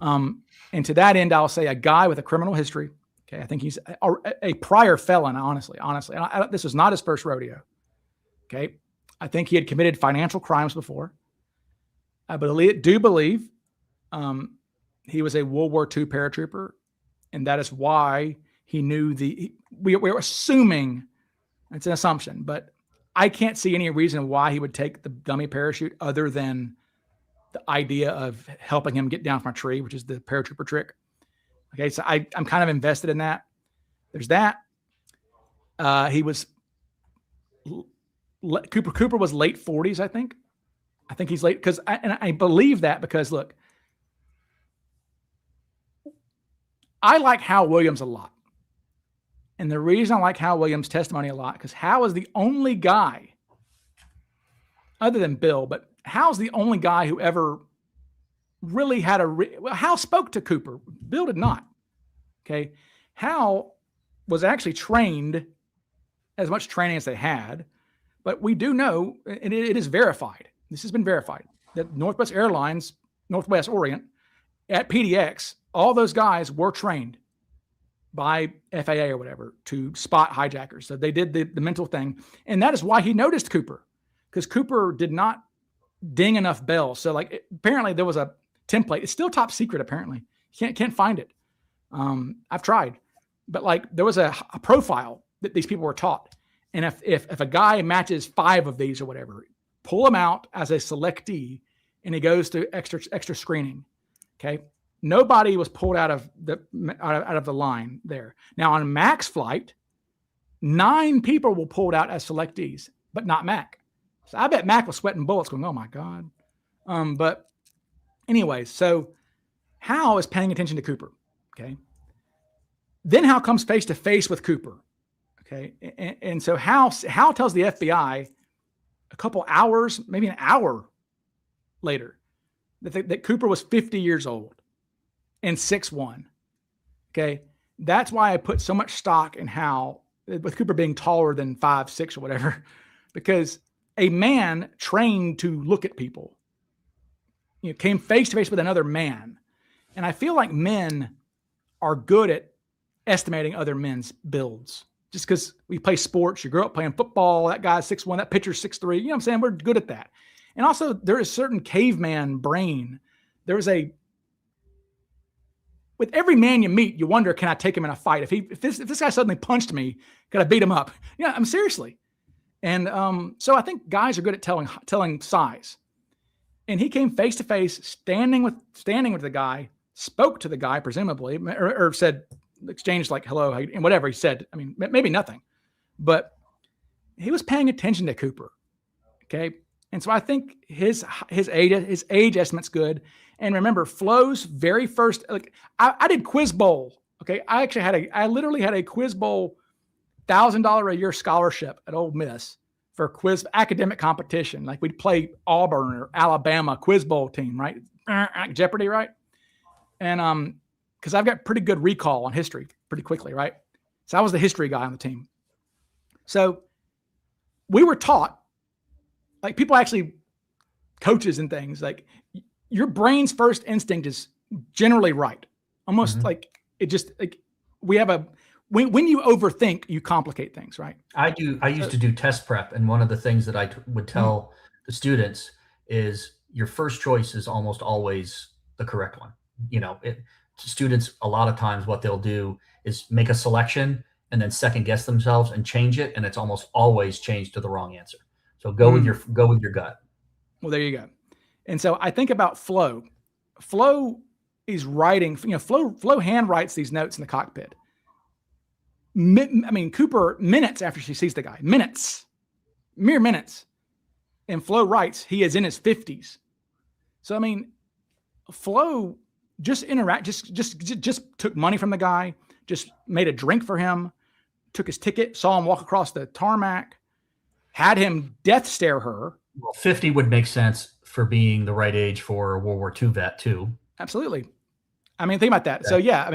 And to that end, I'll say a guy with a criminal history. Okay, I think he's a prior felon, honestly. And this was not his first rodeo. Okay, I think he had committed financial crimes before. I do believe he was a World War II paratrooper, and that is why he knew we're assuming, it's an assumption, but I can't see any reason why he would take the dummy parachute other than the idea of helping him get down from a tree, which is the paratrooper trick. Okay, so I'm kind of invested in that. There's that. He was Cooper was late 40s, I think. I think he's late because I believe that because look, I like Hal Williams a lot. And the reason I like Hal Williams' testimony a lot, because Hal is the only guy, other than Bill, but Hal's the only guy who ever really had Hal spoke to Cooper. Bill did not. Okay. Hal was actually trained, as much training as they had, but we do know, and it is verified. This has been verified that Northwest Airlines, Northwest Orient, at PDX, all those guys were trained by FAA or whatever to spot hijackers. So they did the mental thing. And that is why he noticed Cooper, because Cooper did not ding enough bells. So like apparently there was a template. It's still top secret. Apparently can't find it. I've tried, but like there was a profile that these people were taught. And if a guy matches 5 of these or whatever, pull him out as a selectee and he goes to extra screening. Okay. Nobody was pulled out of the line there. Now on Mac's flight, 9 people were pulled out as selectees, but not Mac. So I bet Mac was sweating bullets going, oh my God. But anyways, so Hal is paying attention to Cooper. Okay. Then Hal comes face to face with Cooper. Okay. And so Hal tells the FBI a couple hours, maybe an hour later, that Cooper was 50 years old and 6'1". Okay. That's why I put so much stock in Hal, with Cooper being taller than 5'6" or whatever, because a man trained to look at people, came face to face with another man. And I feel like men are good at estimating other men's builds. Just because we play sports, you grow up playing football, that guy's 6'1", that pitcher's 6'3", you know what I'm saying? We're good at that. And also there is certain caveman brain. With every man you meet, you wonder, can I take him in a fight? If this guy suddenly punched me, could I beat him up? Yeah, I'm seriously. And so I think guys are good at telling size. And he came face to face, standing with the guy, spoke to the guy, presumably, or said, exchanged like hello and whatever he said. I mean, maybe nothing, but he was paying attention to Cooper. Okay. And so I think his age estimate's good. And remember, Flo's very first, like I did Quiz Bowl. Okay. I literally had a Quiz Bowl $1,000 a year scholarship at Ole Miss for quiz academic competition. Like we'd play Auburn or Alabama Quiz Bowl team, right? Jeopardy, right? And because I've got pretty good recall on history pretty quickly, right? So I was the history guy on the team. So we were taught, like people actually, coaches and things, like your brain's first instinct is generally right. Almost like it just, like we have when you overthink, you complicate things, right? I used to do test prep. And one of the things that I would tell the students is your first choice is almost always the correct one. Students, a lot of times what they'll do is make a selection and then second guess themselves and change it. And it's almost always changed to the wrong answer. So go with your gut. Well, there you go. And so I think about Flo. Flo is writing, Flo hand writes these notes in the cockpit. Cooper, minutes after she sees the guy, mere minutes. And Flo writes, he is in his 50s. So, Flo just took money from the guy, just made a drink for him, took his ticket, saw him walk across the tarmac, had him death stare her. Well, 50 would make sense for being the right age for a World War II vet too. Absolutely. Think about that. Yeah. So yeah,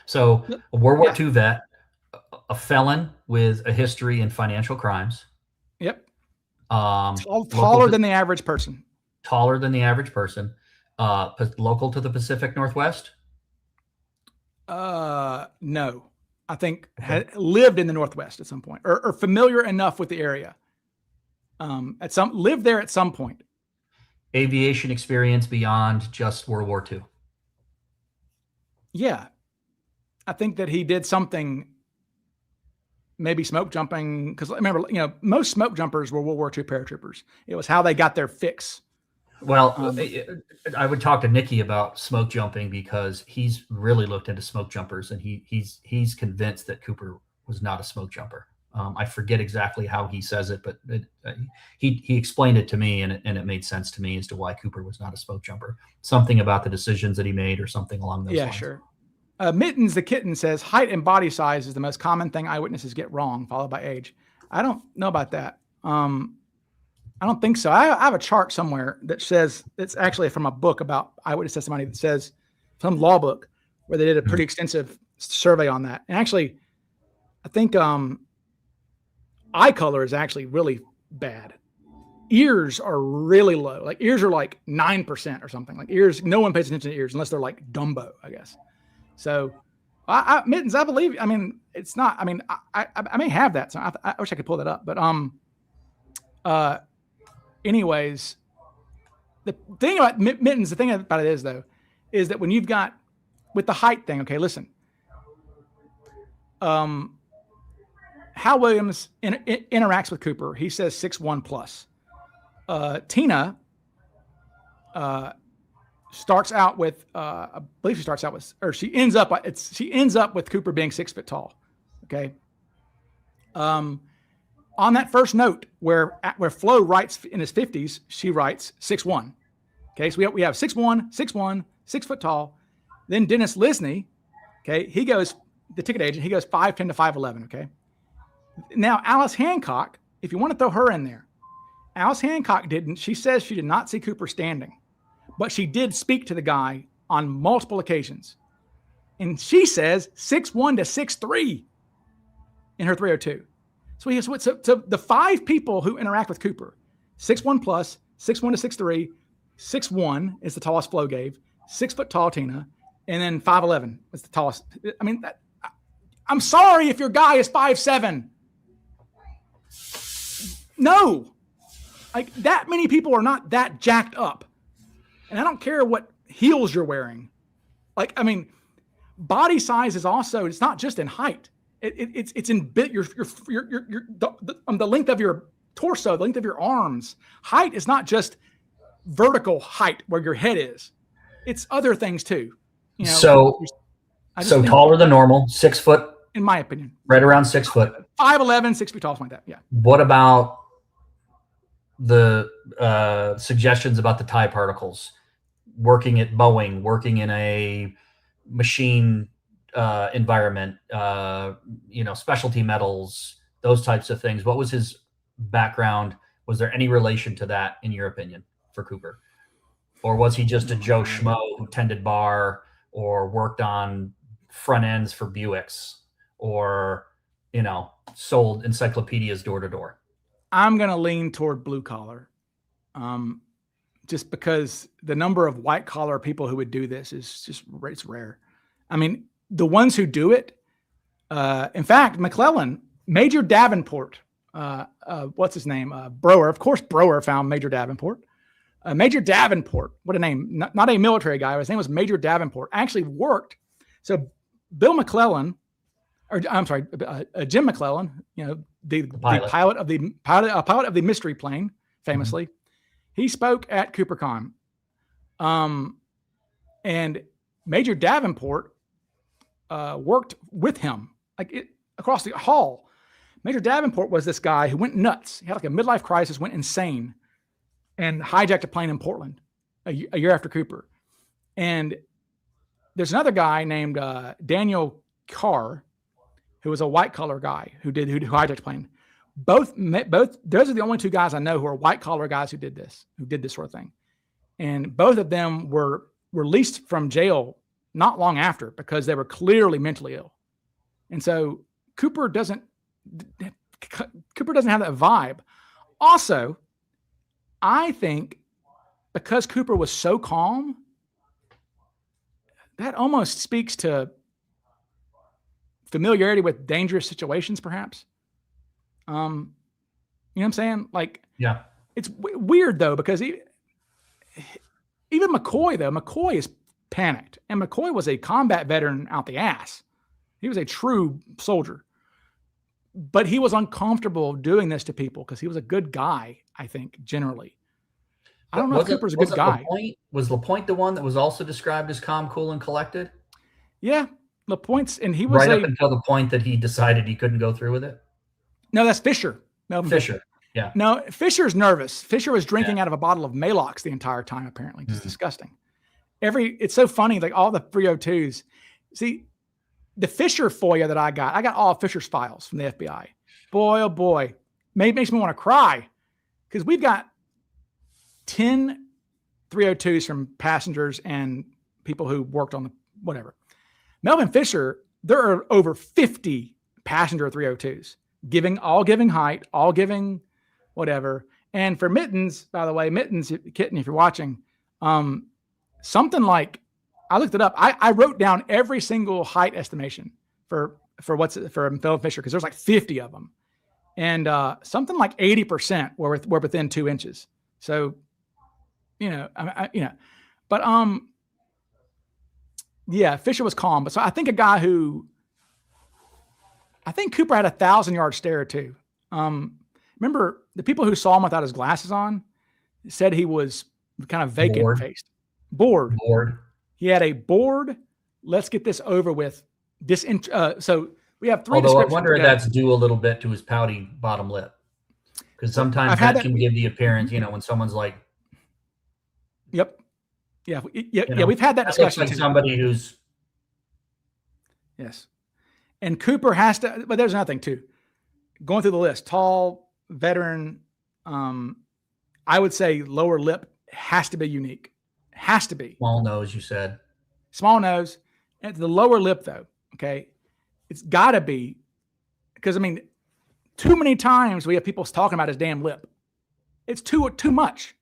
so a World War II vet, a felon with a history in financial crimes. Yep. Taller than the average person. Taller than the average person. Local to the Pacific Northwest? No. I think had lived in the Northwest at some point, or familiar enough with the area. Lived there at some point. Aviation experience beyond just World War II. Yeah. I think that he did something, maybe smoke jumping, because remember, most smoke jumpers were World War II paratroopers. It was how they got their fix. Well, I would talk to Nikki about smoke jumping because he's really looked into smoke jumpers, and he's convinced that Cooper was not a smoke jumper. I forget exactly how he says it, but he explained it to me, and it made sense to me as to why Cooper was not a smoke jumper. Something about the decisions that he made, or something along those lines. Yeah, sure. Mittens the Kitten says height and body size is the most common thing eyewitnesses get wrong, followed by age. I don't know about that. I don't think so. I have a chart somewhere that says, it's actually from a book about eyewitness testimony, that says, some law book, where they did a pretty extensive survey on that. And actually, I think eye color is actually really bad. Ears are really low. Like ears are like 9% or something. Like ears, no one pays attention to ears unless they're like Dumbo, I guess. So Mittens, I believe, I mean, it's not, I mean, I may have that. So I wish I could pull that up, but anyways, the thing about Mittens, the thing about it is, though, is that when you've got with the height thing, okay, listen, Hal Williams interacts with Cooper. He says 6'1" plus. Tina starts out with, I believe she starts out with, or she ends up with Cooper being 6 foot tall. Okay. On that first note where Flo writes in his 50s, she writes 6'1". Okay, so we have 6'1", 6'1", 6 foot tall. Then Dennis Lisney, okay, he goes, the ticket agent, he goes 5'10" to 5'11", okay? Now, Alice Hancock, if you want to throw her in there, Alice Hancock she says she did not see Cooper standing, but she did speak to the guy on multiple occasions. And she says 6'1" to 6'3" in her 302. So the 5 people who interact with Cooper, 6'1" plus, 6'1" to 6'3", 6'1" is the tallest Flo gave, 6 foot tall Tina, and then 5'11" is the tallest. I mean, I'm sorry if your guy is 5'7". No, like that many people are not that jacked up, and I don't care what heels you're wearing. Like, I mean, body size is also, it's not just in height. It's in the length of your torso, the length of your arms. Height is not just vertical height where your head is. It's other things too. You know, so taller than normal, 6 foot. In my opinion. Right around 6 foot. 5'11", 6 feet tall, something like that. Yeah. What about the suggestions about the tie particles? Working at Boeing, working in a machine environment, specialty metals, those types of things. What was his background? Was there any relation to that, in your opinion, for Cooper? Or was he just a Joe Schmo who tended bar or worked on front ends for Buicks or, sold encyclopedias door to door? I'm going to lean toward blue collar. Just because the number of white collar people who would do this is it's rare. I mean, the ones who do it, in fact, McClellan, Major Davenport, what's his name? Brower. Of course, Brower found Major Davenport. Major Davenport, what a name. Not a military guy. His name was Major Davenport. Actually worked. So Bill McClellan, or I'm sorry, Jim McClellan, the pilot of the mystery plane, famously, he spoke at CooperCon. And Major Davenport worked with him, across the hall. Major Davenport was this guy who went nuts. He had like a midlife crisis, went insane, and hijacked a plane in Portland a year after Cooper. And there's another guy named Daniel Carr, who was a white collar guy who hijacked a plane. Both those are the only 2 guys I know who are white collar guys who did this sort of thing. And both of them were released from jail not long after because they were clearly mentally ill. And so Cooper doesn't have that vibe. Also, I think because Cooper was so calm, that almost speaks to familiarity with dangerous situations, perhaps. You know what I'm saying? Like, yeah, it's weird though, because even McCoy is panicked, and McCoy was a combat veteran out the ass. He was a true soldier, but he was uncomfortable doing this to people because he was a good guy, I think, generally. I don't know if Cooper's a good guy. Was LaPointe the one that was also described as calm, cool, and collected? Yeah, LaPointe's, and he was right up until the point that he decided he couldn't go through with it. No, that's Fisher. Melvin Fisher. Yeah. No, Fisher's nervous. Fisher was drinking out of a bottle of Malox the entire time, apparently. Just disgusting. It's so funny, like all the 302s. See, the Fisher FOIA that I got all Fisher's files from the FBI. Boy, oh boy. Makes me want to cry because we've got 10 302s from passengers and people who worked on the whatever. Melvin Fisher, there are over 50 passenger 302s, all giving height, all giving whatever. And for Mittens, by the way, Kitten, if you're watching, something like, I looked it up. I wrote down every single height estimation for Melvin Fisher because there's like 50 of them, and something like 80% were within 2 inches. So, but yeah, Fisher was calm. But so I think I think Cooper had a 1,000-yard stare too. Remember the people who saw him without his glasses on said he was kind of vacant faced, bored. He had a bored. Let's get this over with. So we have 3. Although I wonder if that's due a little bit to his pouty bottom lip, because sometimes that can give the appearance, when someone's like. Yep. Yeah. Yeah. We've had that discussion. Looks like somebody who's. Yes. And Cooper has to, but there's another thing too. Going through the list, tall, veteran, I would say lower lip has to be unique. Has to be. Small nose, you said. Small nose. And the lower lip, though, okay, it's got to be, because, too many times we have people talking about his damn lip. It's too much.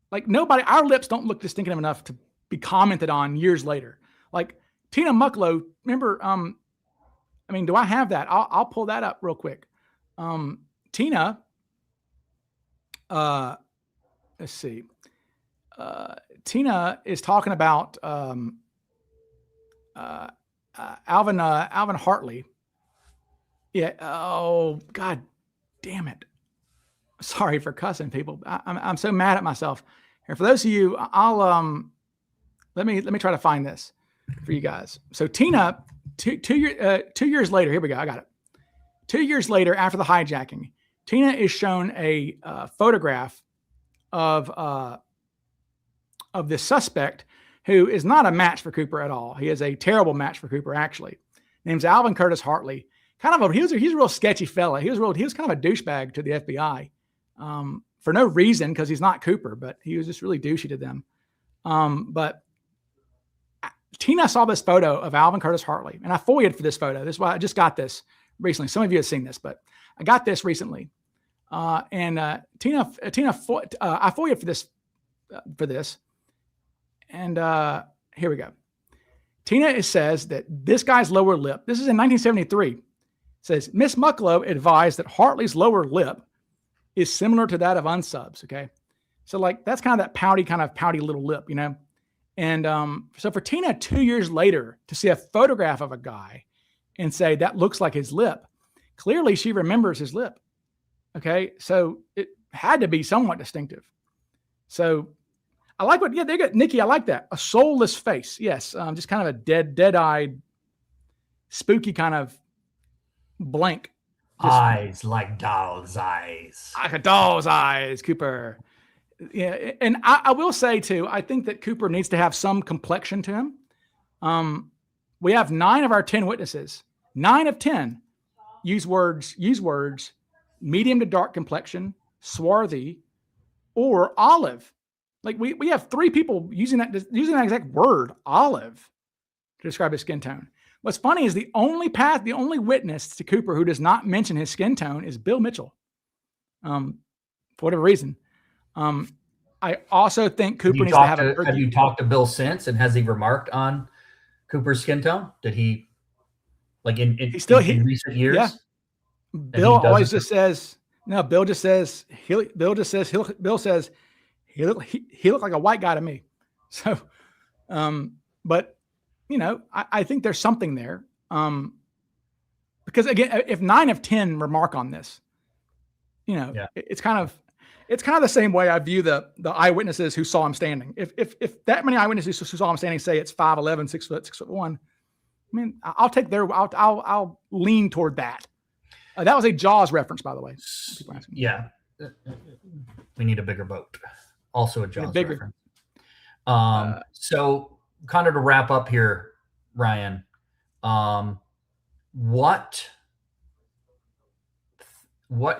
Like our lips don't look distinctive enough to be commented on years later. Like Tina Mucklow, remember, do I have that? I'll pull that up real quick. Tina, let's see. Tina is talking about Alvin Hartley. Yeah. Oh God, damn it! Sorry for cussing people. I'm so mad at myself. Here, for those of you, I'll let me try to find this for you guys. So Tina, 2 years later, here we go. I got it. 2 years later, after the hijacking, Tina is shown a photograph of this suspect who is not a match for Cooper at all. He is a terrible match for Cooper, actually. Name's Alvin Curtis Hartley. He's a real sketchy fella. He was kind of a douchebag to the FBI for no reason, because he's not Cooper, but he was just really douchey to them. But Tina saw this photo of Alvin Curtis Hartley, and I FOIA'd for this photo. This is why I just got this recently. Some of you have seen this, but I got this recently. Tina, I FOIA'd for this. And here we go. Tina says that this guy's lower lip, this is in 1973, says Miss Mucklow advised that Hartley's lower lip is similar to that of unsubs. Okay. So like, that's kind of that pouty little lip, And so for Tina 2 years later to see a photograph of a guy and say that looks like his lip, clearly she remembers his lip. Okay. So it had to be somewhat distinctive. So I like they got Nikki. I like that. A soulless face. Yes. Just kind of a dead-eyed, spooky kind of blank. Eyes like doll's eyes. Like a doll's eyes, Cooper. Yeah. And I will say too, I think that Cooper needs to have some complexion to him. We have 9 of our 10 witnesses. 9 of 10 use words, medium to dark complexion, swarthy, or olive. Like we have 3 people using that exact word, olive, to describe his skin tone. What's funny is the only witness to Cooper who does not mention his skin tone is Bill Mitchell. For whatever reason. I also think Cooper needs to have a... Have you talked to Bill since, and has he remarked on Cooper's skin tone? Did he, like in recent years? Yeah. Bill always just says, no, Bill says he looked like a white guy to me. So, but I think there's something there. Because again, if 9 of 10 remark on this, it's kind of, it's kind of the same way I view the eyewitnesses who saw him standing. If that many eyewitnesses who saw him standing say it's 5'11", 6 foot, 6'1", I mean, I'll take I'll lean toward that. That was a Jaws reference, by the way. Yeah. We need a bigger boat. Also a Jaws bigger. reference. So kind of to wrap up here, Ryan, what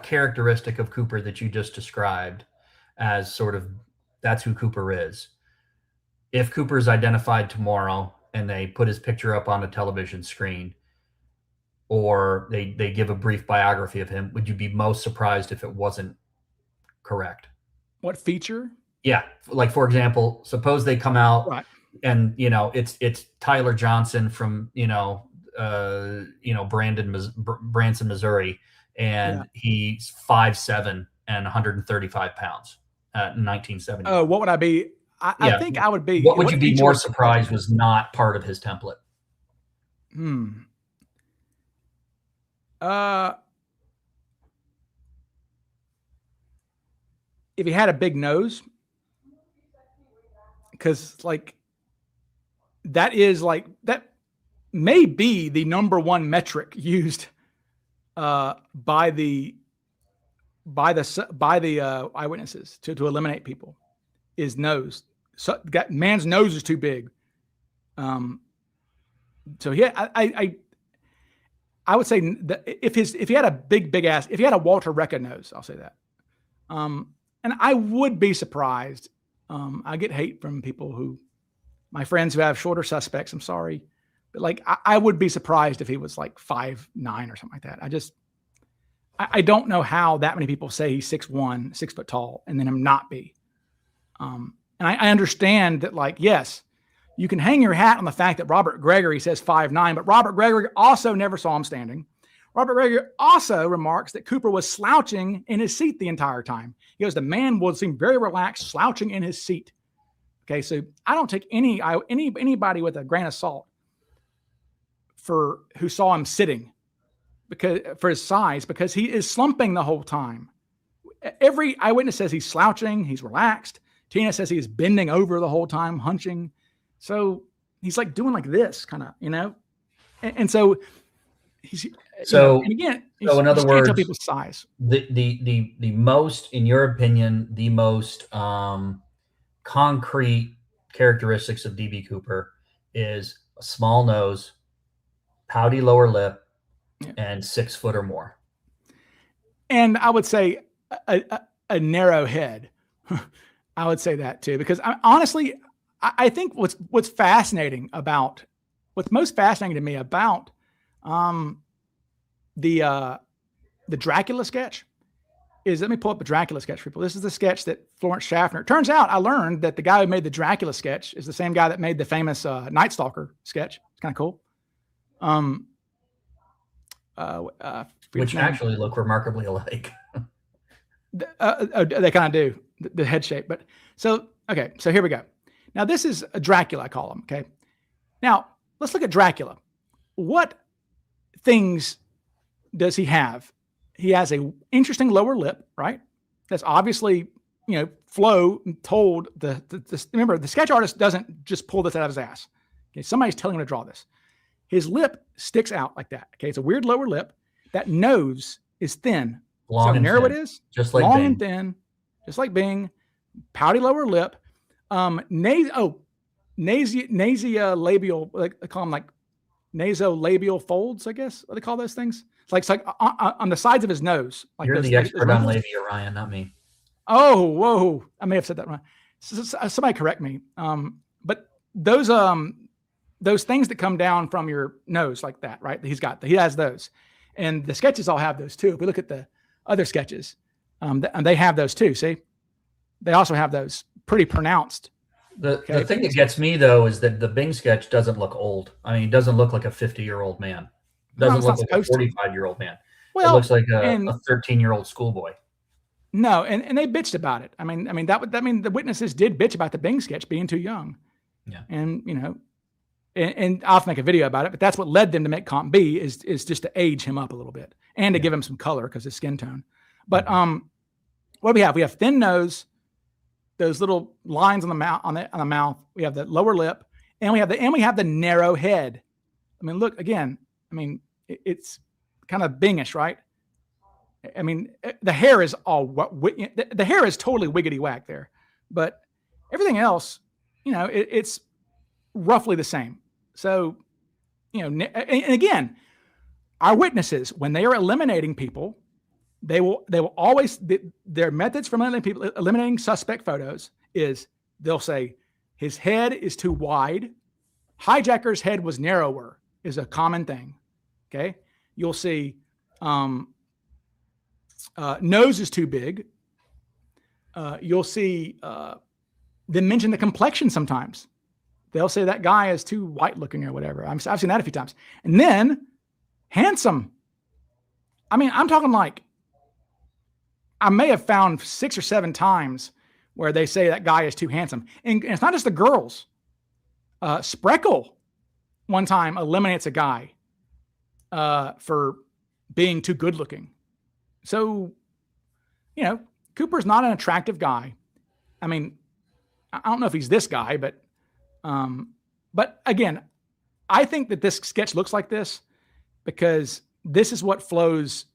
characteristic of Cooper that you just described as sort of that's who Cooper is, if Cooper's identified tomorrow and they put his picture up on a television screen, or they give a brief biography of him, would you be most surprised if it wasn't correct? What feature? Yeah. Like, for example, suppose they come out right. and, it's Tyler Johnson from, Branson, Missouri, and he's 5'7" and 135 pounds in 1970. Oh, what would I be? I think I would be. What would you be more surprised was not part of his template? If he had a big nose, because that may be the number one metric used by the eyewitnesses to eliminate people, is nose. So man's nose is too big. So I would say that if he had a big ass, if he had a Walter Recca nose, I'll say that. And I would be surprised. I get hate from people my friends who have shorter suspects. I'm sorry, but I would be surprised if he was 5'9" or something like that. I don't know how that many people say he's 6'1", 6 foot tall, and then him not be. And I understand that, yes, you can hang your hat on the fact that Robert Gregory says 5'9", but Robert Gregory also never saw him standing. Robert Gregory also remarks that Cooper was slouching in his seat the entire time. He goes, the man would seem very relaxed, slouching in his seat. Okay, so I don't take anybody with a grain of salt who saw him sitting for his size, because he is slumping the whole time. Every eyewitness says he's slouching, he's relaxed. Tina says he's bending over the whole time, hunching. So he's doing this kind of, and so he's and again, so in other words, tell people's size. The most, in your opinion, the most concrete characteristics of DB Cooper is a small nose, pouty lower lip, and 6 foot or more. And I would say a narrow head. I would say that too, because honestly, I think what's most fascinating to me about the Dracula sketch is, let me pull up a Dracula sketch for people. This is the sketch that Florence Schaffner, it turns out I learned that the guy who made the Dracula sketch is the same guy that made the famous Night Stalker sketch. It's kind of cool. Which actually look remarkably alike. They kind of do, the head shape. But so here we go. Now this is a Dracula, I call him. Okay. Now let's look at Dracula. What things does he have? He has a interesting lower lip, right? That's obviously, Flo told remember, the sketch artist doesn't just pull this out of his ass. Okay. Somebody's telling him to draw this. His lip sticks out like that. Okay. It's a weird lower lip. That nose is thin. Long and narrow thin. It is. Just like long Bing. and thin, just like Bing. Pouty lower lip. Nasolabial, they call them nasolabial folds, I guess. What do they call those things? It's like on the sides of his nose. You're the expert on labia, Ryan, not me. Oh, whoa! I may have said that wrong. Somebody correct me. But those things that come down from your nose like that, right? He has those, and the sketches all have those too. If we look at the other sketches, and they have those too. See, they also have those pretty pronounced. The thing that gets me, though, is that the Bing sketch doesn't look old. I mean, he doesn't look like a 50-year-old man. Doesn't look like a 45-year-old man. Well, it looks like a 13-year-old schoolboy. No, and they bitched about it. I mean the witnesses did bitch about the Bing sketch being too young. Yeah. And and I'll have to make a video about it, but that's what led them to make Comp B is just to age him up a little bit and to give him some color because his skin tone. But what do we have? We have thin nose, those little lines on the mouth, on the mouth. We have the lower lip, and we have the narrow head. I mean, look again. I mean, it's kind of Bingish, right? I mean, the hair is the hair is totally wiggity whack there, but everything else, it's roughly the same. So, and again, our witnesses, when they are eliminating people, they will always, their methods for eliminating suspect photos is they'll say his head is too wide. Hijacker's head was narrower is a common thing. Okay. You'll see, nose is too big. You'll see, they mention the complexion sometimes. They'll say that guy is too white looking or whatever. I've seen that a few times. And then handsome. I mean, I'm talking like, I may have found 6 or 7 times where they say that guy is too handsome. And it's not just the girls. Spreckle one time eliminates a guy for being too good looking. So, Cooper's not an attractive guy. I mean, I don't know if he's this guy, but again, I think that this sketch looks like this because this is what Flo's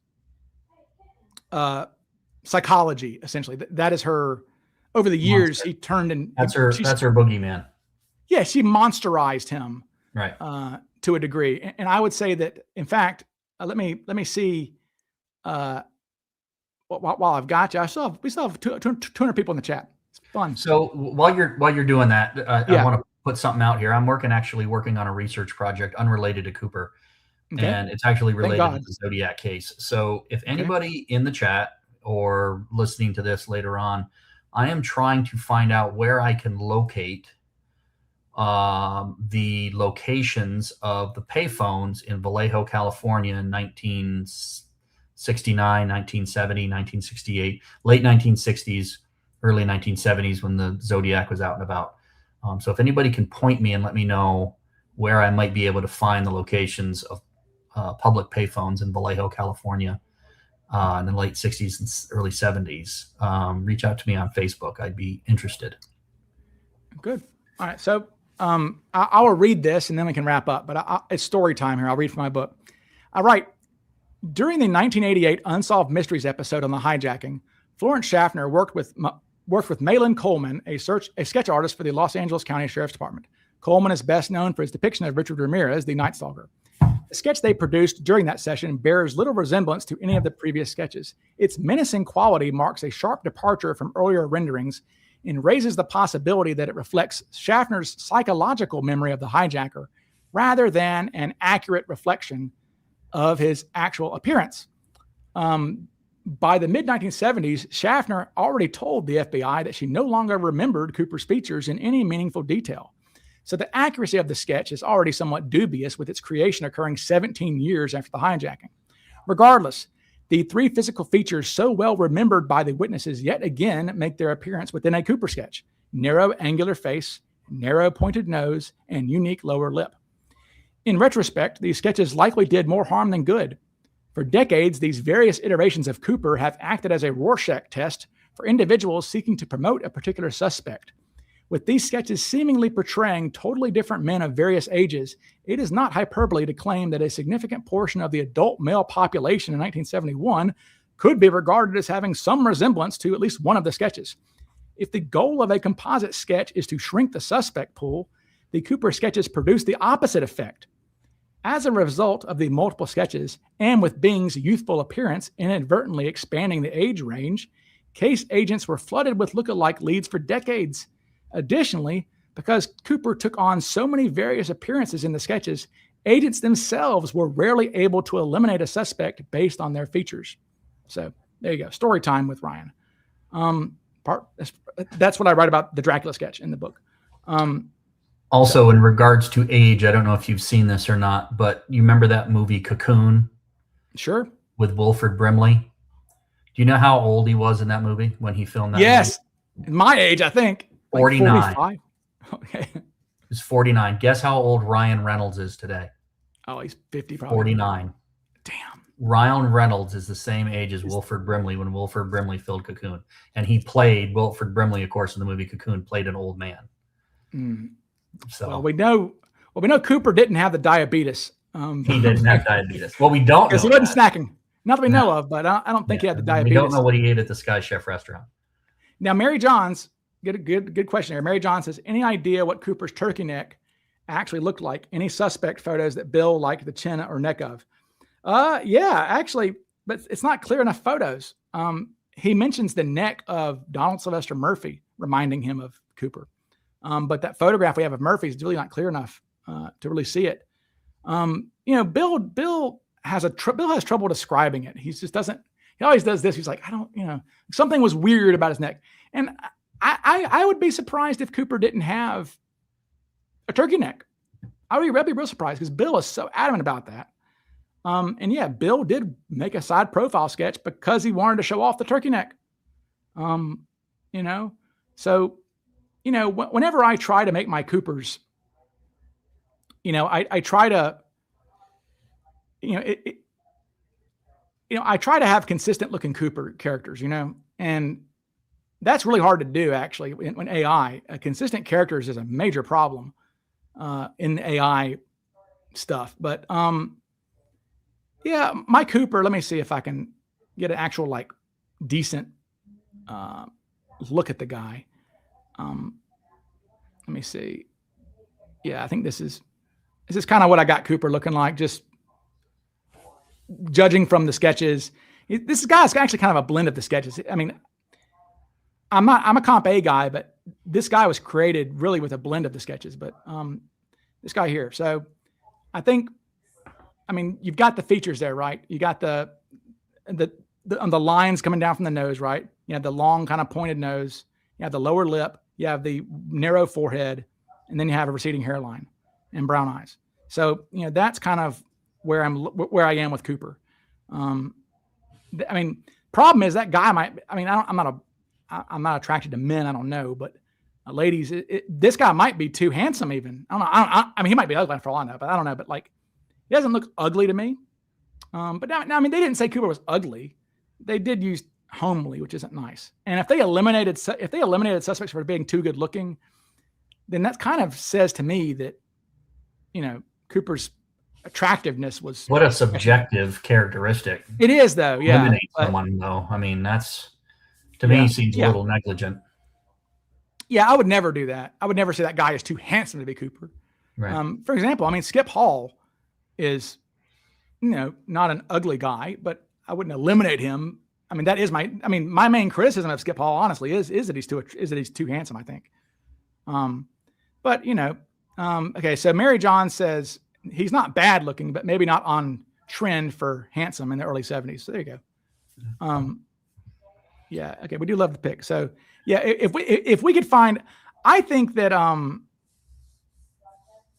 psychology, essentially. That is her, over the years, Monster. he turned and that's her boogeyman. Yeah, she monsterized him, right, to a degree. And I would say that, in fact, let me see. While I've got you, we still have 200 people in the chat. It's fun. So while you're doing that, I want to put something out here. I'm actually working on a research project unrelated to Cooper, and it's actually related to the Zodiac case. So if anybody in the chat or listening to this later on, I am trying to find out where I can locate the locations of the payphones in Vallejo, California in 1969, 1970, 1968, late 1960s, early 1970s when the Zodiac was out and about. So if anybody can point me and let me know where I might be able to find the locations of public payphones in Vallejo, California in the late 60s and early 70s, reach out to me on Facebook. I'd be interested. Good. All right. So I will read this and then we can wrap up, but it's story time here. I'll read from my book. All right. During the 1988 Unsolved Mysteries episode on the hijacking, Florence Schaffner worked with Malin Coleman, a sketch artist for the Los Angeles County Sheriff's Department. Coleman is best known for his depiction of Richard Ramirez, the Night Stalker. The sketch they produced during that session bears little resemblance to any of the previous sketches. Its menacing quality marks a sharp departure from earlier renderings and raises the possibility that it reflects Schaffner's psychological memory of the hijacker rather than an accurate reflection of his actual appearance. By the mid-1970s, Schaffner already told the FBI that she no longer remembered Cooper's features in any meaningful detail. So the accuracy of the sketch is already somewhat dubious, with its creation occurring 17 years after the hijacking. Regardless, the 3 physical features so well remembered by the witnesses yet again make their appearance within a Cooper sketch: narrow angular face, narrow pointed nose, and unique lower lip. In retrospect, these sketches likely did more harm than good. For decades, these various iterations of Cooper have acted as a Rorschach test for individuals seeking to promote a particular suspect. With these sketches seemingly portraying totally different men of various ages, it is not hyperbole to claim that a significant portion of the adult male population in 1971 could be regarded as having some resemblance to at least one of the sketches. If the goal of a composite sketch is to shrink the suspect pool, the Cooper sketches produce the opposite effect. As a result of the multiple sketches, and with Bing's youthful appearance inadvertently expanding the age range, case agents were flooded with lookalike leads for decades. Additionally, because Cooper took on so many various appearances in the sketches, agents themselves were rarely able to eliminate a suspect based on their features. So there you go. Story time with Ryan. That's what I write about the Dracula sketch in the book. Also, in regards to age, I don't know if you've seen this or not, but you remember that movie Cocoon? Sure. With Wilford Brimley? Do you know how old he was in that movie when he filmed that Yes. movie? My age, I think. 49. Like okay. He's 49. Guess how old Ryan Reynolds is today? Oh, he's 50 probably. 49. Damn. Ryan Reynolds is the same age as Wilford Brimley when Wilford Brimley filled Cocoon, and he played Wilford Brimley, of course, in the movie Cocoon, played an old man. So well, we know Cooper didn't have the diabetes. He didn't have diabetes. Well, we don't know because he wasn't snacking. Not that we know of, but I don't think he had the diabetes. We don't know what he ate at the Sky Chef restaurant. Now, Mary Johns, good question here. Mary John says, any idea what Cooper's turkey neck actually looked like? Any suspect photos that Bill liked the chin or neck of? Yeah, actually, but it's not clear enough photos. He mentions the neck of Donald Sylvester Murphy, reminding him of Cooper. But that photograph we have of Murphy is really not clear enough to really see it. Bill has trouble describing it. He just doesn't. He always does this. He's like, I don't, something was weird about his neck. And I would be surprised if Cooper didn't have a turkey neck. I would be real surprised because Bill is so adamant about that. And yeah, Bill did make a side profile sketch because he wanted to show off the turkey neck. So, whenever I try to make my Coopers, I try to, I try to have consistent looking Cooper characters, and that's really hard to do actually when AI. Consistent characters is a major problem in the AI stuff. But yeah, my Cooper, let me see if I can get an actual decent look at the guy. Let me see. Yeah, I think this is kind of what I got Cooper looking like, just judging from the sketches. This guy's actually kind of a blend of the sketches. I mean, I'm a comp A guy, but this guy was created really with a blend of the sketches. But this guy here. So I think, you've got the features there, right? You got the lines coming down from the nose, right? You have the long kind of pointed nose. You have the lower lip. You have the narrow forehead, and then you have a receding hairline and brown eyes. So, that's kind of where I am with Cooper. Problem is that guy I'm not attracted to men. I don't know, but ladies, this guy might be too handsome even. I don't know. He might be ugly for all I know, but I don't know. But he doesn't look ugly to me. But now, they didn't say Cooper was ugly. They did use homely, which isn't nice. And if they eliminated suspects for being too good looking, then that kind of says to me that, Cooper's attractiveness was. What a subjective characteristic. It is though. Yeah. Eliminate someone though. That's to me seems a little negligent. Yeah. I would never do that. I would never say that guy is too handsome to be Cooper. Right. For example, Skip Hall is, not an ugly guy, but I wouldn't eliminate him. That is my main criticism of Skip Hall, honestly, is that he's too handsome, I think. But okay. So Mary John says he's not bad looking, but maybe not on trend for handsome in the early 70s. So there you go. Yeah. Okay. We do love the pick. So yeah, if we could find, I think that,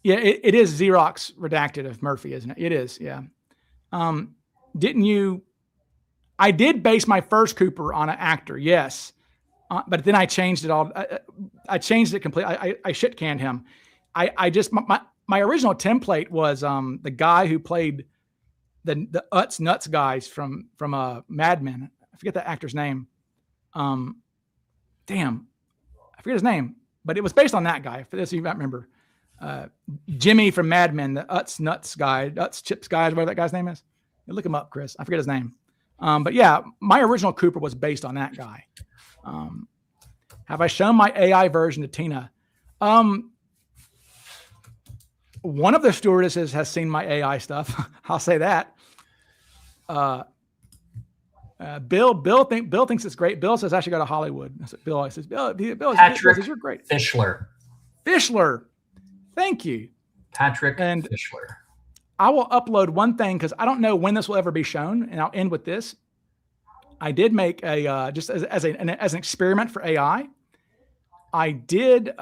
yeah, it is Xerox redacted of Murphy, isn't it? It is. Yeah. I did base my first Cooper on an actor. Yes. But then I changed it all. I changed it completely. I shit canned him. I just, my original template was the guy who played the Utz Nuts guys from Mad Men. I forget that actor's name. Damn, I forget his name, but it was based on that guy. For this, you might remember Jimmy from Mad Men, the Utz Nuts guy, Utz Chips guy, whatever that guy's name is. You look him up, Chris. I forget his name. But yeah, my original Cooper was based on that guy. Have I shown my AI version to Tina? One of the stewardesses has seen my AI stuff. I'll say that. Bill thinks it's great. Bill says I should go to Hollywood. Bill says, Bill Patrick you're great. Fischler. Thank you. Patrick and Fischler. I will upload one thing because I don't know when this will ever be shown, and I'll end with this. I did make a just as an experiment for AI. I did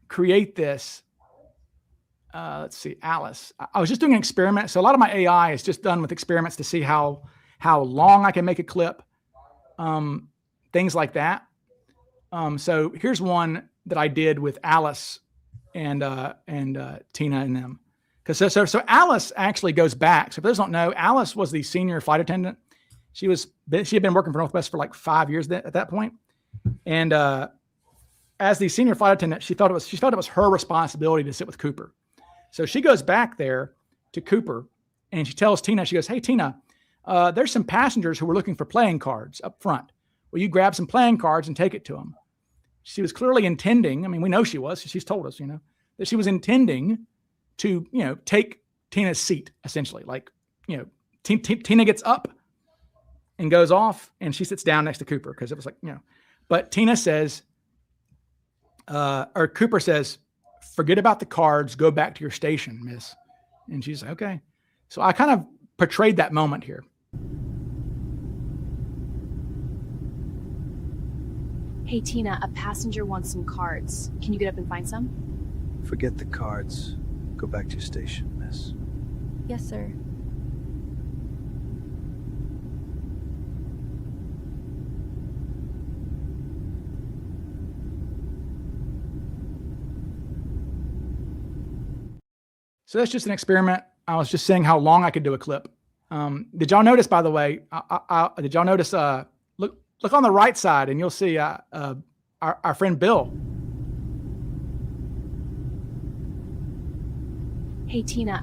create this. Let's see, Alice. I was just doing an experiment. So a lot of my AI is just done with experiments to see how long I can make a clip, things like that. So here's one that I did with Alice and Tina and them. Because so Alice actually goes back. So if those don't know, Alice was the senior flight attendant. She had been working for Northwest for like 5 years at that point. And as the senior flight attendant, she felt it was her responsibility to sit with Cooper. So she goes back there to Cooper and she tells Tina, she goes, "Hey Tina, there's some passengers who were looking for playing cards up front. Will you grab some playing cards and take it to them?" She was clearly intending, I mean, we know she was, she's told us, that she was intending to, take Tina's seat, essentially. Like, Tina gets up and goes off and she sits down next to Cooper because it was like, but Tina says, or Cooper says, "Forget about the cards, go back to your station, miss." And she's like, "Okay." So I kind of portrayed that moment here. "Hey, Tina, a passenger wants some cards. Can you get up and find some?" "Forget the cards. Go back to your station, miss." "Yes, sir." So that's just an experiment. I was just saying how long I could do a clip. Did y'all notice, by the way, did y'all notice, look on the right side and you'll see our friend Bill. "Hey, Tina,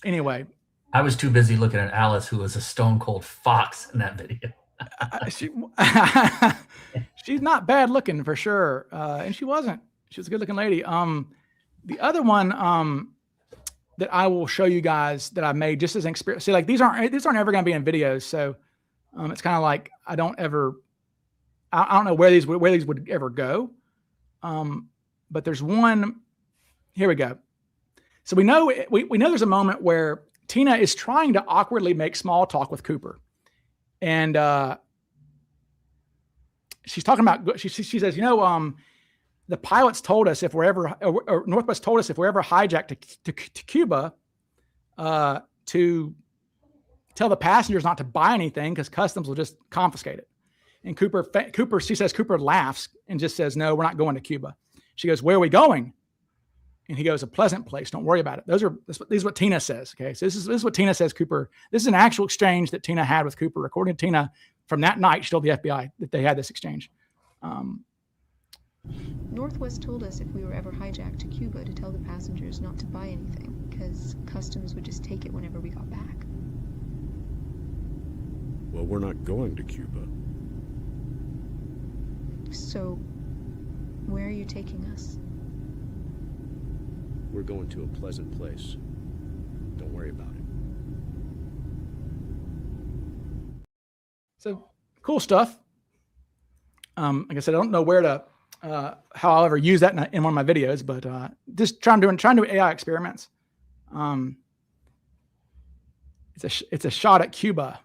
Anyway. I was too busy looking at Alice, who was a stone cold fox in that video. She's not bad looking for sure. And she wasn't. She was a good looking lady. The other one that I will show you guys that I made just as an experience. See, like these aren't ever going to be in videos. So it's kind of like, I don't know where these would ever go. But there's one, here we go. So we know there's a moment where Tina is trying to awkwardly make small talk with Cooper. And she's talking about, she says, the pilots told us if we're ever, or Northwest told us if we're ever hijacked to Cuba, to tell the passengers not to buy anything because customs will just confiscate it. And she says Cooper laughs and just says, "No, we're not going to Cuba." She goes, "Where are we going?" And he goes, "A pleasant place. Don't worry about it." This is what Tina says. Okay. So this is what Tina says, Cooper. This is an actual exchange that Tina had with Cooper. According to Tina, from that night, she told the FBI that they had this exchange. Northwest told us if we were ever hijacked to Cuba to tell the passengers not to buy anything because customs would just take it whenever we got back. Well, we're not going to Cuba. So, where are you taking us? We're going to a pleasant place. Don't worry about it. So cool stuff. Like I said, I don't know where to, how I'll ever use that in one of my videos, but just trying to do AI experiments. It's a shot at Cuba.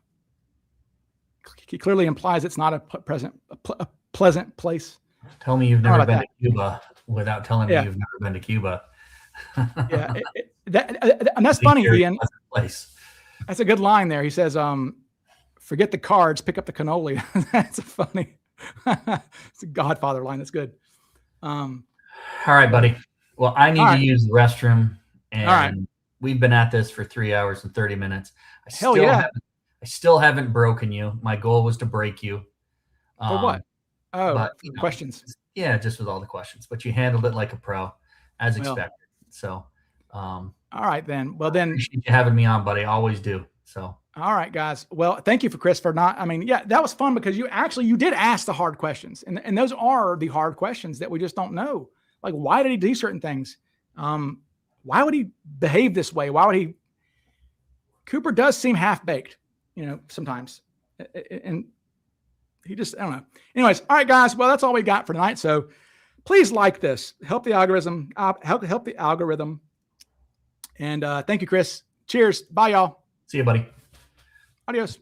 He clearly implies it's not a pleasant place. Tell me you've never been to Cuba without telling me you've never been to Cuba. Yeah, and that's funny, Ian. Place. That's a good line there. He says, "Forget the cards, pick up the cannoli." That's a funny. It's a Godfather line. That's good. All right, buddy. Well, I need to use the restroom, and we've been at this for 3 hours and 30 minutes. I still haven't broken you. My goal was to break you. For what? Oh, but, questions. Yeah, just with all the questions. But you handled it like a pro, as expected. So, all right then. Well, then, appreciate you having me on, buddy. I always do. So, all right, guys. Well, thank you for Chris for not. I mean, yeah, that was fun because you did ask the hard questions, and those are the hard questions that we just don't know. Like, why did he do certain things? Why would he behave this way? Why would he? Cooper does seem half baked, sometimes, and he just, I don't know. Anyways, all right, guys. Well, that's all we got for tonight. So please like this, help the algorithm, help the algorithm. And thank you, Chris. Cheers. Bye, y'all. See you, buddy. Adios.